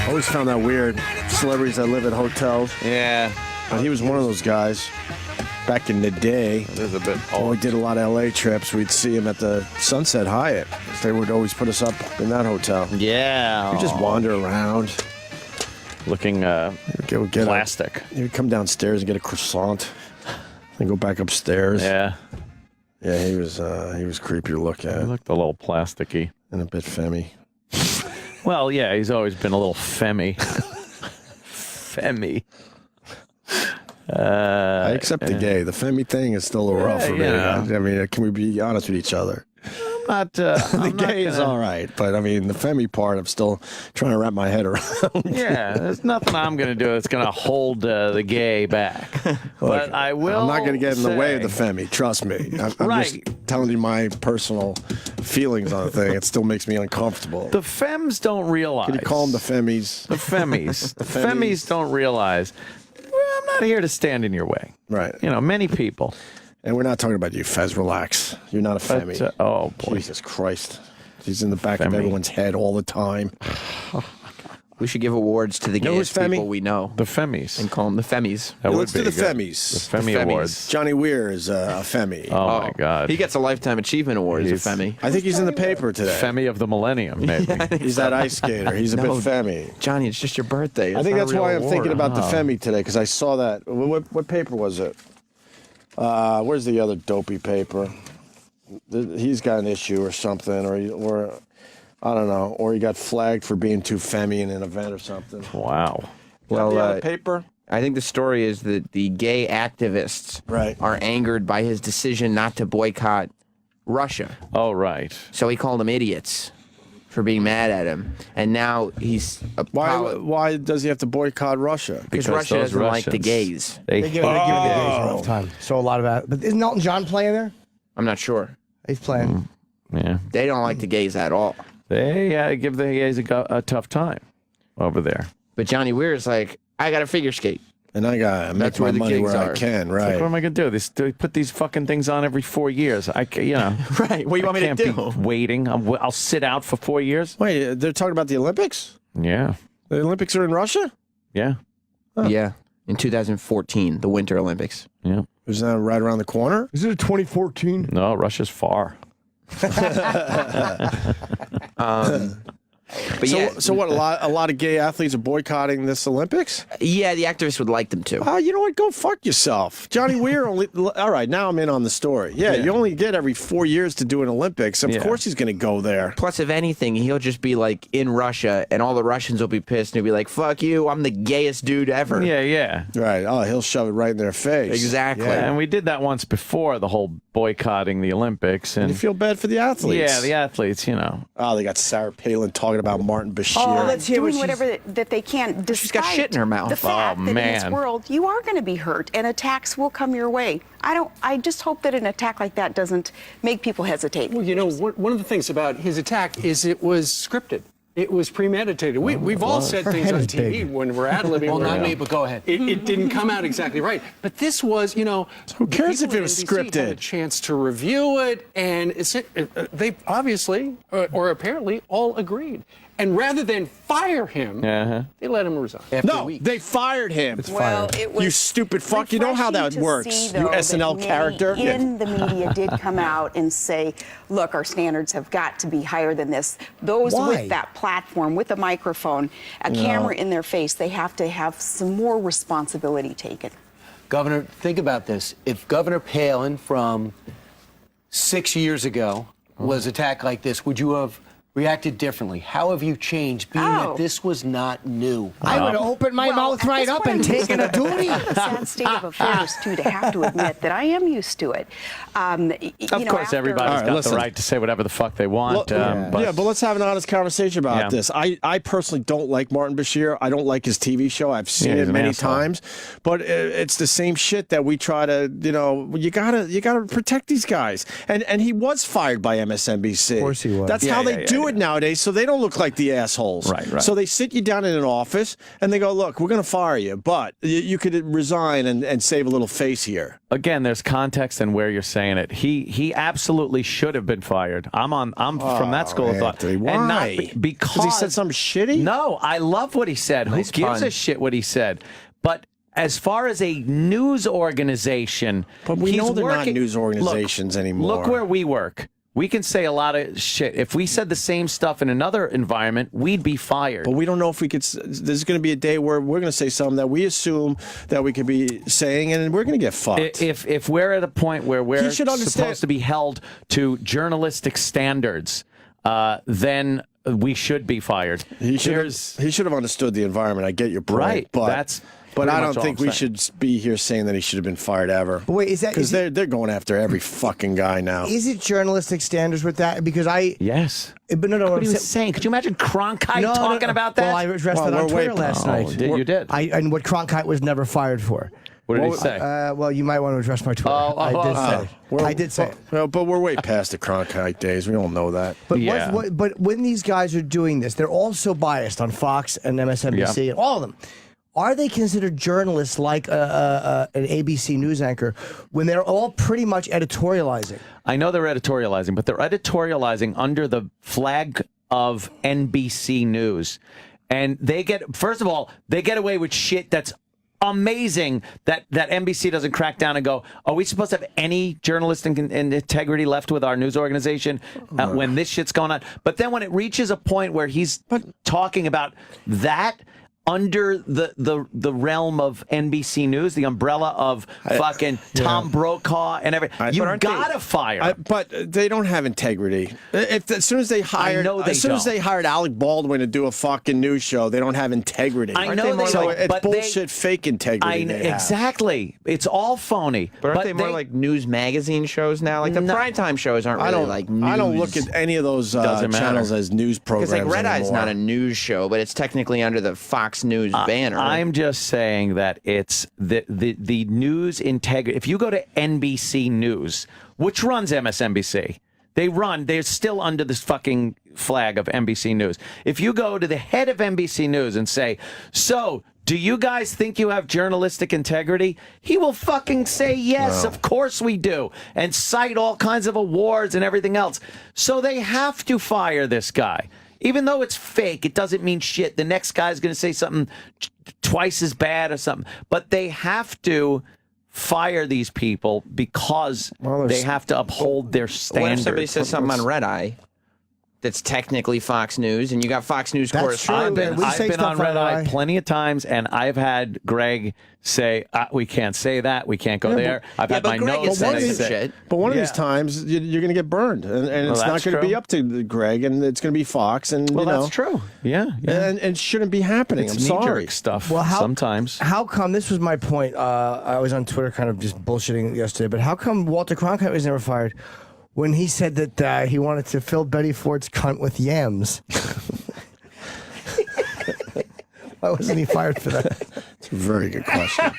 Always found that weird. Celebrities that live in hotels. Yeah. But he was one of those guys back in the day. It is a bit when we did a lot of LA trips, we'd see him at the Sunset Hyatt. They would always put us up in that hotel. Yeah. We'd just wander around. Looking plastic. He would come downstairs and get a croissant. Then go back upstairs. Yeah. Yeah, he was creepy to look at. He looked a little plasticky. And a bit femmy. Well, yeah, he's always been a little femmy. Femmy. I accept the gay. The femmy thing is still a little rough for me. yeah. I mean, can we be honest with each other? The gay is all right, but I mean, the femmy part, I'm still trying to wrap my head around. Yeah, there's nothing I'm going to do that's going to hold the gay back. But I will. I'm not going to get in the way of the femmy. Trust me. I'm just telling you my personal feelings on the thing. It still makes me uncomfortable. The femmes don't realize. Can you call them the femmies? The femmies. The femmies don't realize. Well, I'm not here to stand in your way. Right. You know, many people. And we're not talking about you, Fez. Relax. You're not a femmy. Oh, boy. Jesus Christ. He's in the back of everyone's head all the time. We should give awards to the gayest people we know. The femmies. And call them the femmies. Let's do the femmies. The Femmy Awards. Johnny Weir is a femmy. Oh, my God. He gets a Lifetime Achievement Award as a femmy. I think he's in the paper today. Femmy of the millennium, maybe. He's that ice skater. He's a bit femmy. Johnny, it's just your birthday. I think that's why I'm thinking about the femmy today, because I saw that. What paper was it? Where's the other dopey paper? He's got an issue or something, or I don't know, or he got flagged for being too femmy in an event or something. Wow. Well, paper. I think the story is that the gay activists are angered by his decision not to boycott Russia. Oh, right. So he called them idiots for being mad at him, and now he's why does he have to boycott Russia? Because Russia doesn't like the gays. They give the gays a rough time. So a lot of that. But isn't Elton John playing there? I'm not sure. He's playing. Yeah. They don't like the gays at all. They give the gays a tough time over there. But Johnny Weir is like, I got to figure skate. And I got to make my money where I can, right? Like, what am I going to do? They put these fucking things on every 4 years. Right. What do you want me to do? Can't be waiting. I'll sit out for 4 years. Wait, they're talking about the Olympics? Yeah. The Olympics are in Russia? Yeah. Huh. Yeah. In 2014, the Winter Olympics. Yeah. Isn't that right around the corner? Is it 2014? No, Russia's far. But so what? A lot of gay athletes are boycotting this Olympics? Yeah, the activists would like them to. Oh, you know what? Go fuck yourself, Johnny Weir. All right, now I'm in on the story. Yeah, you only get every 4 years to do an Olympics. Of course, he's going to go there. Plus, if anything, he'll just be like in Russia, and all the Russians will be pissed, and he'll be like, "Fuck you! I'm the gayest dude ever." Yeah. Right. Oh, he'll shove it right in their face. Exactly. Yeah, and we did that once before, the whole boycotting the Olympics. And you feel bad for the athletes. Yeah, the athletes, you know. Oh, they got Sarah Palin talking about Martin Bashir. Oh, let's doing whatever that they can. Despite she's got shit in her mouth. The fact that in this world you are going to be hurt, and attacks will come your way. I just hope that an attack like that doesn't make people hesitate. Well, you know, one of the things about his attack is it was scripted. It was premeditated. We've all said things on TV when we're ad-libbing. Well, not me, but go ahead. It didn't come out exactly right. But this was, you know... Who cares if it was scripted? Had a chance to review it, and they obviously, or apparently, all agreed. And rather than fire him, they let him resign. No, they fired him. You stupid fuck. You know how that works, you SNL character. In the media did come out and say, look, our standards have got to be higher than this. Those with that platform, with a microphone, a camera in their face, they have to have some more responsibility taken. Governor, think about this. If Governor Palin from 6 years ago was attacked like this, would you have reacted differently? How have you changed, being that this was not new? I would have opened my mouth right up and taken a duty. It's a sad state of affairs, too, to have to admit that I am used to it. Of course, everybody's got the right to say whatever the fuck they want. But let's have an honest conversation about this. I personally don't like Martin Bashir. I don't like his TV show. I've seen it many times. But it's the same shit that we try to, you gotta protect these guys. And he was fired by MSNBC. Of course he was. That's how they do do it nowadays so they don't look like the assholes. Right. So they sit you down in an office and they go, look, we're going to fire you, but you could resign and save a little face here. Again, there's context and where you're saying it. He absolutely should have been fired. I'm from that school of thought. Why? And not because he said something shitty? No, I love what he said. Nice Who gives pun. a shit what he said? But as far as a news organization, but we know they're not working, news organizations anymore. Look where we work. We can say a lot of shit. If we said the same stuff in another environment, we'd be fired. But we don't know if we could. There's going to be a day where we're going to say something that we assume that we could be saying, and we're going to get fucked. If we're at a point where we're supposed to be held to journalistic standards, then we should be fired. He should have understood the environment. I get your point, right, but I don't think we should be here saying that he should have been fired ever. But wait, because they're going after every fucking guy now. Is it journalistic standards with that? Because yes. But no, what he was saying. Could you imagine Cronkite talking about that? Well, I addressed that on Twitter last night. You did. And what Cronkite was never fired for. What did he say? Well, you might want to address my Twitter. I did say it. Well, but we're way past the Cronkite days. We all know that. But but when these guys are doing this, they're all so biased on Fox and MSNBC and all of them. Are they considered journalists like an ABC news anchor when they're all pretty much editorializing? I know they're editorializing, but they're editorializing under the flag of NBC News. And first of all, they get away with shit that's amazing that NBC doesn't crack down and go, are we supposed to have any journalistic and integrity left with our news organization when this shit's going on? But then when it reaches a point where he's talking about that under the realm of NBC News, the umbrella of fucking Tom Brokaw and everything, you gotta fire. But they don't have integrity. As soon as they hired, as they hired Alec Baldwin to do a fucking news show, they don't have integrity. I know they don't. It's but bullshit, fake integrity. Exactly. It's all phony. But aren't they more like news magazine shows now? Like the primetime shows aren't really like news. I don't look at any of those channels as news programs. Because like Red Eye's anymore. not a news show, but it's technically under the Fox News banner. I'm just saying that it's the news integrity. If you go to NBC News, which runs MSNBC, they're still under this fucking flag of NBC News. If you go to the head of NBC News and say, so, do you guys think you have journalistic integrity? He will fucking say, yes, of course we do, and cite all kinds of awards and everything else. So they have to fire this guy. Even though it's fake, it doesn't mean shit. The next guy's going to say something twice as bad or something. But they have to fire these people because they have to uphold their standards. What if somebody says something on Red Eye that's technically Fox News, and you got Fox News correspondents? I've been on Red Eye plenty of times, and I've had Greg say, we can't say that, we can't go there. I've had my notes say. But one of these times, you're going to get burned, and it's not going to be up to Greg, and it's going to be Fox. And that's true. Yeah. And it shouldn't be happening. It's I'm sorry. knee-jerk stuff sometimes. How come, this was my point, I was on Twitter kind of just bullshitting yesterday, but how come Walter Cronkite was never fired when he said that he wanted to fill Betty Ford's cunt with yams? Why wasn't he fired for that? It's a very good question.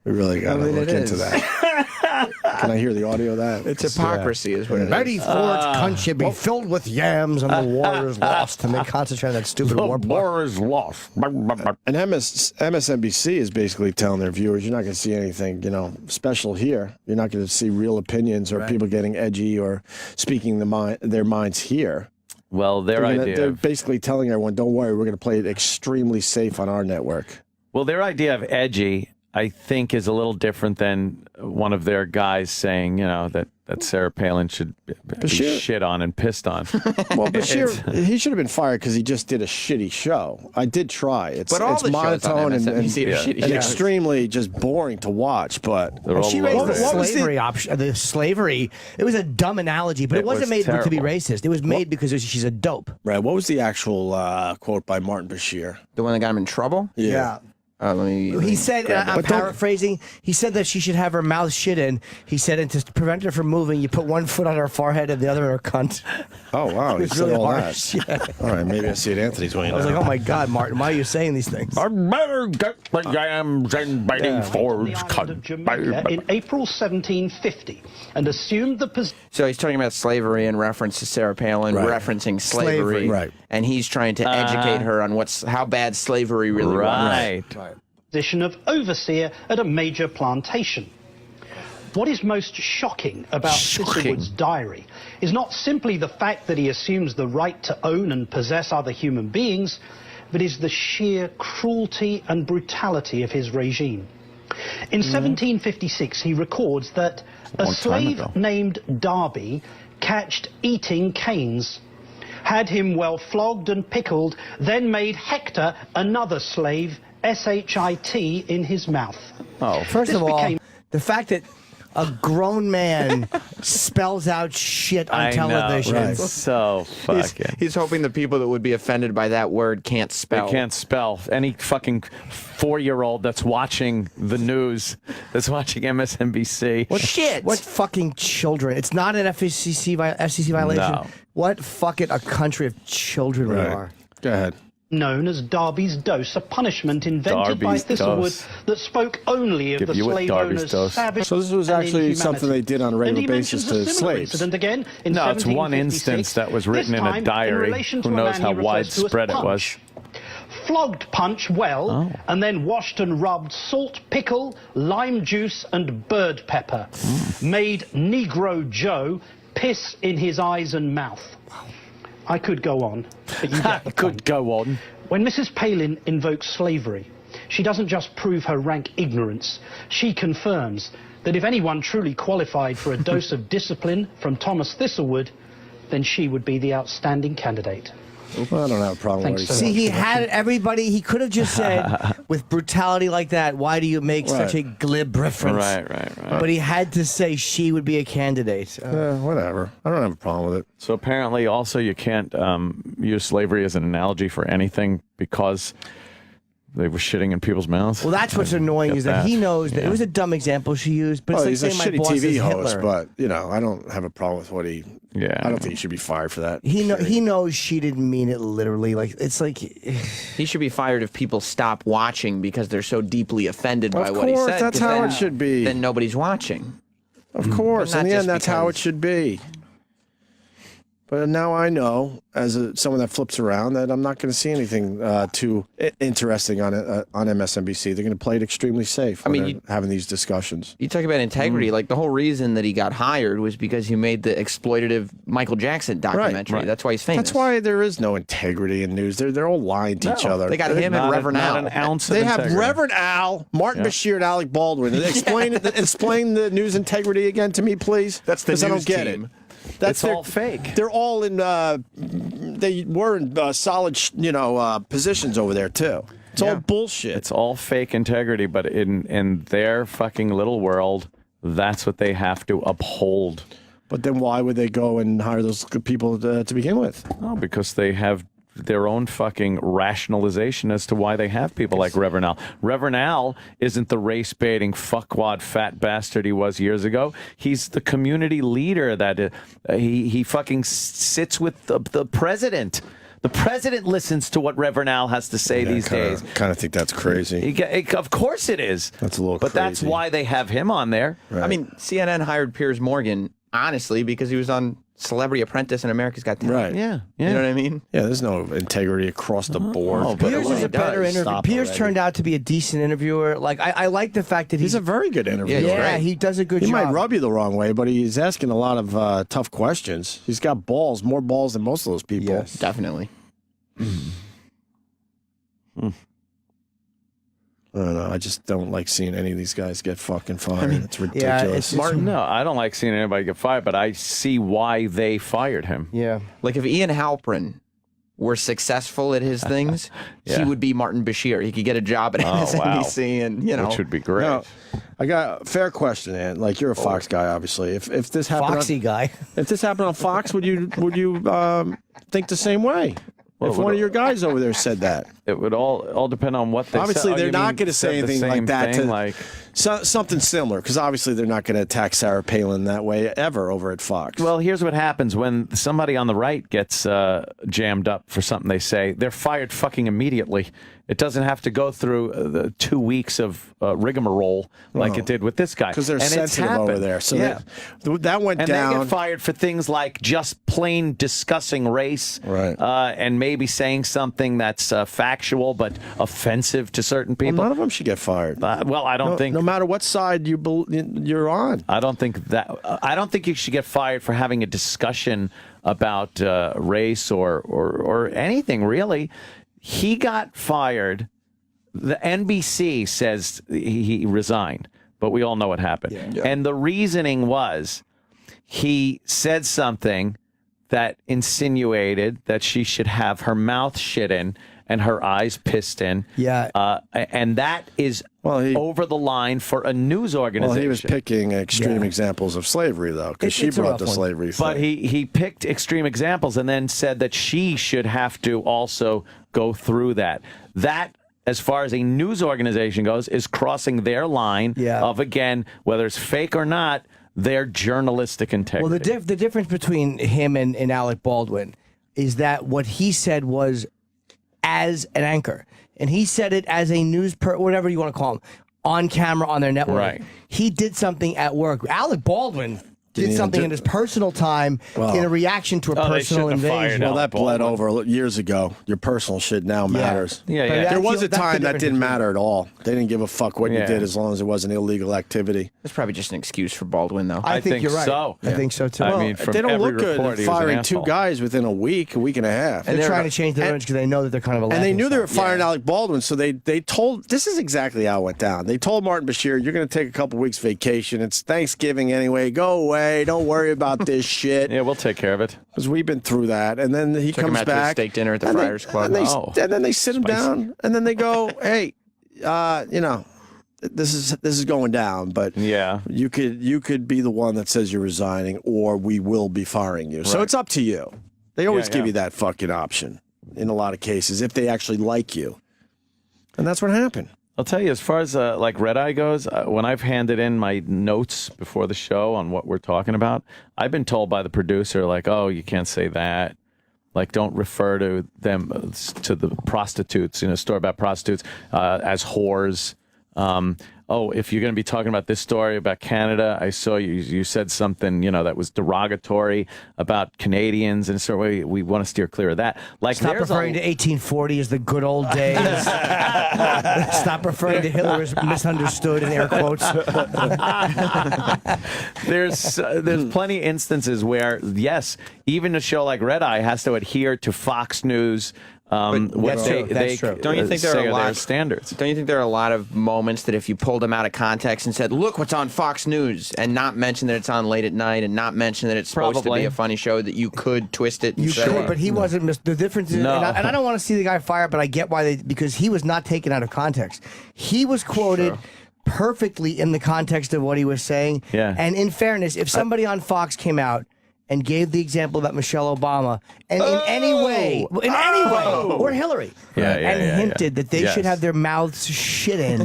We really got to look into that. Can I hear the audio of that? It's hypocrisy is what it is. Betty Ford's cunt should be filled with yams and the war is lost. And they concentrate on that stupid war. The war is lost. And MSNBC is basically telling their viewers, you're not going to see anything, special here. You're not going to see real opinions or people getting edgy or speaking their minds here. Well, they're basically telling everyone, don't worry, we're going to play it extremely safe on our network. Well, their idea of edgy, I think, is a little different than one of their guys saying, that Sarah Palin should be shit on and pissed on. Well, Bashir, he should have been fired because he just did a shitty show. I did try. It's monotone and extremely just boring to watch. But she raised the slavery. It was a dumb analogy, but it wasn't made to be racist. It was made because she's a dope. Right. What was the actual quote by Martin Bashir? The one that got him in trouble? Yeah. He said, I'm paraphrasing, he said that she should have her mouth shit in. He said, and to prevent her from moving, you put one foot on her forehead and the other on her cunt. Oh, wow. It was He said really all harsh. that. Yeah. All right, maybe I see it Anthony's way I was now. like, oh my God, Martin, why are you saying these things? I better get the yams and biting forge in April 1750 and assumed the position. So he's talking about slavery in reference to Sarah Palin, referencing slavery. Right. And he's trying to educate her on how bad slavery really was. Position of overseer at a major plantation. What is most shocking about Thistlewood's diary is not simply the fact that he assumes the right to own and possess other human beings, but is the sheer cruelty and brutality of his regime. In 1756, he records that a slave named Darby catched eating canes, had him well flogged and pickled, then made Hector, another slave, S-H-I-T, in his mouth. Oh, first of all, the fact that a grown man spells out shit on television. Know, right. So fucking. He's hoping the people that would be offended by that word can't spell. They can't spell. Any fucking 4-year-old that's watching the news, that's watching MSNBC. What shit? What fucking children? It's not an FCC violation. No. What fucking a country of children we are. Go ahead. Known as Darby's dose, a punishment invented by Thistlewood that spoke only of the slave owners' savage. So this was actually something they did on a regular basis to slaves. Again in no, it's one instance that was written in a diary. Who knows how widespread it was? Flogged Punch well, and then washed and rubbed salt, pickle, lime juice, and bird pepper. Made Negro Joe piss in his eyes and mouth. I could go on, but you get the could go on. When Mrs. Palin invokes slavery, she doesn't just prove her rank ignorance. She confirms that if anyone truly qualified for a dose of discipline from Thomas Thistlewood, then she would be the outstanding candidate. Well, I don't have a problem with what he See, he had everybody. He could have just said, with brutality like that, why do you make such a glib reference? Right. But he had to say she would be a candidate. Whatever. I don't have a problem with it. So apparently, also, you can't use slavery as an analogy for anything because they were shitting in people's mouths. Well, that's what's annoying is that he knows that it was a dumb example she used. But He's it's a like saying shitty my boss TV is host, Hitler. but I don't have a problem with what he. Yeah, I don't think he should be fired for that. He knows she didn't mean it literally. Like it's like he should be fired if people stop watching because they're so deeply offended by what he course, said. that's how it should be. Then nobody's watching. Of course, But in not the end, just that's how it because- should be. But now I know, as someone that flips around, that I'm not going to see anything too interesting on MSNBC. They're going to play it extremely safe. I mean, having these discussions. You talk about integrity. Like the whole reason that he got hired was because he made the exploitative Michael Jackson documentary. Right. That's why he's famous. That's why there is no integrity in news. They're all lying to each other. They got him and Reverend Al. Not an ounce of They have integrity. Reverend Al, Martin Bashir, and Alec Baldwin. Explain the news integrity again to me, please. That's the 'Cause I don't news get team. it. That's all fake. They're all in. They were in solid, positions over there too. It's all bullshit. It's all fake integrity, but in their fucking little world, that's what they have to uphold. But then why would they go and hire those good people to begin with? Oh, because they have their own fucking rationalization as to why they have people like Reverend Al. Reverend Al isn't the race-baiting fuckwad fat bastard he was years ago. He's the community leader that he fucking sits with the president. The president listens to what Reverend Al has to say these days. Kind of think that's crazy. Of course it is. That's a little But that's why they have him on there. Right. I mean, CNN hired Piers Morgan, honestly, because he was on Celebrity Apprentice and America's Got Talent. Right. Yeah. You know what I mean? Yeah, there's no integrity across the board. Piers is a better interviewer. Piers turned out to be a decent interviewer. Like I like the fact that He's a very good interviewer. Yeah, he does a good He job. might rub you the wrong way, but he's asking a lot of tough questions. He's got balls, more balls than most of those people. Yes. Definitely. I don't know. I just don't like seeing any of these guys get fucking fired. It's ridiculous. No, I don't like seeing anybody get fired, but I see why they fired him. Yeah. Like if Ian Halprin were successful at his things, he would be Martin Bashir. He could get a job at MSNBC and, Which would be great. Now, I got a fair question, Ant. Like you're a Fox guy, obviously. If this happened, Foxy guy. If this happened on Fox, would you think the same way? if one of your guys over there said that. It would all depend on what they obviously, said. they're not going to say anything like that. Something similar, because obviously they're not going to attack Sarah Palin that way ever over at Fox. Well, here's what happens when somebody on the right gets jammed up for something they say. They're fired fucking immediately. It doesn't have to go through the 2 weeks of rigmarole like it did with this guy. Because they're sensitive over there. So that went and down. And they get fired for things like just plain discussing race, and maybe saying something that's factual but offensive to certain people. Well, none of them should get fired. Well, I don't think. No matter what side you're on. I don't think that. I don't think you should get fired for having a discussion about race or anything really. He got fired. The NBC says he resigned, but we all know what happened. Yeah. And the reasoning was he said something that insinuated that she should have her mouth shit in and her eyes pissed in. Yeah. And that is over the line for a news organization. Well, he was picking extreme examples of slavery, though, because she brought the slavery thing. But he picked extreme examples and then said that she should have to also go through that. That, as far as a news organization goes, is crossing their line of, again, whether it's fake or not, their journalistic integrity. Well, the difference between him and Alec Baldwin is that what he said was as an anchor, and he said it as a whatever you want to call him, on camera on their network. Right. He did something at work. Alec Baldwin did something in his personal time in a reaction to a personal invasion. Well, that bled over years ago. Your personal shit now matters. Yeah. There was a time that didn't matter at all. They didn't give a fuck what you did as long as it wasn't illegal activity. That's probably just an excuse for Baldwin, though. I think you're right. So. I think so, too. I Well, mean, from they don't every look good report, at he was an firing asshole. 2 guys within a week and a half. They're trying to change their image because they know that they're kind of a And they knew they were laughing firing Alec Baldwin, so they told, this is exactly how it went down. They told Martin Bashir, you're going to take a couple weeks vacation. It's Thanksgiving anyway. Go away. Don't worry about this shit. Yeah, we'll take care of it. Because we've been through that. And then he Took him comes out to a back. steak dinner at the and Friars Club. And then they sit him down, and then they go, hey, this is going down, but you could be the one that says you're resigning, or we will be firing you. So it's up to you. They always give you that fucking option in a lot of cases if they actually like you, and that's what happened. I'll tell you, as far as like Red Eye goes, when I've handed in my notes before the show on what we're talking about, I've been told by the producer, like, oh, you can't say that. Like, don't refer to them, to the prostitutes, story about prostitutes, as whores. If you're going to be talking about this story about Canada, I saw you said something, that was derogatory about Canadians, and so we want to steer clear of that. Like, Stop referring to 1840 as the good old days. Stop referring to Hitler as misunderstood in air quotes. There's plenty of instances where, yes, even a show like Red Eye has to adhere to Fox News. That's true. Don't you think there are a lot of standards? Don't you think there are a lot of moments that if you pulled them out of context and said, "Look what's on Fox News," and not mention that it's on late at night, and not mention that it's supposed to be a funny show, that you could twist it? And You could, but he wasn't. The difference is, and I don't want to see the guy fired, but I get why because he was not taken out of context. He was quoted perfectly in the context of what he was saying. Yeah. And in fairness, if somebody on Fox came out and gave the example about Michelle Obama, and in any way, or Hillary, hinted that they should have their mouths shit in,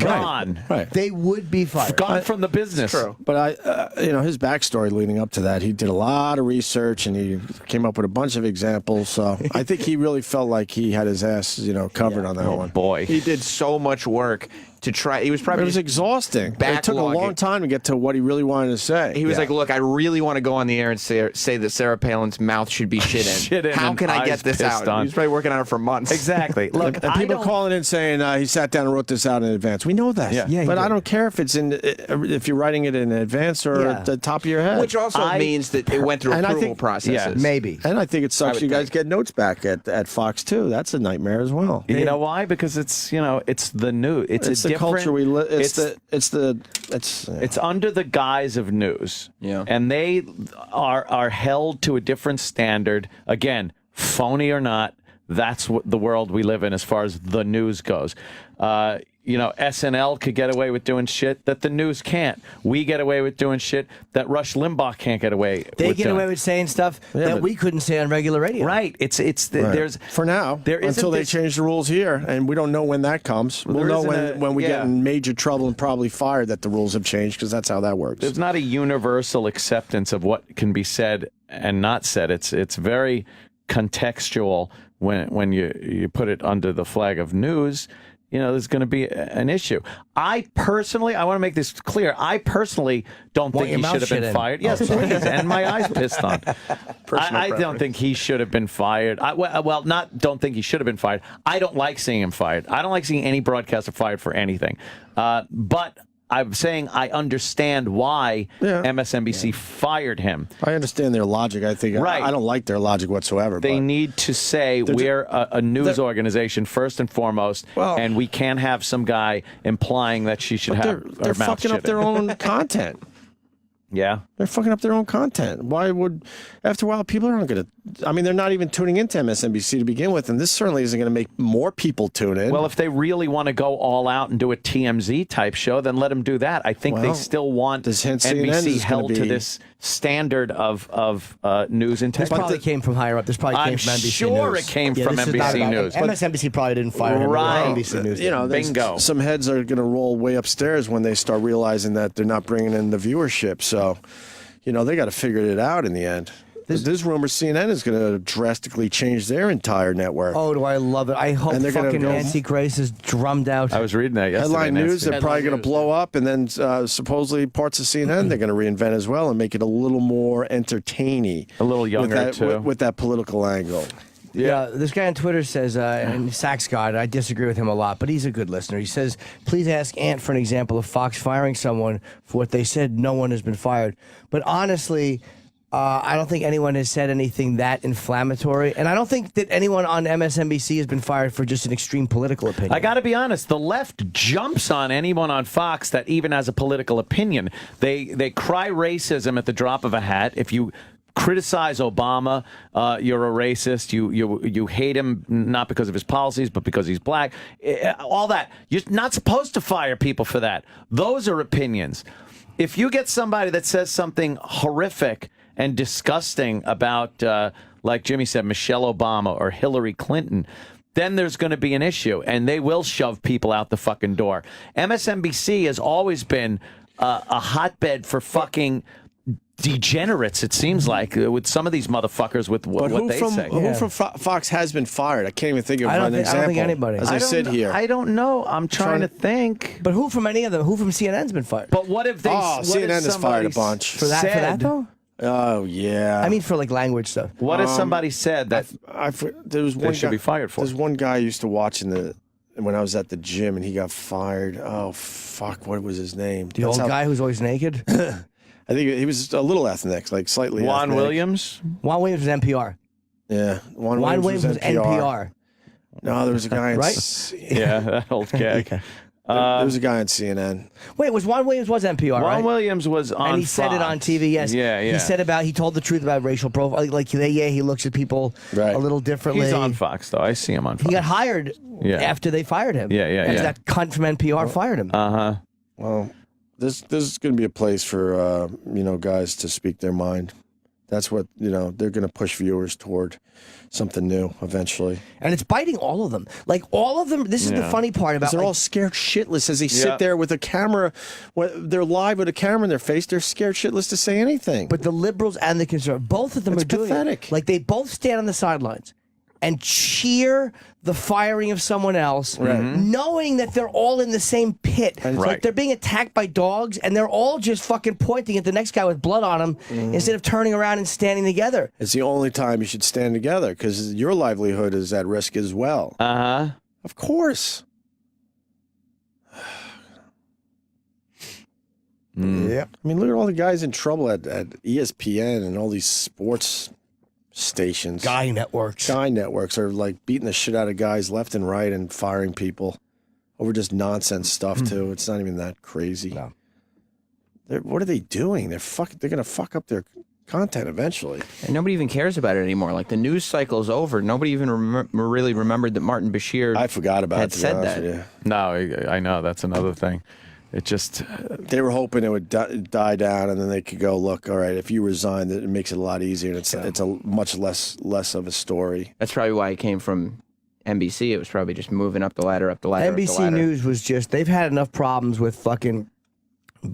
they would be fired. Gone from the business. True. But his backstory leading up to that, he did a lot of research and he came up with a bunch of examples. So I think he really felt like he had his ass, covered on that one. Boy, he did so much work to try. It was exhausting. It took a long time to get to what he really wanted to say. He was like, "Look, I really want to go on the air and say that Sarah Palin's mouth should be shit in. How can I get this out?" He was probably working on it for months. Exactly. Look, and people calling in saying he sat down and wrote this out in advance. We know that. But I don't care if it's if you're writing it in advance or at the top of your head. Which also means that it went through approval processes. Maybe. And I think it sucks you guys get notes back at Fox too. That's a nightmare as well. You know why? Because it's it's the news. It's the culture we live. It's under the guise of news. Yeah. And they are held to a different standard. Again, phony or not, that's what the world we live in as far as the news goes. SNL could get away with doing shit that the news can't. We get away with doing shit that Rush Limbaugh can't get away with. They get away with saying stuff that we couldn't say on regular radio. Right. There's for now until they change the rules here, and we don't know when that comes. We'll know when we get in major trouble and probably fired that the rules have changed, because that's how that works. There's not a universal acceptance of what can be said and not said. It's very contextual when you put it under the flag of news. There's going to be an issue. I want to make this clear. I personally don't think he should have been fired. Yes, please. And my eyes pissed on. I don't think he should have been fired. Don't think he should have been fired. I don't like seeing him fired. I don't like seeing any broadcaster fired for anything. But I'm saying I understand why MSNBC fired him. I understand their logic. I think I don't like their logic whatsoever. They need to say we're a news organization first and foremost, and we can't have some guy implying that she should have. They're fucking up their own content. Yeah. They're fucking up their own content. Why would, after a while, people aren't going to, they're not even tuning into MSNBC to begin with, and this certainly isn't going to make more people tune in. Well, if they really want to go all out and do a TMZ type show, then let them do that. I think they still want NBC held to this standard of news integrity. This probably came from higher up. This probably came from NBC News. I'm sure it came from NBC News. MSNBC probably didn't fire him. Right. NBC News. Bingo. Some heads are going to roll way upstairs when they start realizing that they're not bringing in the viewership. So, they got to figure it out in the end. This rumor CNN is going to drastically change their entire network. Oh, do I love it. I hope fucking Nancy Grace is drummed out. I was reading that yesterday. Headline news, they're probably going to blow up, and then supposedly parts of CNN they're going to reinvent as well and make it a little more entertaining. A little younger, too. With that political angle. Yeah, this guy on Twitter says, and Sax God, I disagree with him a lot, but he's a good listener. He says, please ask Ant for an example of Fox firing someone for what they said. No one has been fired. But honestly, I don't think anyone has said anything that inflammatory. And I don't think that anyone on MSNBC has been fired for just an extreme political opinion. I got to be honest, the left jumps on anyone on Fox that even has a political opinion. They cry racism at the drop of a hat. If you criticize Obama, you're a racist. You hate him not because of his policies, but because he's black. All that. You're not supposed to fire people for that. Those are opinions. If you get somebody that says something horrific and disgusting about, like Jimmy said, Michelle Obama or Hillary Clinton, then there's going to be an issue, and they will shove people out the fucking door. MSNBC has always been a hotbed for fucking degenerates, it seems like, with some of these motherfuckers with what they say. Who from Fox has been fired? I can't even think of an example. I don't think anybody. As I sit here. I don't know. I'm trying to think. But who from any of them? Who from CNN's been fired? But what if they... CNN has fired a bunch. For that though? Oh, yeah. I mean, for like language stuff. What if somebody said that there was one they should be fired for? There's one guy I used to watch when I was at the gym, and he got fired. Oh, fuck. What was his name? The old guy who's always naked? I think he was a little ethnic, like slightly Juan ethnic. Williams? Juan Williams was NPR. Yeah. Juan Williams was NPR. No, there was a guy right? Yeah, that old gag. There was a guy on CNN. Wait, Juan Williams was NPR, right? Juan Williams was on And he said it on TV, yes. Yeah. He told the truth about racial profile. He looks at people a little differently. He's on Fox, though. I see him on Fox. He got hired after they fired him. After that cunt from NPR fired him. Uh-huh. Well, this is going to be a place for, guys to speak their mind. That's what, they're going to push viewers toward something new eventually. And it's biting all of them. Like, all of them, this is the funny part about... They're all scared shitless as they sit there with a camera. They're live with a camera in their face. They're scared shitless to say anything. But the liberals and the conservatives, both of them are doing pathetic. It. Like, they both stand on the sidelines and cheer the firing of someone else, knowing that they're all in the same pit. And it's like they're being attacked by dogs, and they're all just fucking pointing at the next guy with blood on him instead of turning around and standing together. It's the only time you should stand together, because your livelihood is at risk as well. Uh-huh. Of course. Yeah. I mean, look at all the guys in trouble at ESPN and all these sports stations. Guy networks are like beating the shit out of guys left and right and firing people over just nonsense stuff too. It's not even that crazy. No. What are they doing? They're gonna fuck up their content eventually. And nobody even cares about it anymore. Like the news cycle is over. Nobody even really remembered that Martin Bashir. I forgot about had it, to be said honest that. with you. No, I know that's another thing. It just they were hoping it would die down, and then they could go, look, all right, if you resign, it makes it a lot easier. And it's a much less of a story. That's probably why it came from NBC. It was probably just moving up the ladder, up the ladder. NBC up the ladder. News was just, they've had enough problems with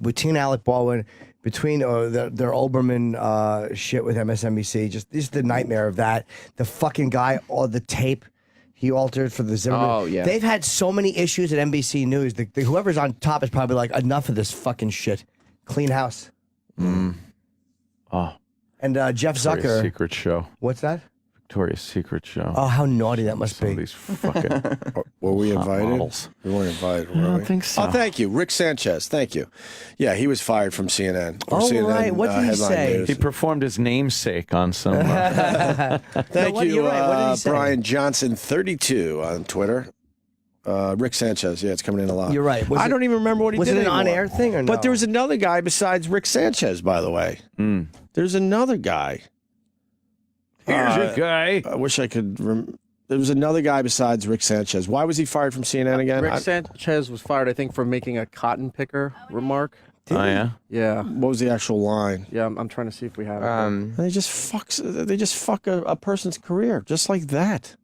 between Alec Baldwin, between their Olbermann shit with MSNBC. Just this is the nightmare of that. The fucking guy, or the tape he altered for the Zimmerman. Oh, yeah. They've had so many issues at NBC News. Whoever's on top is probably like, enough of this fucking shit. Clean house. Oh. And Jeff Victoria's Zucker. Secret show. What's that? Victoria's Secret show. Oh, how naughty that must be. These fucking Were we hot invited? models. We weren't invited. I were don't we? think so. Oh, thank you, Rick Sanchez. Thank you. Yeah, he was fired from CNN. Oh, CNN, right. What did he headline say? news. He performed his namesake on some. Thank No, you, you're right. What did he say? Brian Johnson 32 on Twitter. Rick Sanchez, yeah, it's coming in a lot. You're right. I don't even remember what he was did it an anymore. on-air thing or no? But there was another guy besides Rick Sanchez, by the way. There's another guy. Here's a guy. I wish I could. There was another guy besides Rick Sanchez. Why was he fired from CNN again? Rick Sanchez was fired, I think, for making a cotton picker remark. Oh yeah. Yeah. What was the actual line? Yeah, I'm trying to see if we have it. They just fuck a person's career just like that.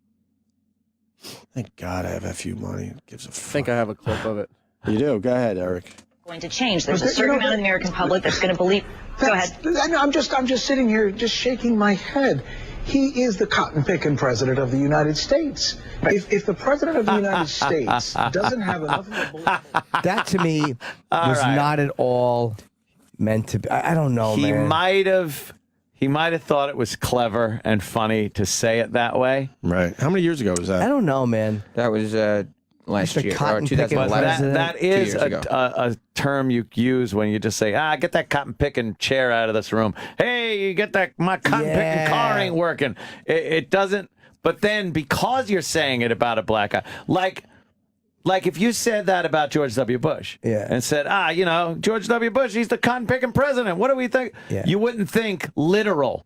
Thank God I have FU money. It gives a fuck. I think I have a clip of it. You do? Go ahead, Eric. Going to change. There's a certain amount of the American public that's going to believe. Go ahead. I'm just sitting here, just shaking my head. He is the cotton picking president of the United States. If the president of the United States doesn't have enough of a bullet, that to me was not at all meant to be. I don't know, He man. might have thought it was clever and funny to say it that way. Right. How many years ago was that? I don't know, man. That was last Mr. year, or Cotton picking 2011. That 2 is years ago. a term you use when you just say, get that cotton picking chair out of this room. Hey, you get that, my cotton picking car ain't working. It doesn't, but then because you're saying it about a black guy, like if you said that about George W. Bush and said, George W. Bush, he's the cotton picking president. What do we think? Yeah. You wouldn't think literal.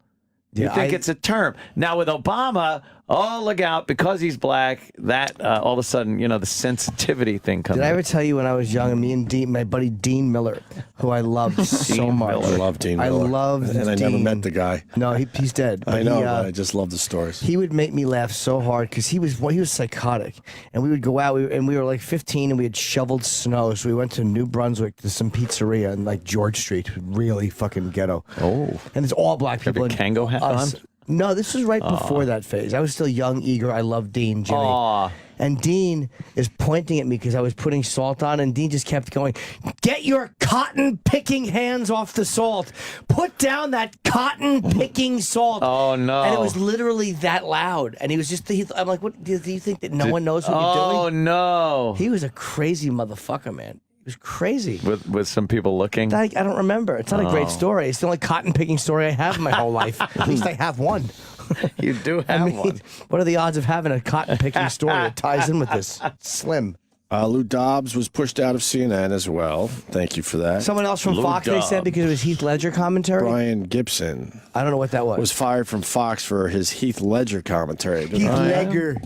You Yeah, think it's a term. Now with Obama, look out, because he's black, that all of a sudden, the sensitivity thing comes Did I in. ever tell you when I was young, me and Dean, my buddy Dean Miller, who I loved so much. I love Dean Miller. I loved And I Dean. never met the guy. No, he's dead. I But know, he, but I just love the stories. He would make me laugh so hard because he was psychotic, and we would go out. We were like 15, and we had shoveled snow. So we went to New Brunswick to some pizzeria in like George Street, really fucking ghetto. Oh, and there's all black people. Have a Kango hat us. on? No, this was right before that phase. I was still young, eager. I loved Dean, Jimmy. Aw. And Dean is pointing at me because I was putting salt on, and Dean just kept going, "Get your cotton-picking hands off the salt. Put down that cotton-picking salt." Oh, no. And it was literally that loud. And he was just, I'm like, "What, do you think that no one knows what you're doing?" Oh, no. He was a crazy motherfucker, man. He was crazy. With some people looking? I don't remember. It's not a great story. It's the only cotton-picking story I have in my whole life. At least I have one. You do have one. What are the odds of having a cotton-picking story that ties in with this? Slim. Lou Dobbs was pushed out of CNN as well. Thank you for that. Someone else from Fox, they said, because it was Heath Ledger commentary? Brian Gibson. I don't know what that was. fired from Fox for his Heath Ledger commentary. Heath Ledger.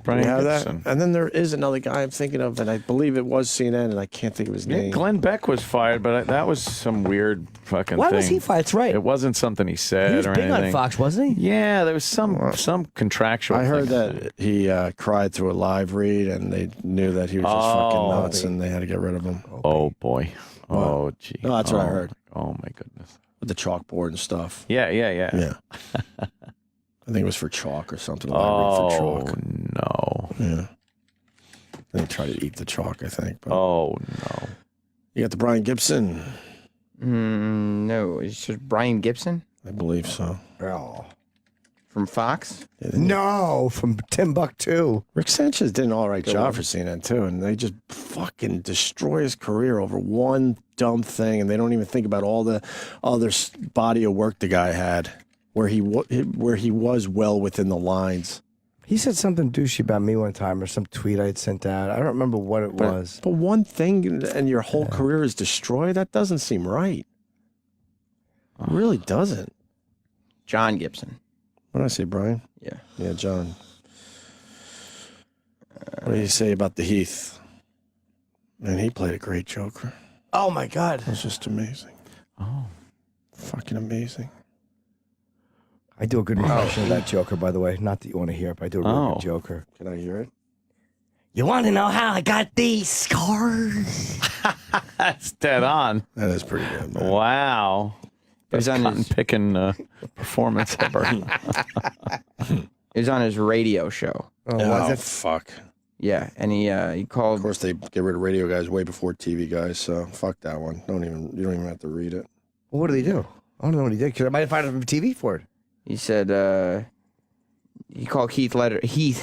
Brian You have Gibson. that? And then there is another guy I'm thinking of, and I believe it was CNN, and I can't think of his Yeah, name. Glenn Beck was fired, but that was some weird fucking Why thing. was he fired? That's right. It wasn't something he said He was or big anything. on Fox, wasn't he? Yeah, there was some contractual I heard thing. that he cried through a live read, and they knew that he was just fucking nuts, and they had to get rid of him. Oh, boy. Oh, gee. No, that's what I heard. Oh, my goodness. With the chalkboard and stuff. Yeah. Yeah. I think it was for chalk or something. Live Oh, read for chalk. no. Yeah. They tried to eat the chalk, I think. But Oh, no. you got the Brian Gibson. No, it's just Brian Gibson I believe so. Oh. from Fox. No, from Timbuktu. Rick Sanchez did an all right job for CNN, too, and they just fucking destroy his career over one dumb thing, and they don't even think about all the other body of work the guy had, where he was well within the lines. He said something douchey about me one time, or some tweet I had sent out. I don't remember what it was. But one thing and your whole career is destroyed? That doesn't seem right. It really doesn't. John Gibson. What did I say, Brian? Yeah. Yeah, John. What do you say about the Heath? Man, he played a great Joker. Oh, my God. It was just amazing. Oh. Fucking amazing. I do a good impression of that Joker, by the way. Not that you want to hear it, but I do a really good Joker. Can I hear it? You want to know how I got these scars? That's dead on. That is pretty good, man. Wow. That's cotton picking performance ever. It was on his radio show. Oh, was it? Fuck. Yeah, and he called. Of course, they get rid of radio guys way before TV guys, so fuck that one. You don't even have to read it. Well, what did he do? I don't know what he did because I might have found him on TV for it. He said he called Heath Ledger. He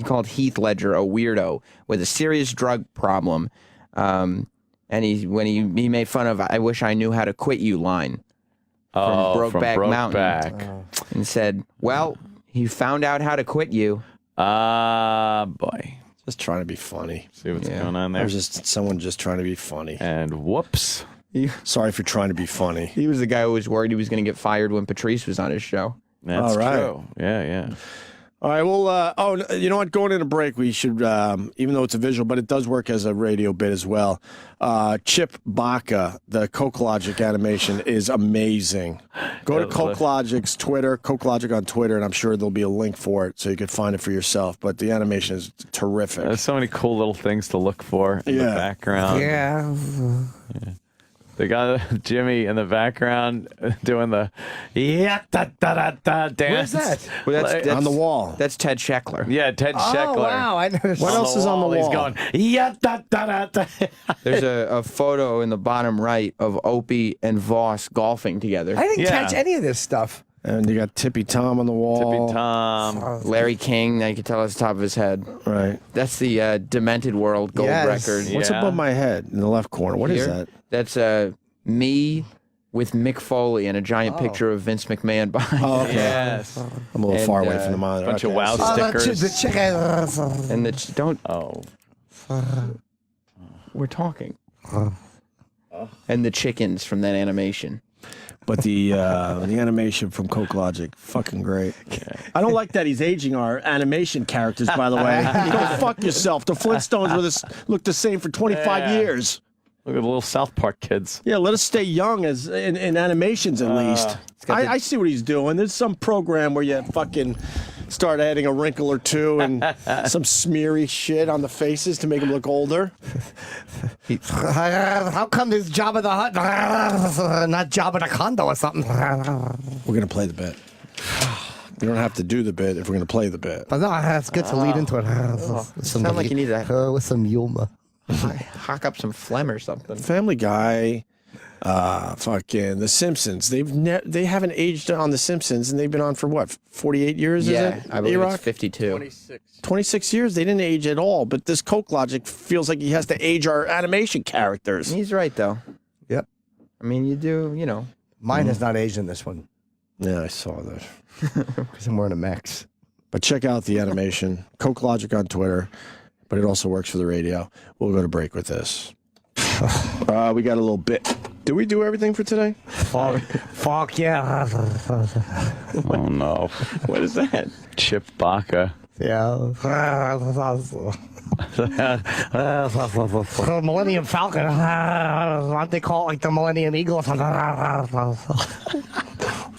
called Heath Ledger a weirdo with a serious drug problem, and he made fun of "I wish I knew how to quit you" line from Brokeback Mountain, and said, "Well, he found out how to quit you." Boy. Just trying to be funny. See what's going on there? There's just someone just trying to be funny. And whoops. Sorry for trying to be funny. He was the guy who was worried he was going to get fired when Patrice was on his show. That's All right. true. Yeah. All right, well, you know what? Going into break, we should, even though it's a visual, but it does work as a radio bit as well. Chip Baca, the Coke Logic animation is amazing. Go to Coke Logic's Twitter, Coke Logic on Twitter, and I'm sure there'll be a link for it so you can find it for yourself. But the animation is terrific. There's so many cool little things to look for in the background. Yeah. They got Jimmy in the background doing the dance. Where's that? Well, that's on the wall. That's Ted Scheckler. Yeah, Ted Scheckler. Oh, wow. I noticed. What else is on the wall? He's going, There's a photo in the bottom right of Opie and Voss golfing together. I didn't catch any of this stuff. And you got Tippy Tom on the wall. Tippy Tom. Larry King, now you can tell it's the top of his head. Right. That's the Demented World gold record. What's above my head in the left corner? What is that? That's me with Mick Foley and a giant picture of Vince McMahon behind. Oh, okay. Yes. I'm a little far away from the monitor. Bunch of wow stickers. And don't. Oh. We're talking. And the chickens from that animation. But the animation from Coke Logic, fucking great. I don't like that he's aging our animation characters, by the way. Go fuck yourself. The Flintstones looked the same for 25 years. Look at the little South Park kids. Yeah, let us stay young as in animations at least. I see what he's doing. There's some program where you fucking start adding a wrinkle or two and some smeary shit on the faces to make them look older. How come this Jabba the Hutt, not Jabba the Condo or something? We're going to play the bit. We don't have to do the bit if we're going to play the bit. But no, it's good to lead into it. Sound like you need that. With some humor. Hock up some phlegm or something. Family Guy, fucking The Simpsons. They haven't aged on The Simpsons, and they've been on for what, 48 years? Yeah, is it? I believe A-Rock? it's 52. 26 years. They didn't age at all. But this Coke Logic feels like he has to age our animation characters. He's right though. Yep. I mean, you do. You know, mine has not aged in this one. Yeah, I saw that. Because I'm wearing a Max. But check out the animation, Coke Logic on Twitter. But it also works for the radio. We'll go to break with this. We got a little bit. Did we do everything for today? Fuck yeah. Oh, no. What is that? Chip Baca. Yeah. Millennium Falcon. What they call it, like the Millennium Eagle.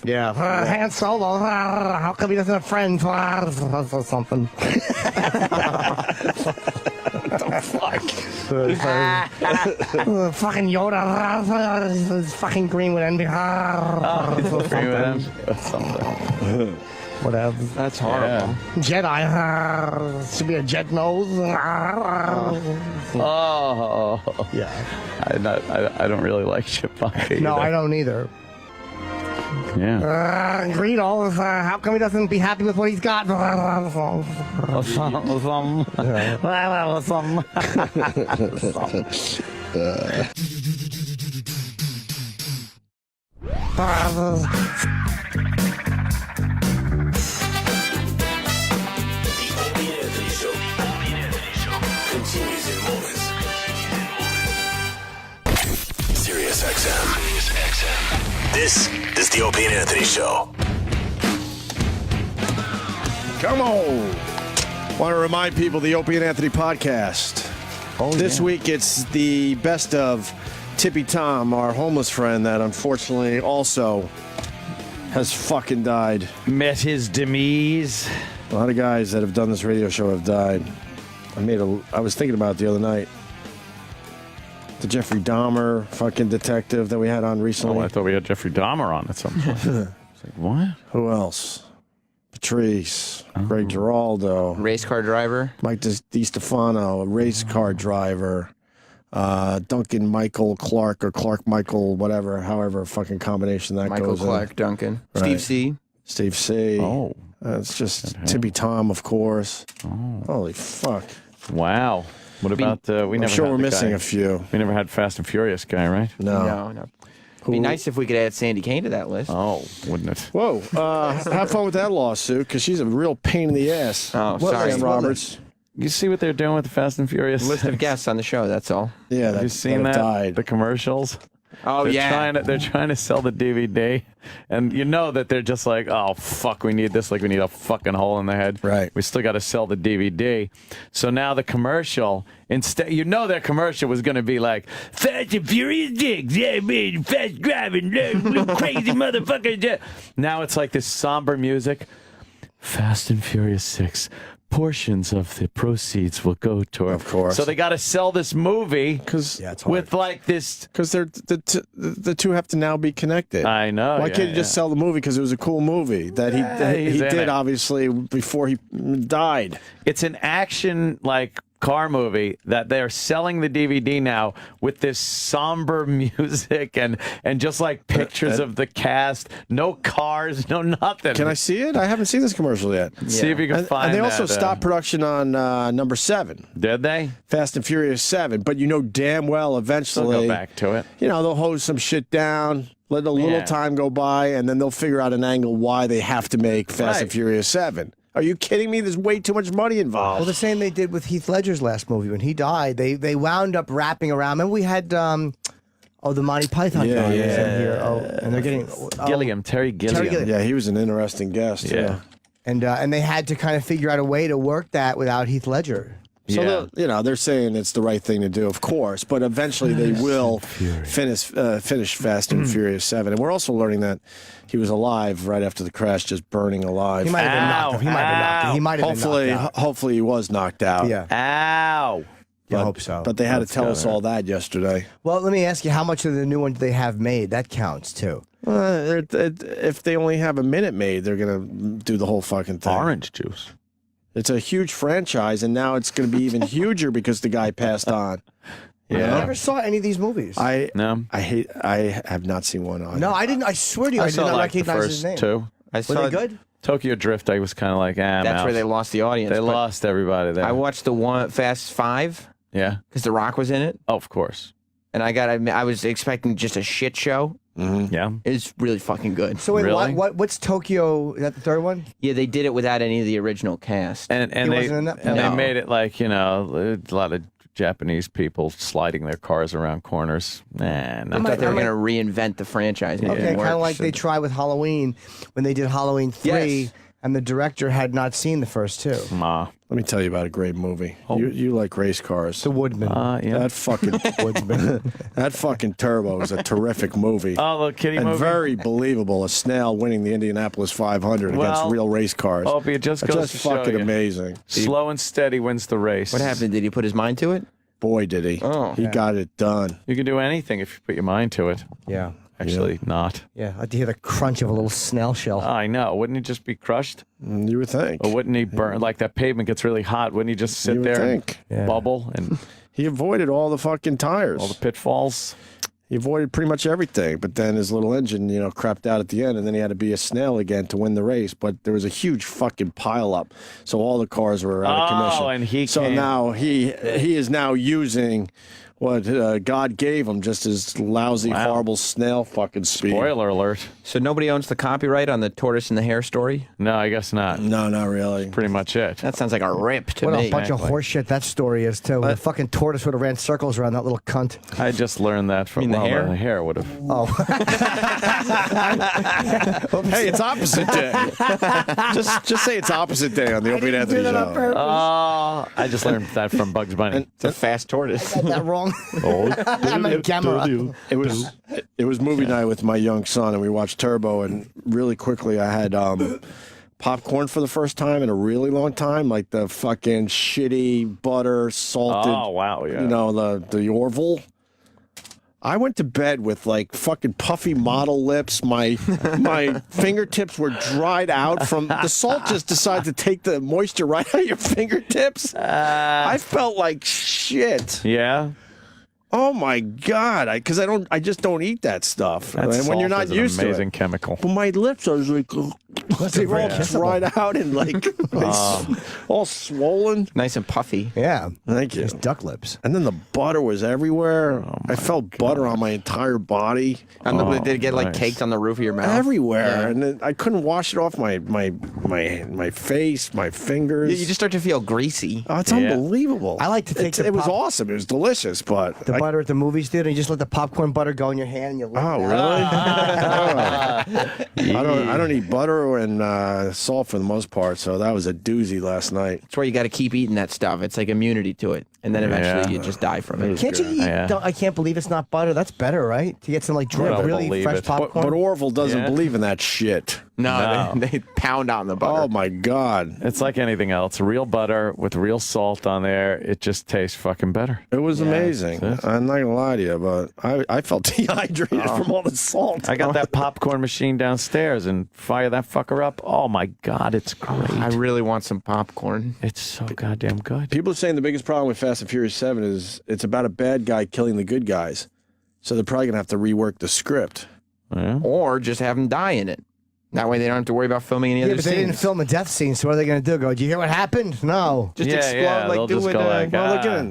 Yeah. Han Solo. How come he doesn't have friends? Or something. What the fuck? Fucking Yoda. Fucking green with envy. Green with envy. Something. Whatever. That's horrible. Jedi. Should be a jet nose. Oh. Yeah. I don't really like Chip Baca. No, I don't either. Yeah. Greedo, how come he doesn't be happy with what he's got? Continues in moments. Sirius XM. This is the Openy Anthony Show. Come on. Want to remind people the Openy and Anthony podcast. This week it's the best of Tippy Tom, our homeless friend that unfortunately also has fucking died. Met his demise. A lot of guys that have done this radio show have died. I was thinking about it the other night. The Jeffrey Dahmer fucking detective that we had on recently. Oh, I thought we had Jeffrey Dahmer on at some point. It's like, what? Who else? Patrice, Greg Giraldo. Race car driver. Mike DiStefano, a race car driver. Duncan Michael Clark or Clark Michael, whatever, however fucking combination that Michael goes Clark in. Duncan. Right. Steve C. Steve C. Oh. It's just Tippy Tom, of course. Oh. Holy fuck. Wow. What about, we I'm never sure had we're the missing guy. a few. We never had Fast and Furious guy, right? No. It'd be nice if we could add Sandy Kane to that list. Oh, wouldn't it? Whoa. Have fun with that lawsuit, because she's a real pain in the ass. Oh, What, sorry. Sam Roberts? You see what they're doing with the Fast and Furious? List of guests on the show, that's all. Yeah, Have you seen that that? died. The commercials? Oh, They're trying to sell the DVD, and you know that they're just like, oh, fuck, we need this like we need a fucking hole in the head. Right. We still got to sell the DVD. So now the commercial, instead, their commercial was going to be like, Fast and Furious dicks, yeah, man, fast driving, little crazy motherfucker. Yeah. Now it's like this somber music. Fast and Furious 6. Portions of the proceeds will go toward. Of course. So they got to sell this movie with like this. Because the two have to now be connected. I know. Why can't you just sell the movie? Because it was a cool movie that he he's in did, it. obviously, before he died. It's an action like car movie that they're selling the DVD now with this somber music and just like pictures of the cast, no cars, no nothing. Can I see it? I haven't seen this commercial yet. See if you can find And they also that, stopped production on number 7. Did they? Fast and Furious 7. But you know damn well eventually. They'll go back to it. You know, they'll hose some shit down, let a little time go by, and then they'll figure out an angle why they have to make Fast and Furious 7. Are you kidding me? There's way too much money involved. Well, the same they did with Heath Ledger's last movie. When he died, they wound up wrapping around. And we had, the Monty Python guy was in here. Oh, and they're getting... Terry Gilliam. Yeah, he was an interesting guest. Yeah. And they had to kind of figure out a way to work that without Heath Ledger. So, they're saying it's the right thing to do, of course, but eventually they will finish Fast and Furious 7. And we're also learning that he was alive right after the crash, just burning alive. He might have been knocked out. He might have been knocked out. He might have been knocked out. Hopefully he was knocked out. Yeah. Ow. I hope so. But they had to tell us all that yesterday. Well, let me ask you, how much of the new one do they have made? That counts, too. If they only have a minute made, they're going to do the whole fucking thing. Orange juice. It's a huge franchise, and now it's going to be even huger because the guy passed on. I never saw any of these movies. I have not seen one on. No, I didn't. I swear to you, I did not recognize his name. Two. I Were saw they good? Tokyo Drift, I was kind of like, That's where they lost the audience. They but lost everybody there. I watched the one Fast 5 Yeah. because The Rock was in it. Oh, of course. And I was expecting just a shit show. Mm-hmm. Yeah. It's really fucking good. So wait, what's Tokyo? Is that the third one? Yeah, they did it without any of the original cast. And He they wasn't in that? and No. they made it like, a lot of Japanese people sliding their cars around corners. I thought they were going to reinvent the franchise. And it Okay, didn't kind of work. like they tried with Halloween when they did Halloween 3, Yes. and the director had not seen the first two. Let me tell you about a great movie. You like race cars. The Woodman. Yeah. That fucking Woodman. That fucking Turbo is a terrific movie. Oh, the kitty and movie. very believable. A snail winning the Indianapolis 500 against Well, real race cars. It just It's goes just to show fucking you. amazing. Slow and steady wins the race. What happened? Did he put his mind to it? Boy, did he. Oh. He got it done. You can do anything if you put your mind to it. Yeah. Actually, not. Yeah, I like to hear the crunch of a little snail shell. I know. Wouldn't he just be crushed? You would think. Or wouldn't he burn? Like that pavement gets really hot. Wouldn't he just sit You would there think. and bubble and He avoided all the fucking tires. all the pitfalls? He avoided pretty much everything, but then his little engine, crapped out at the end, and then he had to be a snail again to win the race. But there was a huge fucking pileup, so all the cars were out of commission. And he so came. now he is now using what God gave him, just his lousy, horrible snail fucking speed. Spoiler alert. So nobody owns the copyright on the tortoise and the hare story? No, I guess not. No, not really. Pretty much it. That sounds like a rip to What me. a bunch of horse shit that story is, too. The fucking tortoise would have ran circles around that little cunt. I just learned that from the hare? The hare would have. Oh. Hey, it's opposite day. just say it's opposite day on the Openy Anthony show. Oh, I just learned that from Bugs Bunny. It's a fast tortoise. I got that wrong. I meant camera. It was movie night with my young son, and we watched Turbo. And really quickly, I had popcorn for the first time in a really long time, like the fucking shitty butter salted. Oh wow, yeah. You know the Orville. I went to bed with like fucking puffy model lips. My fingertips were dried out from the salt. Just decided to take the moisture right out of your fingertips. I felt like shit. Yeah. Oh my god! Because I just don't eat that stuff. That And when you're salt not is an used to amazing it. chemical. But my lips, I was like, they were all dried out and like all swollen. Nice and puffy. Yeah. Thank you. It's duck lips. And then the butter was everywhere. I felt butter on my entire body. And did it get like caked on the roof of your mouth? Everywhere. Yeah. And then I couldn't wash it off my face, my fingers. You just start to feel greasy. Oh, it's unbelievable. I like to take it was awesome. It was delicious, but the butter at the movies, dude, and you just let the popcorn butter go in your hand and you lick Oh, it really? out. I don't eat butter and salt for the most part, so that was a doozy last night. That's why you got to keep eating that stuff. It's like immunity to it, and then eventually you just die from it. Can't you eat? I can't believe it's not butter. That's better, right? To get some like really fresh popcorn. But Orville doesn't believe in that shit. No. They pound on the butter. Oh my god! It's like anything else. Real butter with real salt on there. It just tastes fucking better. It was amazing. I'm not gonna lie to you, but I felt dehydrated from all the salt. I got that popcorn machine downstairs and fire that fucker up. Oh my god, it's great. I really want some popcorn. It's so goddamn good. People are saying the biggest problem with Fast and Furious 7 is it's about a bad guy killing the good guys. So they're probably gonna have to rework the script. Yeah. Or just have him die in it. That way they don't have to worry about filming any other but scenes. they didn't film a death scene, so what are they going to do? Go, did you hear what happened? No. Just explode like do it.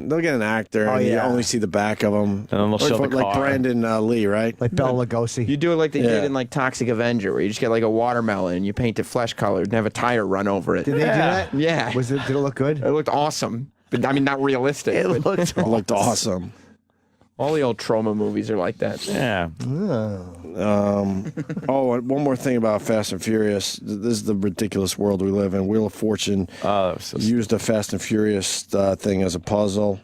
They'll get an actor, and you only see the back of them. And then they'll show the like car. Brandon Lee, right? Like Bela Lugosi. You do it like they did in like Toxic Avenger, where you just get like a watermelon and you paint it flesh colored and have a tire run over it. Did they do that? Yeah. Did it look good? It looked awesome. But I mean, not realistic. It looked awesome. All the old trauma movies are like that. Yeah. And one more thing about Fast and Furious. This is the ridiculous world we live in. Wheel of Fortune used a Fast and Furious thing as a puzzle.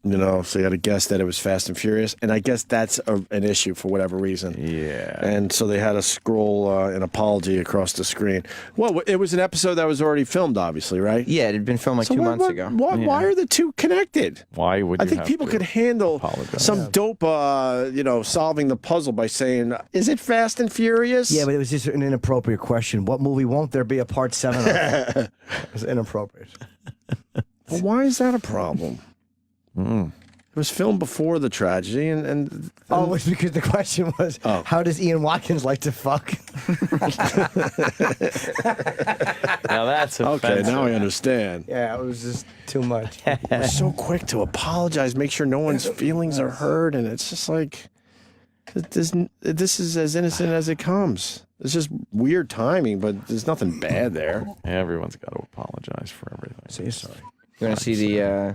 You know, so you had to guess that it was Fast and Furious. And I guess that's an issue for whatever reason. Yeah. And so they had to scroll an apology across the screen. Well, it was an episode that was already filmed, obviously, right? Yeah, it had been filmed like 2 months ago. Why are the two connected? Why would I you think have people to could handle apologize? some dope, solving the puzzle by saying, is it Fast and Furious? Yeah, but it was just an inappropriate question. What movie won't there be a part 7 of? It was inappropriate. Well, why is that a problem? It was filmed before the tragedy, and Oh, it was because the question was, how does Ian Watkins like to fuck? Now that's okay. offensive. Now I understand. Yeah, it was just too much. We're so quick to apologize, make sure no one's feelings are hurt, and it's just like this is as innocent as it comes. It's just weird timing, but there's nothing bad there. Everyone's got to apologize for everything. Say sorry. You want to see the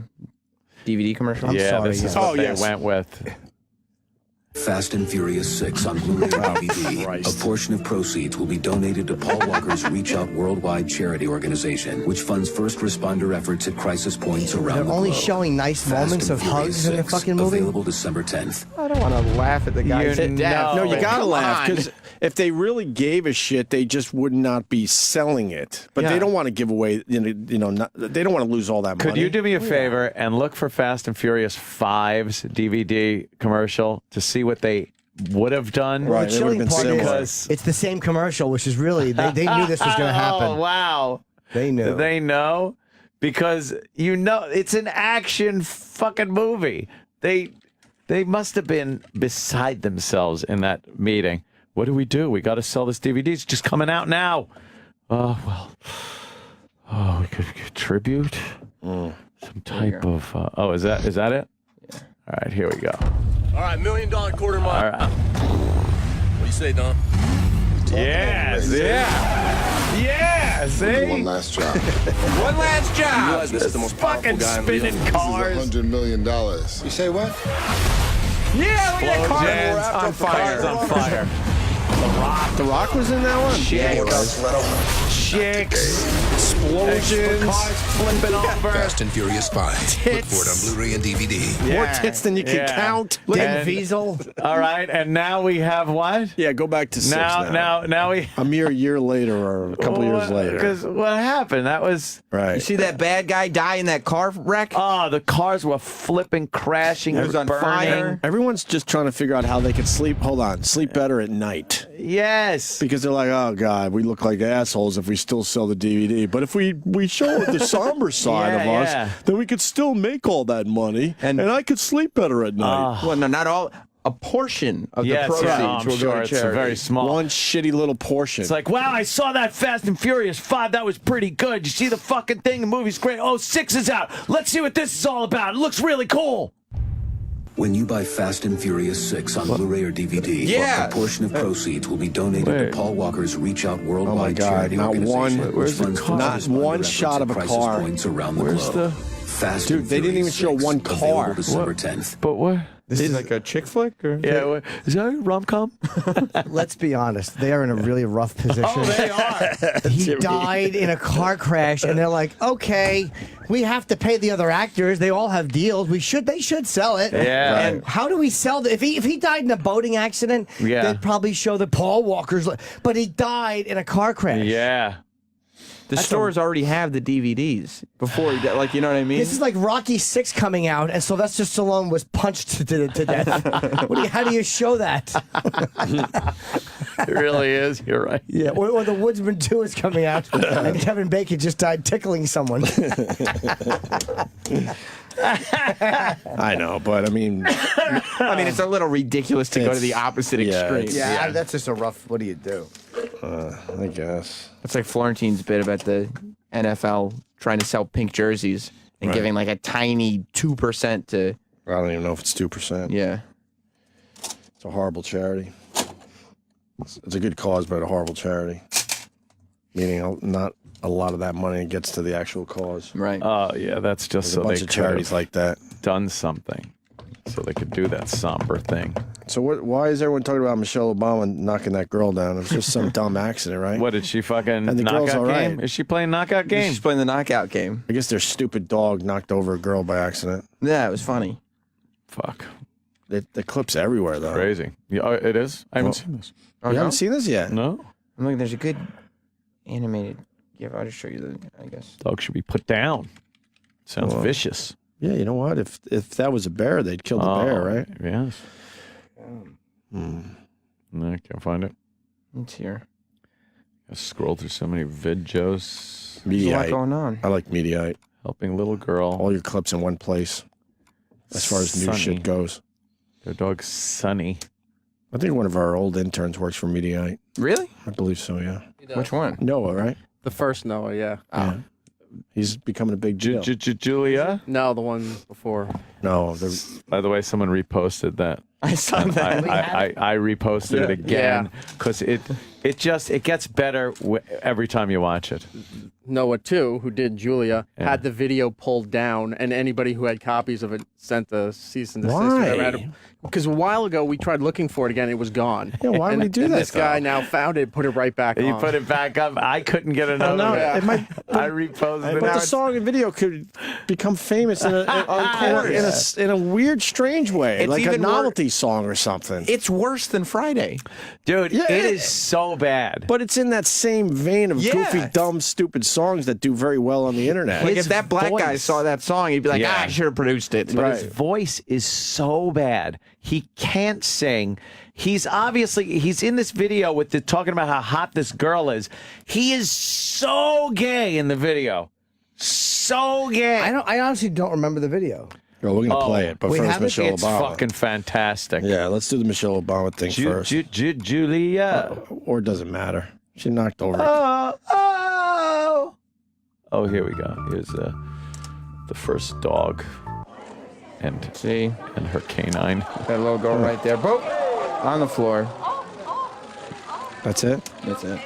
DVD commercial? This is what they went with. Fast and Furious 6 on Blu-ray DVD. A portion of proceeds will be donated to Paul Walker's Reach Out Worldwide charity organization, which funds first responder efforts at crisis points around the globe. They're only showing nice moments of hugs in the fucking movie? Available December 10th. I don't want to laugh at the guy's death. No, you gotta Come laugh on. because if they really gave a shit, they just would not be selling it. But they don't want to give away. They don't want to lose all that money. Could you do me a favor and look for Fast and Furious 5's DVD commercial to see what they would have done? Well, the chilling part similar. is it's the same commercial, which is really, they knew this was going to happen. Oh, wow. They knew. They know? Because, it's an action fucking movie. They must have been beside themselves in that meeting. What do? We got to sell this DVD. It's just coming out now. Oh, well. Oh, we could contribute some type of... is that it? Yeah. All right, here we go. All right, $1 million quarter mile. All right. What do you say, Don? Yes, yeah. Yeah, see? One last job. One last You job. realize this is the most powerful Fucking guy in spinning the cars. $100 million. You say what? Yeah, look at that car. Explosions on fire. On fire. The Rock was in that one? Chicks. Explosions. Cars flipping over. Fast and Furious 5. Look for it on Blu-ray and DVD. More tits than you can count. Vin Diesel. All right, and now we have what? Yeah, go back to 6 Now we. A mere year later or a couple years later. Because what happened? That was. Right. You see that bad guy die in that car wreck? Oh, the cars were flipping, crashing, It was on burning. fire. Everyone's just trying to figure out how they can sleep. Hold on. Sleep better at night. Yes. Because they're like, oh, God, we look like assholes if we still sell the DVD. But if we show the somber side of us, then we could still make all that money. And I could sleep better at night. Well, no, not all. A portion of the proceeds I'm will sure go to it's charity. very small. One shitty little portion. It's like, wow, I saw that Fast and Furious 5. That was pretty good. You see the fucking thing? The movie's great. Oh, 6 is out. Let's see what this is all about. It looks really cool. When you buy Fast and Furious 6 on Blu-ray or DVD, a portion of proceeds will be donated to Paul Walker's Reach Out Worldwide charity organization. Not one shot of a car. Around the globe. Fast Dude, and they didn't even Furious show 6, one car. available December 10th. But what? This is like a chick flick? Or? Yeah, is that a rom-com? Let's be honest. They are in a really rough position. Oh, they are. He died in a car crash, and they're like, okay, we have to pay the other actors. They all have deals. They should sell it. Yeah. And how do we sell if he died in a boating accident, they'd probably show the Paul Walker's. But he died in a car crash. Yeah. The stores already have the DVDs before he died. Like, you know what I mean? This is like Rocky 6 coming out, and Sylvester Stallone was punched to death. How do you show that? It really is. You're right. Yeah, or The Woodsman 2 is coming out, and Kevin Bacon just died tickling someone. I know, but I mean, it's a little ridiculous to go to the opposite extreme. Yeah, that's just a rough. What do you do? I guess it's like Florentine's bit about the NFL trying to sell pink jerseys and giving like a tiny 2% to. I don't even know if it's 2%. Yeah, it's a horrible charity. It's a good cause, but a horrible charity. Meaning, not a lot of that money gets to the actual cause. Right. Oh, yeah, that's just There's so a bunch they of charities like that. Done something so they could do that somber thing. So why is everyone talking about Michelle Obama knocking that girl down? It was just some dumb accident, right? What, did she fucking And the girl's knockout all right. game? Is she playing knockout game? She's playing the knockout game. I guess their stupid dog knocked over a girl by accident. Yeah, it was funny. Fuck. The clip's everywhere, though. Crazy. Yeah, oh, it is? I haven't seen this. Oh, You no? haven't seen this yet? No. I'm looking. There's a good animated. Yeah, I'll just show you the. I guess. Dog should be put down. Sounds Well, vicious. Yeah, you know what? If that was a bear, they'd kill the bear, right? Yes. No, I can't find it. It's here. I scroll through so many videos. There's a lot Mediaite. going on. I like Mediaite. Helping little girl. All your clips in one place. As far as new Sunny. shit goes. Their dog Sunny. I think one of our old interns works for Mediaite. Really? I believe so, yeah. Which one? Noah, right? The first Noah, yeah. Yeah. He's becoming a big deal. Julia? No, the one before. No. By the way, someone reposted that. I saw that. I reposted it again because it gets better every time you watch it. Noah, too, who did Julia, had the video pulled down, and anybody who had copies of it sent the cease and desist. Why? Because a while ago, we tried looking for it again. It was gone. Yeah, why would he do and that, This guy though? now found it, put it right back You on. put it back up. I couldn't get another. No, one. it might, I reposted it. but Now the it's- song and video could become famous in a weird, strange way, It's like a even wor- novelty song or something. It's worse than Friday. Dude, Yeah, it is so bad. But it's in that same vein of Yeah. goofy, dumb, stupid songs that do very well on the internet. Like His if that black guy voice. saw that song, he'd be like, Yeah. I should have produced it. But his voice is so bad. He can't sing. He's in this video with talking about how hot this girl is. He is so gay in the video. So gay. I honestly don't remember the video. Oh, we're gonna play it, but we first have it? Michelle It's Obama. fucking fantastic. Yeah, let's do the Michelle Obama thing first. Julia. Or it doesn't matter. She knocked over. Oh, here we go. Here's the first dog. and see, and her canine. That little girl right there, boop, on the floor. That's it. That's it.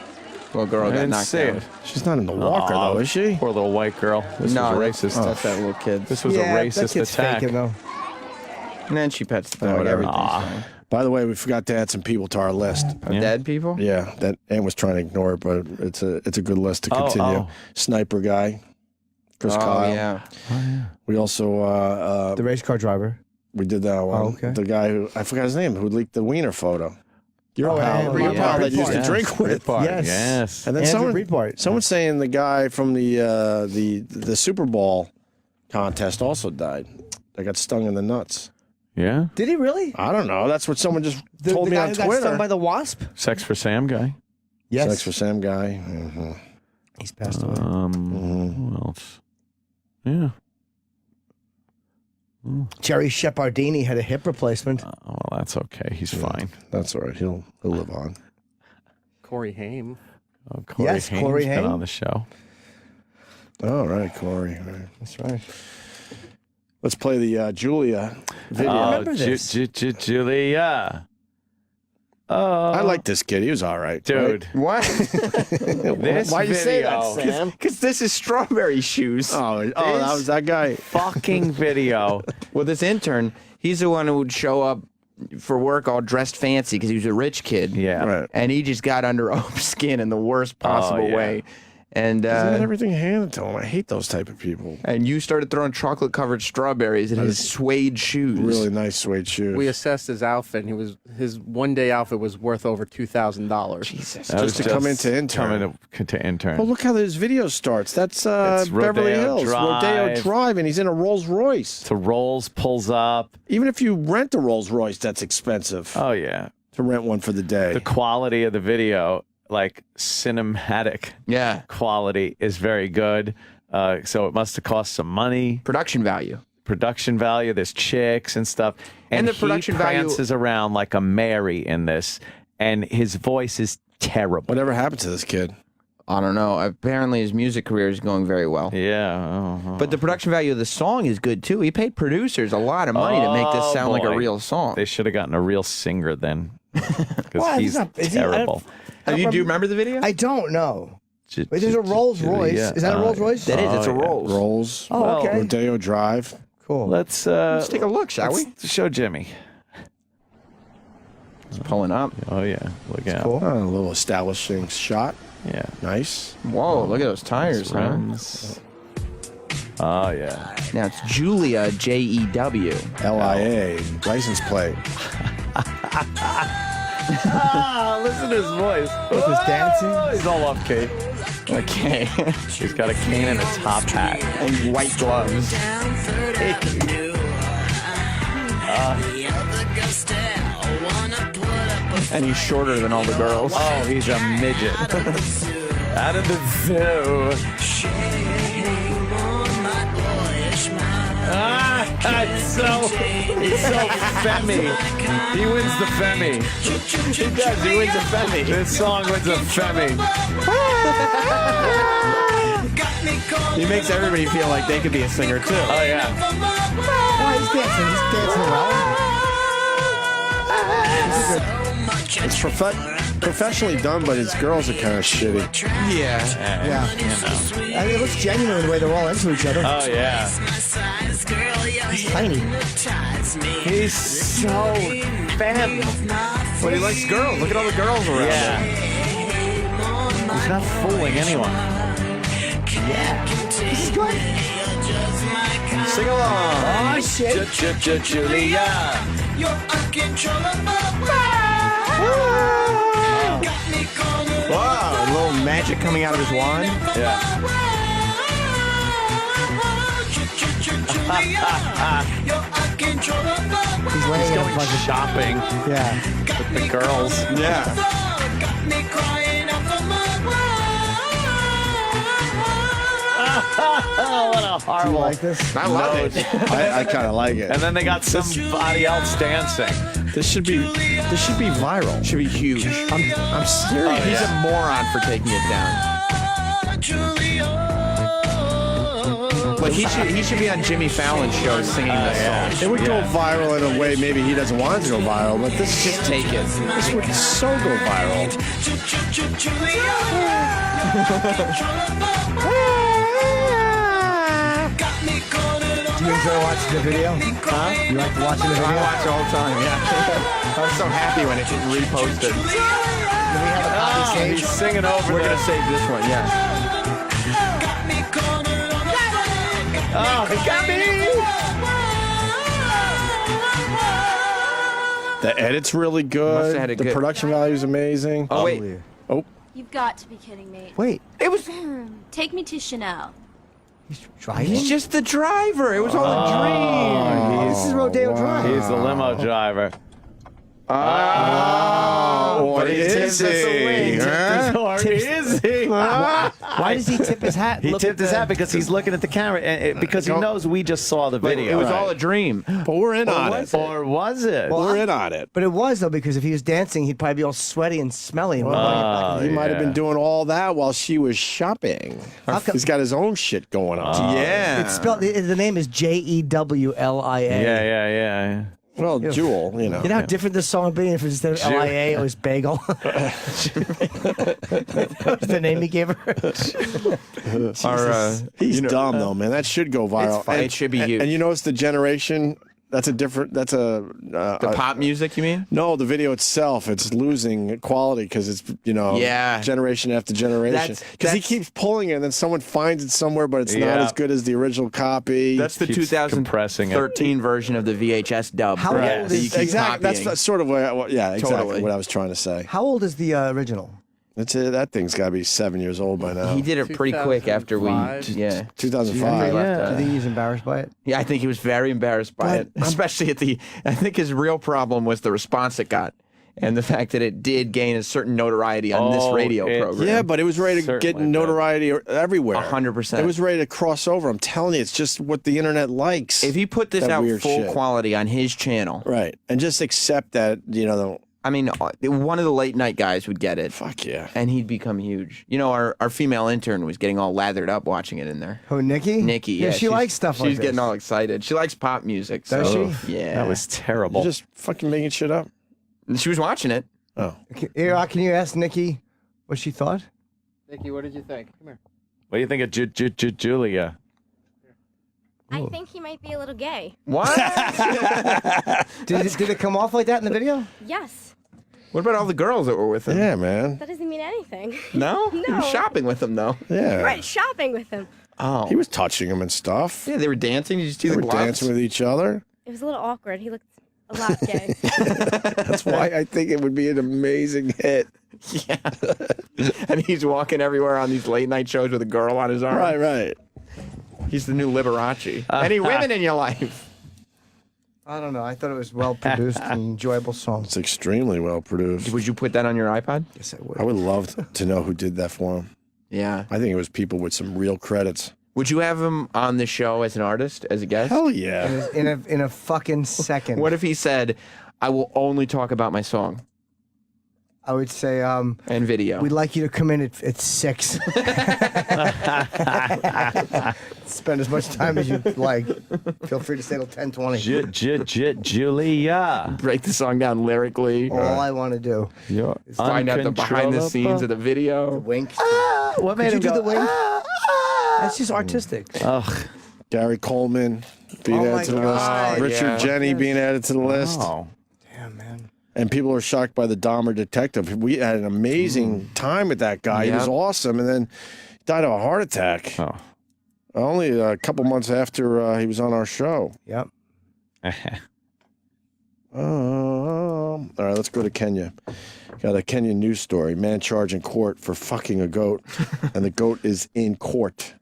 Little girl I got didn't knocked see down. it. She's not in the walker though, is she? Poor little white girl. This No, was racist. That's that little kid. This was a racist attack. though. And then she pets the dog. Whatever. Everything's fine. By the way, we forgot to add some people to our list. Dead people? Yeah, that Ann was trying to ignore it, but it's a good list to continue. Sniper guy, Chris Kyle. Yeah. We also The race car driver. we did that one. Oh, okay. The guy who I forgot his name who leaked the wiener photo. Your Oh, pal, yeah, your yeah. pal that used to Yes, drink with. Breitbart. Yes. Yes. And then someone's saying the guy from the Super Bowl contest also died. They got stung in the nuts. Yeah. Did he really? I don't know. That's what someone just told the me guy on who got Twitter. stung by the wasp? Sex for Sam guy. Yes. Sex for Sam guy. He's passed away. Who else? Yeah. Jerry Shepardini had a hip replacement. Well, that's okay. He's fine. That's all right. He'll live on. Corey Haim. Oh, Corey Yes, Haim's Corey been Haim. on the show. All right, Corey. All right. That's right. Let's play the Julia video. Oh, remember this. Julia. Oh, I like this kid. He was all right, dude. What? This Why'd you say that, video. Sam? Because this is strawberry shoes. Oh, that was that guy. Fucking video. Well, this intern, he's the one who would show up for work all dressed fancy because he was a rich kid. Yeah. Right. And he just got under Ope's skin in the worst possible yeah. way. And He's got everything handed to him. I hate those type of people. and you started throwing chocolate-covered strawberries in his suede shoes. Really nice suede shoes. We assessed his outfit, and his one-day outfit was worth over $2,000. Jesus. That was to come into intern. Come to intern. Well, look how his video starts. That's It's Beverly Rodeo Hills, Drive. Rodeo Drive, and he's in a Rolls Royce. The Rolls pulls up. Even if you rent a Rolls Royce, that's expensive Oh yeah. to rent one for the day. The quality of the video, like cinematic Yeah. quality, is very good. So it must have cost some money. Production value. Production value. There's chicks and stuff. And the he production value- prances around like a Mary in this, and his voice is terrible. Whatever happened to this kid? I don't know. Apparently his music career is going very well. Yeah. But the production value of the song is good too. He paid producers a lot of money to make this sound like a boy. real song. They should have gotten a real singer then, because Well, he's terrible. Do you remember the video? I don't know. Wait, there's a Rolls Royce. Yeah. Is that a Rolls Royce? That is. It's a yeah. Rolls. Rolls. Oh, okay. Rodeo Drive. Cool. Let's take a look, shall we? Show Jimmy. It's pulling up. Oh yeah, look out. cool. A little establishing shot. Yeah. Nice. Whoa, look at those tires, man. Rims. Oh yeah. Now it's Julia, Jew. LIA. License plate. Listen to his voice. With his dancing? He's all off Kate. Okay. He's got a cane and a top hat. And white gloves. And he's shorter than all the girls. Oh, he's a midget. Out of the zoo. It's so femmy. He wins the femmy. He does. He wins a Femi. This song wins a femmy. He makes everybody feel like they could be a singer too. Oh yeah. Oh, he's dancing. He's dancing well. It's professionally done, but his girls are kind of shitty. Yeah. Yeah. I mean, it looks genuine the way they're all into each other. Oh yeah. He's tiny. He's so femme. But he likes girls. Look at all the girls around Yeah. him. He's not fooling anyone. Yeah. This is good. Sing along. Oh, shit. Julia. Wow, a little magic coming out of his wand. Yeah. He's laying He's in a going bunch of shopping Yeah. with the girls. Yeah. Oh, what a Do you horrible. like this? I love it. I kind of like it. And then they got somebody else dancing. This should be viral. Should be huge. I'm serious. He's a moron for taking it down. Like he should be on Jimmy Fallon's show singing this song. It would go viral in a way maybe he doesn't want it to go viral, but this Just take it. This would so go viral. Do you enjoy watching the video? Huh? You like watching the video? I watch all the time, yeah. I was so happy when it get reposted. Do we have a copy saved? He's singing over. We're going to save this one, yeah. Oh, he got me! The edit's really Must have had good. a The good- production value is amazing. Oh, wait. Oh, You've got to be kidding me. Wait. It was... Take me to Chanel. Driving? He's just the driver. It was all a dream. This is Rodeo Drive. He's the limo driver. Oh, But he is tipped us a he? wing. Huh? Or is he? Why does he tip his hat? He Look tipped at his the- hat because he's looking at the camera, because he knows we just saw the video. It was all a dream. But we're in on it. Or was it? Well, We're in on it. But it was, though, because if he was dancing, he'd probably be all sweaty and smelly. And He might have been doing all that while she was shopping. He's got his own shit going on. Yeah. It's spelled. The name is Jewlia. Yeah. Well, Jewel, you know. You know how different this song would be if instead of LIA, it was Bagel? That was the name he gave her. He's dumb, though, man. That should go viral. It's fine. It should be huge. And you notice the generation... That's the pop music, you mean? No, the video itself, it's losing quality because it's, generation after generation. Because he keeps pulling it and then someone finds it somewhere, but it's not as good as the original copy. That's the 2013 version of the VHS dub. How old is exactly? That's sort of what exactly Totally. what I was trying to say. How old is the original? That thing's got to be 7 years old by now. He did it pretty quick after we, 2005. Do you think he's embarrassed by it? Yeah, I think he was very embarrassed by it, especially I think his real problem was the response it got. And the fact that it did gain a certain notoriety on this radio program. Yeah, but it was ready to get notoriety everywhere. 100%. It was ready to cross over. I'm telling you, it's just what the internet likes. If he put this out weird full shit. quality on his channel. Right. And just accept that, I mean, one of the late night guys would get it. Fuck yeah. And he'd become huge. You know, our female intern was getting all lathered up watching it in there. Oh, Nikki? Nikki, yeah. she likes stuff like this. She's getting all excited. She likes pop music. Does so, she? Yeah. That was terrible. You're just fucking making shit up. She was watching it. Oh. Can you ask Nikki what she thought? Nikki, what did you think? Come here. What do you think of Julia? I think he might be a little gay. What? Did it come off like that in the video? Yes. What about all the girls that were with him? Yeah, man. That doesn't mean anything. No? No. He was shopping with them, though. Yeah. Right, shopping with him. Oh. He was touching them and stuff. Yeah, they were dancing. Did you see They the were gloves? dancing with each other. It was a little awkward. He looked a lot gay. That's why I think it would be an amazing hit. Yeah. And he's walking everywhere on these late night shows with a girl on his arm. Right. He's the new Liberace. Any women in your life? I don't know. I thought it was well produced and enjoyable song. It's extremely well produced. Would you put that on your iPod? Yes, I would. I would love to know who did that for him. Yeah. I think it was people with some real credits. Would you have him on the show as an artist, as a guest? Hell yeah. In a fucking second. What if he said, I will only talk about my song I would say, and video? we'd like you to come in at 6. Spend as much time as you like. Feel free to stay till 10:20. Julia. Break the song down lyrically. All I want to do is find out the behind the scenes of the video. The wink. What made Could you him do go, the wink? That's just artistic. Ugh. Gary Coleman being Oh added to the my God. list. Richard Yeah. Jenny being added to the list. Oh. Damn, man. And people are shocked by the Dahmer detective. We had an amazing time with that guy. He was Yep. awesome. And then died of a heart attack. Oh. Only a couple months after he was on our show. Yep. All right, let's go to Kenya. Got a Kenya news story. Man charged in court for fucking a goat. And the goat is in court.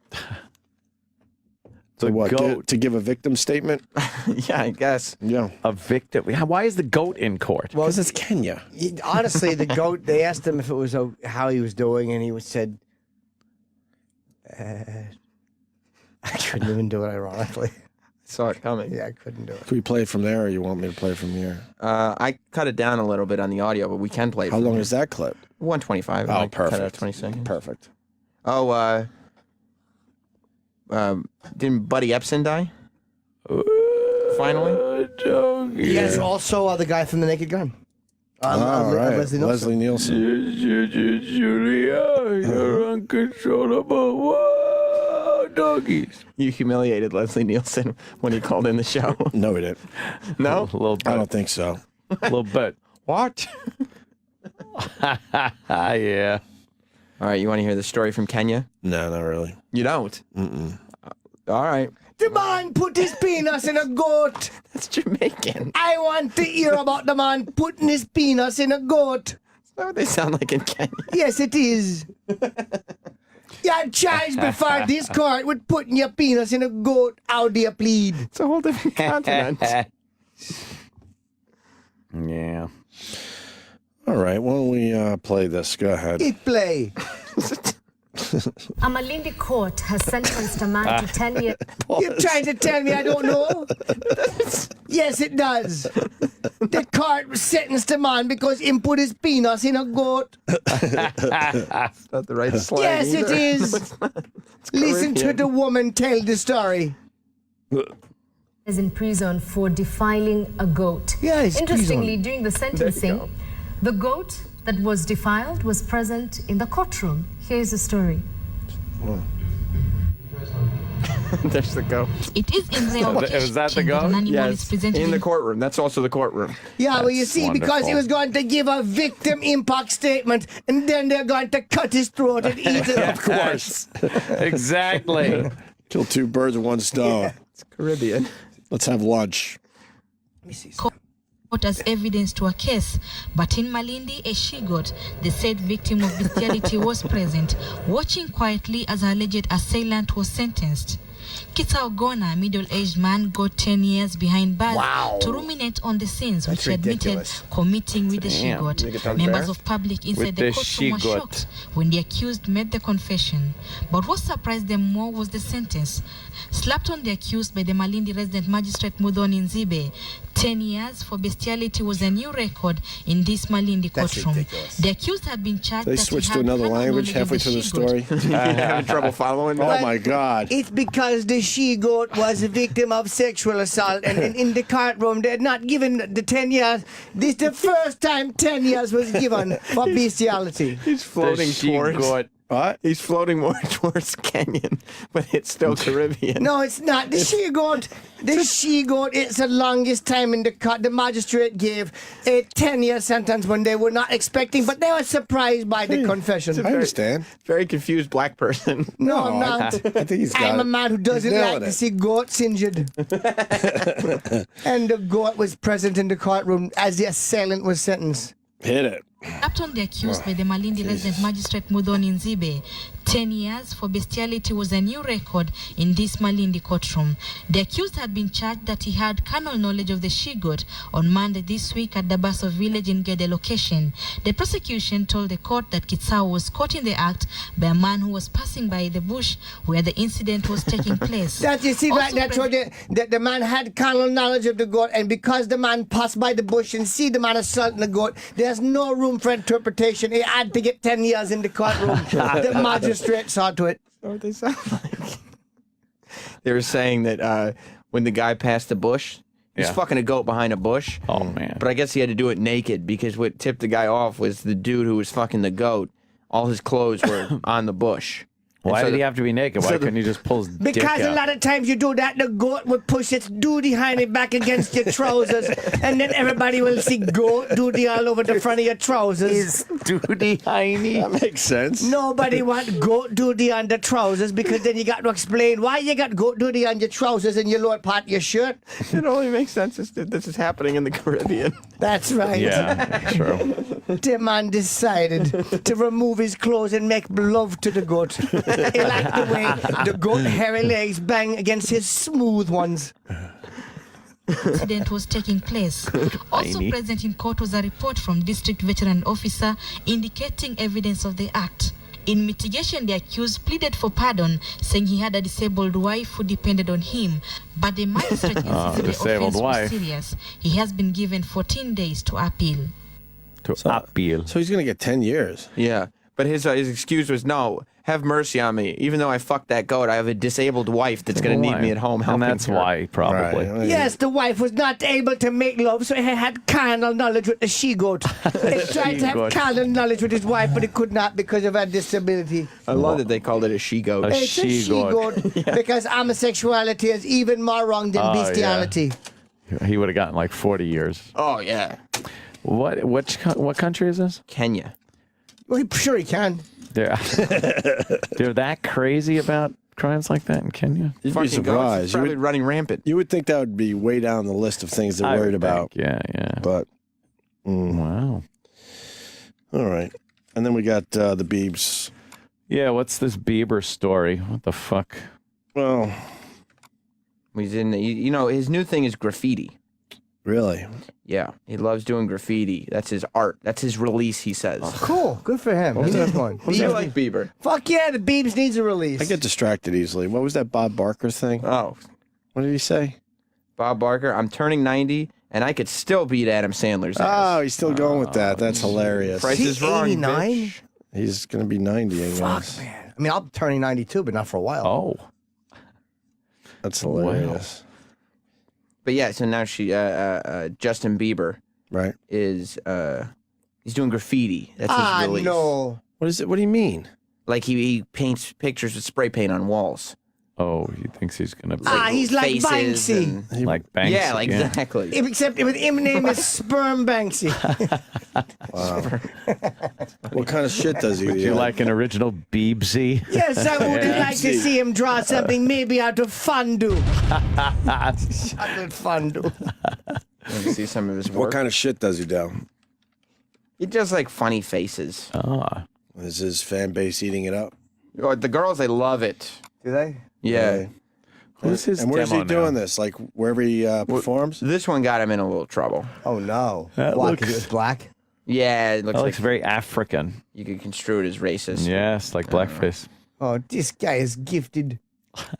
The goat. To give a victim statement? Yeah, I guess. Yeah. A victim. Why is the goat in court? Because it's Kenya. Honestly, the goat, they asked him if it was how he was doing, and he said, I couldn't even do it, ironically. Saw it coming. Yeah, I couldn't do it. Can we play it from there, or you want me to play it from here? I cut it down a little bit on the audio, but we can play it. How from long here. is that clip? 125. Oh, Like, cut it perfect. out 20 seconds. Perfect. Oh, didn't Buddy Epson die? Finally? Yes, also the guy from The Naked Gun. Right. Leslie Nielsen. Julia, you're uncontrollable. Whoa, doggies. You humiliated Leslie Nielsen when he called in the show. No, he didn't. No? A little bit. I don't think so. A little bit. What? Yeah. All right, you want to hear the story from Kenya? No, not really. You don't? Mm-mm. All right. The man put his penis in a goat. That's Jamaican. I want to hear about the man putting his penis in a goat. Is that what they sound like in Kenya? Yes, it is. You're charged before this court with putting your penis in a goat. How do you plead? It's a whole different continent. Yeah. All right, why don't we play this? Go ahead. Hit play. A Malindi court has sentenced a man to 10 years. You're trying to tell me I don't know? Yes, it does. The court sentenced a man because he put his penis in a goat. That's not the right slang. Yes, either. it is. Listen to the woman tell the story. Is in prison for defiling a goat. Yes, Interestingly, prison. during the sentencing, the goat that was defiled was present in the courtroom. Here's the story. There's the goat. It is in the Is that the goat? Yes, in the courtroom. That's also the courtroom. Yeah, well, you see, wonderful. because he was going to give a victim impact statement, and then they're going to cut his throat and eat it. Of course. Exactly. Kill two birds with one stone. Yeah. It's Caribbean. Let's have lunch. court as evidence to a case, but in Malindi, a she-goat, the said victim of bestiality, was present, watching quietly as her alleged assailant was sentenced. Kita Ogona, a middle-aged man, got 10 years behind bars to ruminate on the scenes which he admitted committing with the she-goat. Members of public inside the courtroom were shocked when the accused made the confession. But what surprised them more was the sentence. Slapped on the accused by the Malindi resident magistrate Mudhoni Nzibe, 10 years for bestiality was a new record in this Malindi courtroom. The accused had been charged They switched to another language halfway through the story. Having trouble following. Oh my God! It's because the she-goat was a victim of sexual assault, and in the courtroom they had not given the 10 years. This is the first time 10 years was given for bestiality. He's floating towards. What? He's floating more towards Kenyan, but it's still Caribbean. No, it's not. The she-goat, it's the longest time in the court. The magistrate gave a 10-year sentence when they were not expecting, but they were surprised by the confession. I understand. Very confused black person. No, I'm not. I think he's got I'm it. a man who doesn't He's like nailing to it. see goats injured. And the goat was present in the courtroom as the assailant was sentenced. Hit it. Slapped on the accused by the Malindi resident magistrate Mudhoni Nzibe, 10 years for bestiality was a new record in this Malindi courtroom. The accused had been charged that he had carnal knowledge of the she-goat on Monday this week at Dabaso village in Gede location. The prosecution told the court that Kitsao was caught in the act by a man who was passing by the bush where the incident was taking place. That you see, right? That's what that the man had carnal knowledge of the goat, and because the man passed by the bush and see the man assaulting the goat, there's no room for interpretation. He had to get 10 years in the courtroom. The magistrate saw to it. That's what they sound like. They were saying that when the guy passed the bush, he was fucking a goat behind a bush. Oh, man. But I guess he had to do it naked because what tipped the guy off was the dude who was fucking the goat. All his clothes were on the bush. Why did he have to be naked? Why couldn't he just pull his dick Because a out? lot of times you do that, the goat would push its duty hiney back against your trousers, and then everybody will see goat duty all over the front of your trousers. Duty hiney? That makes sense. Nobody want goat duty on the trousers because then you got to explain why you got goat duty on your trousers and your lower part of your shirt. It only makes sense if this is happening in the Caribbean. That's right. Yeah, true. The man decided to remove his clothes and make love to the goat. He liked the way the goat hairy legs bang against his smooth ones. Incident was taking place. Also present in court was a report from district veteran officer indicating evidence of the act. In mitigation, the accused pleaded for pardon, saying he had a disabled wife who depended on him. But the magistrate insisted the offense was serious. He has been given 14 days to appeal. Appeal. So he's going to get 10 years. Yeah. But his excuse was, no, have mercy on me. Even though I fucked that goat, I have a disabled wife that's going to need me at home helping And that's her. why, probably. Right. Yes, the wife was not able to make love, so he had carnal knowledge with the she-goat. He tried to have carnal knowledge with his wife, but he could not because of her disability. I love that they called it a she-goat. It's a she-goat because homosexuality is even more wrong than bestiality. Yeah. He would have gotten like 40 years. Oh, yeah. What country is this? Kenya. Well, sure he can. They're that crazy about crimes like that in Kenya? You'd be surprised. It's probably running rampant. You would think that would be way down the list of things they're worried about. Yeah. But wow. All right, and then we got the Biebs. Yeah, what's this Bieber story? What the fuck? Well, he's in. His new thing is graffiti. Really? Yeah, he loves doing graffiti. That's his art. That's his release, he says. Oh, cool. Good for him. He needs one. Do you like Bieber? Fuck yeah, the Biebs needs a release. I get distracted easily. What was that Bob Barker thing? Oh. What did he say? Bob Barker, I'm turning 90, and I could still beat Adam Sandler's ass. Oh, he's still going with that. That's hilarious. Price is wrong, 89? bitch. He's going to be 90, I Fuck, guess. man. I mean, I'm turning 92, but not for a while. Oh. That's hilarious. But yeah, so now Justin Bieber is he's doing graffiti. That's his release. No. What is it? What do you mean? Like he paints pictures with spray paint on walls. Oh, he thinks he's gonna. He's like faces Banksy. Like Banksy. Yeah, like exactly. Except with him name is Sperm Banksy. Wow. What kind of shit does he do? Would you like an original Biebsy? Yes, I would like to see him draw something maybe out of fondue. Chocolate fondue. Let me see some of his work. What kind of shit does he do? He does like funny faces. Is his fan base eating it up? Oh, the girls, they love it. Do they? Yeah. Really? Who's his And where's he demo doing now? this? Like wherever he performs? This one got him in a little trouble. Oh no. That Why? looks- Because it was black? Yeah, it looks That like looks very African. you could construe it as racist. Yes, like blackface. Oh, this guy is gifted.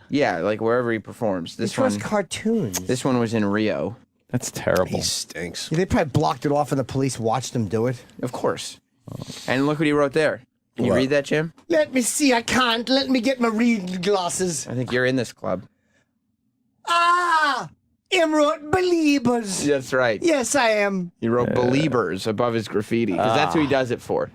Yeah, like wherever he performs. This He draws one, cartoons. this one was in Rio. That's terrible. He stinks. Yeah, they probably blocked it off and the police watched him do it. Of course. And look what he wrote there. Can you What? read that, Jim? Let me see, I can't. Let me get my reading glasses. I think you're in this club. Him wrote Believers. That's right. Yes, I am. He wrote Believers above his graffiti because that's who he does it for.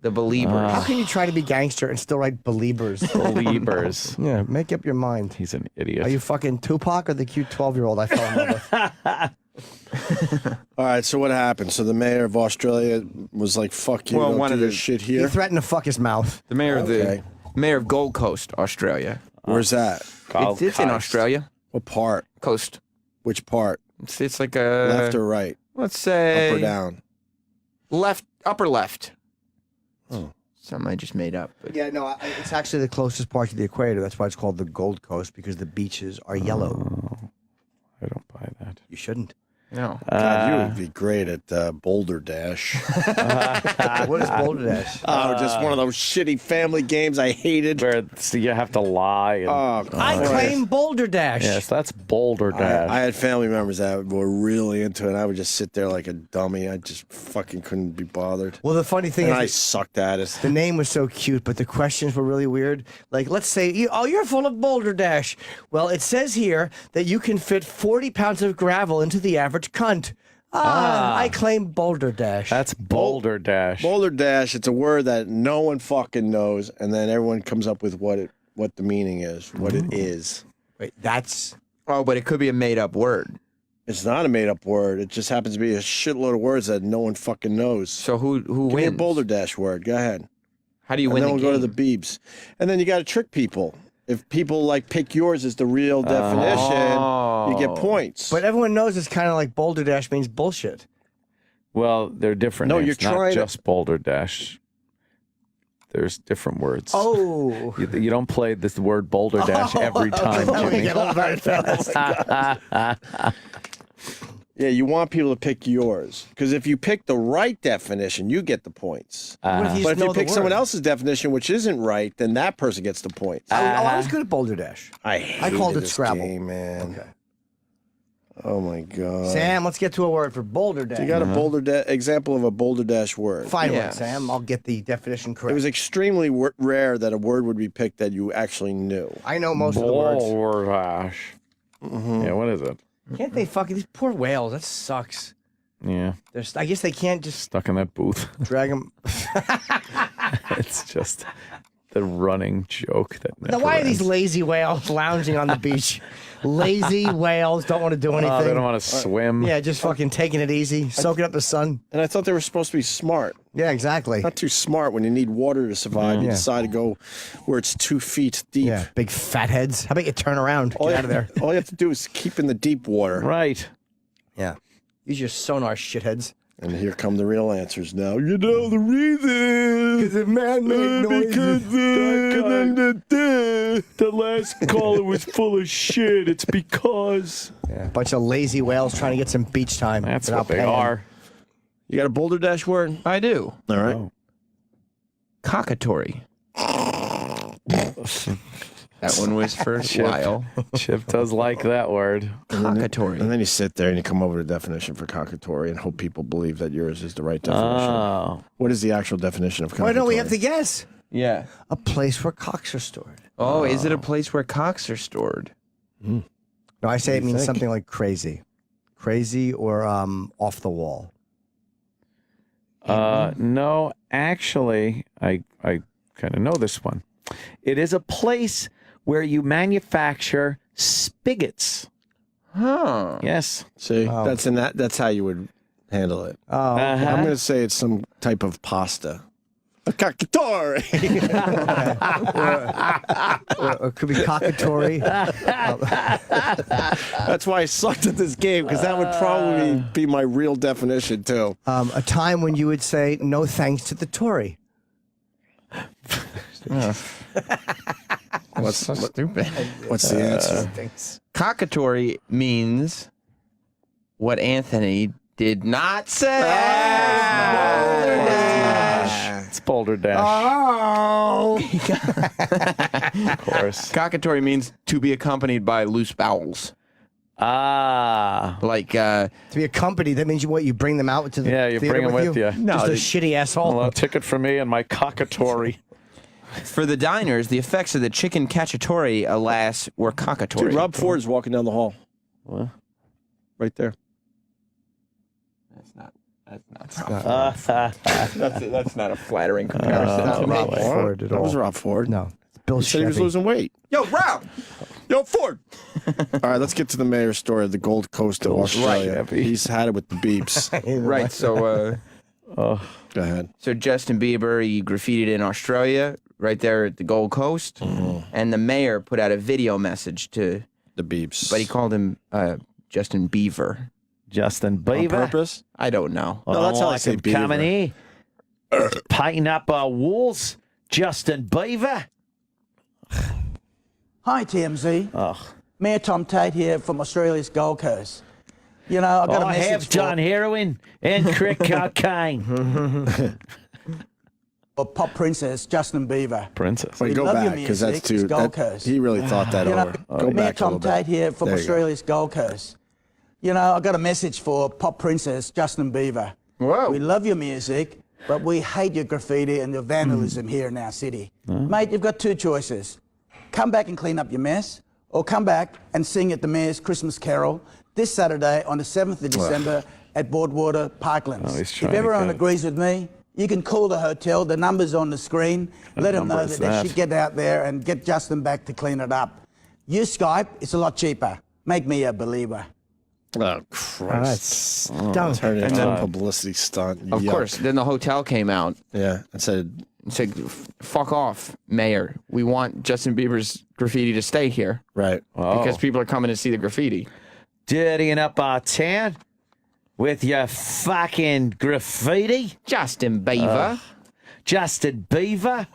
The Believers. How can you try to be gangster and still write Believers? Believers. Yeah, make up your mind. He's an idiot. Are you fucking Tupac or the cute 12-year-old I fell in love with? All right, so what happened? So the mayor of Australia was like, fuck you, Well, don't one do of this the- shit He here. threatened to fuck his mouth. The mayor of Okay. mayor of Gold Coast, Australia. Where's that? It's in Australia. What part? Coast. Which part? It's like a Left or right? let's say Up or down? left, upper left. Oh. Something I just made up. But Yeah, no, it's actually the closest part to the equator. That's why it's called the Gold Coast, because the beaches are yellow. I don't buy that. You shouldn't. no. God, you would be great at Boulder Dash. What is Boulder Dash? Oh, just one of those shitty family games I hated. Where so you have to lie. And, Oh, I Christ. claim Boulder Dash. yes, that's Boulder Dash. I had family members that were really into it. And I would just sit there like a dummy. I just fucking couldn't be bothered. Well, the funny thing And is, I sucked at it. the name was so cute, but the questions were really weird. Like, let's say, you're full of Boulder Dash. Well, it says here that you can fit 40 pounds of gravel into the average cunt. I claim Boulder Dash. That's Boulder Dash. Boulder Dash, it's a word that no one fucking knows. And then everyone comes up with what the meaning is, what it is. Wait, that's... Oh, but it could be a made up word. It's not a made up word. It just happens to be a shitload of words that no one fucking knows. So who Give me a wins? Boulder Dash word. Go ahead. How do you And win then the we'll game? go to the Biebs. And then you got to trick people. If people like pick yours as the real definition, you get points. But everyone knows it's kind of like Boulder Dash means bullshit. Well, they're different. No, names, you're not trying to- just Boulder Dash. There's different words. Oh. You don't play this word Boulder Dash every time, Jimmy. Yeah, you want people to pick yours. Because if you pick the right definition, you get the points. What if you But just if you know the pick someone word? else's definition, which isn't right, then that person gets the points. I was good at Boulder Dash. I called it this Scrabble. game, man. Okay. Oh my God. Sam, let's get to a word for Boulder Dash. You got a example of a Boulder Dash word. Find one, Sam. I'll get the definition correct. It was extremely rare that a word would be picked that you actually knew. I know most of the words. Boulder Dash. Yeah, what is it? Can't they fucking these poor whales? That sucks. Yeah. I guess they can't just stuck in that booth. Drag them. It's just the running joke that never Now, why are ends. these lazy whales lounging on the beach? Lazy whales don't want to do anything. They don't want to swim. Yeah, just fucking taking it easy, soaking up the sun. And I thought they were supposed to be smart. Yeah, exactly. Not too smart when you need water to survive. You decide to go where it's 2 feet deep. Yeah, big fatheads. How about you turn around? Get out of there. All you have to do is keep in the deep water. Right. Yeah. Use your sonar, shitheads. And here come the real answers now. You know the reason. Because the man-made noise. Because the last caller was full of shit. It's because... Yeah, a bunch of lazy whales trying to get some beach time. That's without what they paying. are. You got a Boulder Dash word? I do. All right. Cockatory. That one was for a while. Chip does like that word. Cockatory. And then you sit there and you come over with a definition for cockatory and hope people believe that yours is the right definition. Oh. What is the actual definition of cockatory? Why don't we have to guess? Yeah. A place where cocks are stored. Oh, is it a place where cocks are stored? No, I say it means something like crazy. Crazy or off the wall. No, actually, I kind of know this one. It is a place where you manufacture spigots. Huh. Yes. See, that's how you would handle it. Oh, okay. I'm going to say it's some type of pasta. A cockatory. Or it could be cockatory. That's why I sucked at this game, because that would probably be my real definition, too. A time when you would say no thanks to the Tory. What's so stupid? What's the answer? Cockatory means what Anthony did not say. It's Boulder Dash. Oh! Of course. Cockatory means to be accompanied by loose bowels. Ah. Like, to be accompanied, that means you bring them out to the Yeah, you theater bring them with you. No, Just a shitty asshole. Well, a ticket for me and my cockatory. For the diners, the effects of the chicken cacciatore, alas, were cockatory. Dude, Rob Ford's walking down the hall. What? Right there. That's not a flattering comparison. Not Rob Ford at all. That was Rob Ford. No. It's Bill He said he was Chevy. losing weight. Yo, Rob! Yo, Ford! All right, let's get to the mayor's story of the Gold Coast of Australia. Chevy. He's had it with the beeps. Right, so, Go ahead. so Justin Bieber, he graffitied in Australia, right there at the Gold Coast, and the mayor put out a video message to The beeps. but he called him Justin Beaver. Justin On Bieber. purpose? I don't know. No, that's how I say beaver. Coming here. Painting up our walls. Justin Bieber. Hi, TMZ. Oh. Mayor Tom Tate here from Australia's Gold Coast. You know, I've got a I message have done heroin and crack cocaine. for Pop Princess Justin Bieber. Princess. Wait, We go love your back, because that's music. It's too... Gold that- Coast. he really thought that You know, over. Go Mayor back a Tom little Tate bit. here from There you go. Australia's Gold Coast. You know, I've got a message for Pop Princess Justin Bieber. Whoa. We love your music, but we hate your graffiti and your vandalism here in our city. Mate, you've got two choices. Come back and clean up your mess, or come back and sing at the Mayor's Christmas Carol this Saturday on the 7th of December at Broadwater Parklands. Oh, he's If trying to everyone get- agrees with me, you can call the hotel. The number's on the screen. Let them know number is that they that? should get out there and get Justin back to clean it up. Use Skype. It's a lot cheaper. Make me a believer. Oh, Christ. Don't. Turn it into a publicity stunt. Of Yuck. course. Then the hotel came out Yeah, and said, and said, fuck off, Mayor. We want Justin Bieber's graffiti to stay here right. because people are coming to see the graffiti. Dirtying up our town with your fucking graffiti. Justin Bieber. Justin Bieber.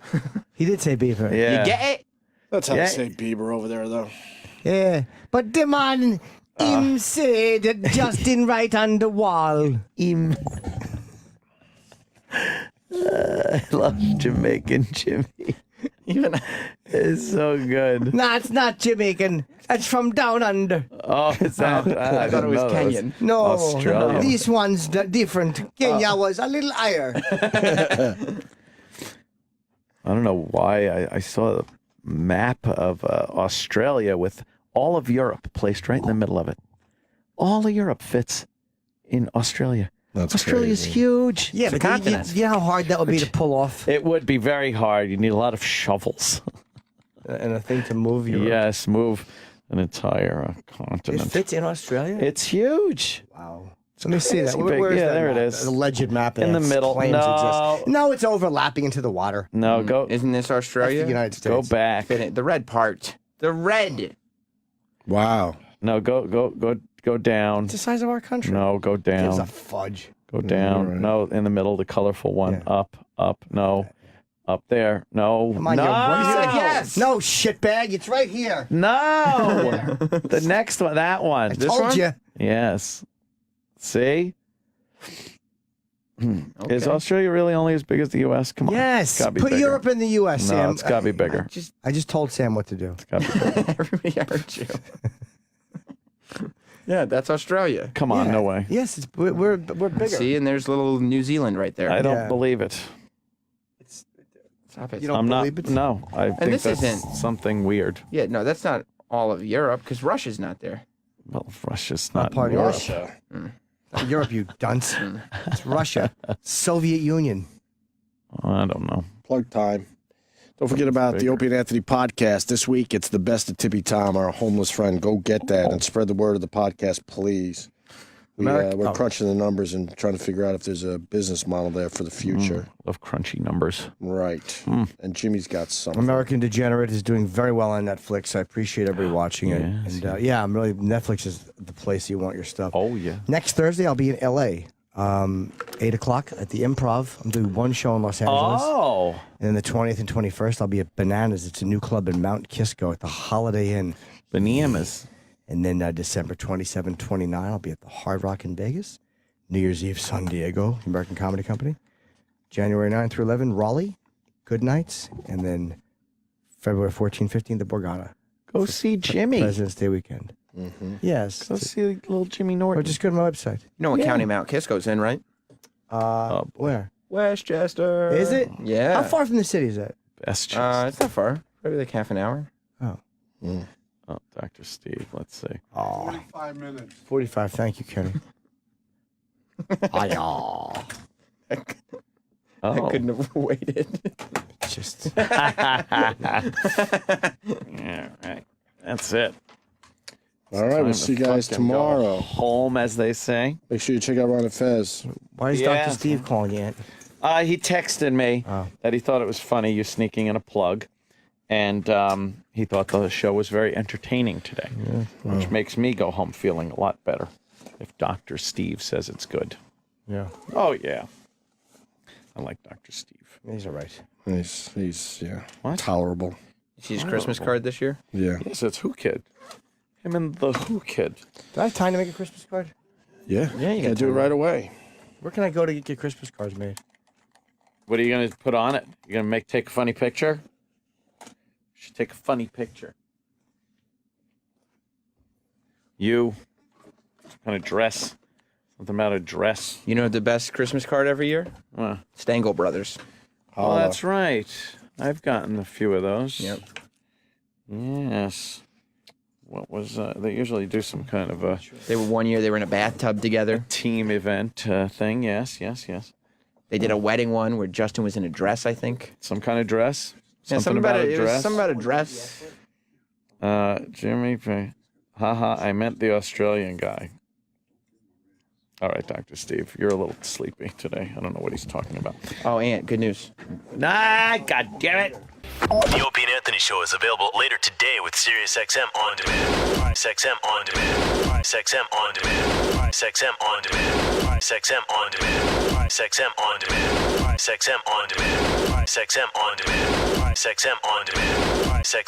He did say Beaver. Yeah. You get it? That's how Yeah. they say Bieber over there, though. Yeah. But the man, him said that Justin right on the wall. Him. I love Jamaican Jimmy. Even It's so good. No, it's not Jamaican. That's from down under. Oh, is that? I thought it was Kenyan. No, Australian. This one's different. Kenya was a little higher. I don't know why I saw a map of Australia with all of Europe placed right in the middle of it. All of Europe fits in Australia. Australia's huge. Yeah, but you know how hard that would be to pull off? It would be very hard. You need a lot of shovels. And a thing to move Europe. Yes, move an entire continent. It fits in Australia? It's huge. Wow. Let me see that. Big. Where's Yeah, that there map? it is. The alleged map In the that middle. claims No. exists. No, it's overlapping into the water. No, go. Isn't this Australia? That's the United States. Go back. The red part. The red. Wow. No, go down. It's the size of our country. No, go Gives down. a fudge. Go down. Right. No, in the middle, the colorful one. Yeah. Up. No. Up there. No. Come on, no. you said yes. No, shitbag. It's right here. No. The next one. That one. I told you. Yes. See? Okay. Is Australia really only as big as the U.S.? Come on. Yes. It's gotta be Put bigger. Europe in the U.S., No, Sam. it's got to be bigger. I just told Sam what to do. It's got to be bigger. Everybody heard you. Yeah, that's Australia. Come on, Yeah. no way. Yes, we're bigger. See, and there's little New Zealand right there. I don't Yeah. believe it. Stop it. You don't I'm believe not. it? No, I think this that's isn't- something weird. Yeah, no, that's not all of Europe because Russia's not there. Well, Russia's not part of Europe. Russia. Europe, you dunce. It's Russia. Soviet Union. I don't know. Plug time. Don't forget about the Opie and Anthony podcast. This week, it's the best of Tippy Tom, our homeless friend. Go get that and spread the word of the podcast, please. We're crunching the numbers and trying to figure out if there's a business model there for the future. Love crunchy numbers. Right. And Jimmy's got something. American Degenerate is doing very well on Netflix. I appreciate everybody watching it. And I'm really, Netflix is the place you want your stuff. Oh, yeah. Next Thursday, I'll be in L.A., 8 o'clock at the Improv. I'm doing one show in Los Angeles. Oh. And then the 20th and 21st, I'll be at Bananas. It's a new club in Mount Kisco at the Holiday Inn. Bananas. And then December 27, 29, I'll be at the Hard Rock in Vegas. New Year's Eve, San Diego, American Comedy Company. January 9 through 11, Raleigh, Good Nights. And then February 14, 15, the Borgata. Go see Jimmy. President's Day weekend. Mm-hmm. Yes. Go see little Jimmy Norton. Or just go to my website. You know what county Mount Kisco's in, right? Where? Westchester. Is it? Yeah. How far from the city is that? Best It's not far. Probably like half an hour. Oh. Oh, Dr. Steve. Let's see. 45 minutes. 45. Thank you, Kenny. I Oh. couldn't have waited. Just. Yeah, right. That's it. All right, we'll see you guys tomorrow. Home, as they say. Make sure you check out Ron and Fez. Why is Yeah. Dr. Steve calling you, Aunt? He texted me that he thought it was funny you sneaking in a plug. And he thought the show was very entertaining today, which makes me go home feeling a lot better if Dr. Steve says it's good. Yeah. Oh, yeah. I like Dr. Steve. He's all right. He's tolerable. See his Christmas card this year? Yeah. Yes, it's Who Kid. Him and the Who Kid. Do I have time to make a Christmas card? Yeah. Yeah, you gotta do it right away. Where can I go to get Christmas cards made? What are you going to put on it? You going to take a funny picture? Should take a funny picture. You kind of dress. Something about a dress. You know the best Christmas card every year? Stengel Brothers. Oh, that's right. I've gotten a few of those. Yep. Yes. What was they usually do some kind of a They were one year they were in a bathtub together. team event thing. Yes. They did a wedding one where Justin was in a dress, I think. Some kind of dress. Yeah, something about a dress. Something about a dress. Jimmy, haha, I meant the Australian guy. All right, Dr. Steve, you're a little sleepy today. I don't know what he's talking about. Oh, Aunt, good news. Nah, God damn it. The Opie and Anthony Show is available later today with SiriusXM On Demand. SXM On Demand. SXM On Demand. SXM On Demand. SXM On Demand. SXM On Demand. SXM On Demand. SXM On Demand. SXM On Demand. SXM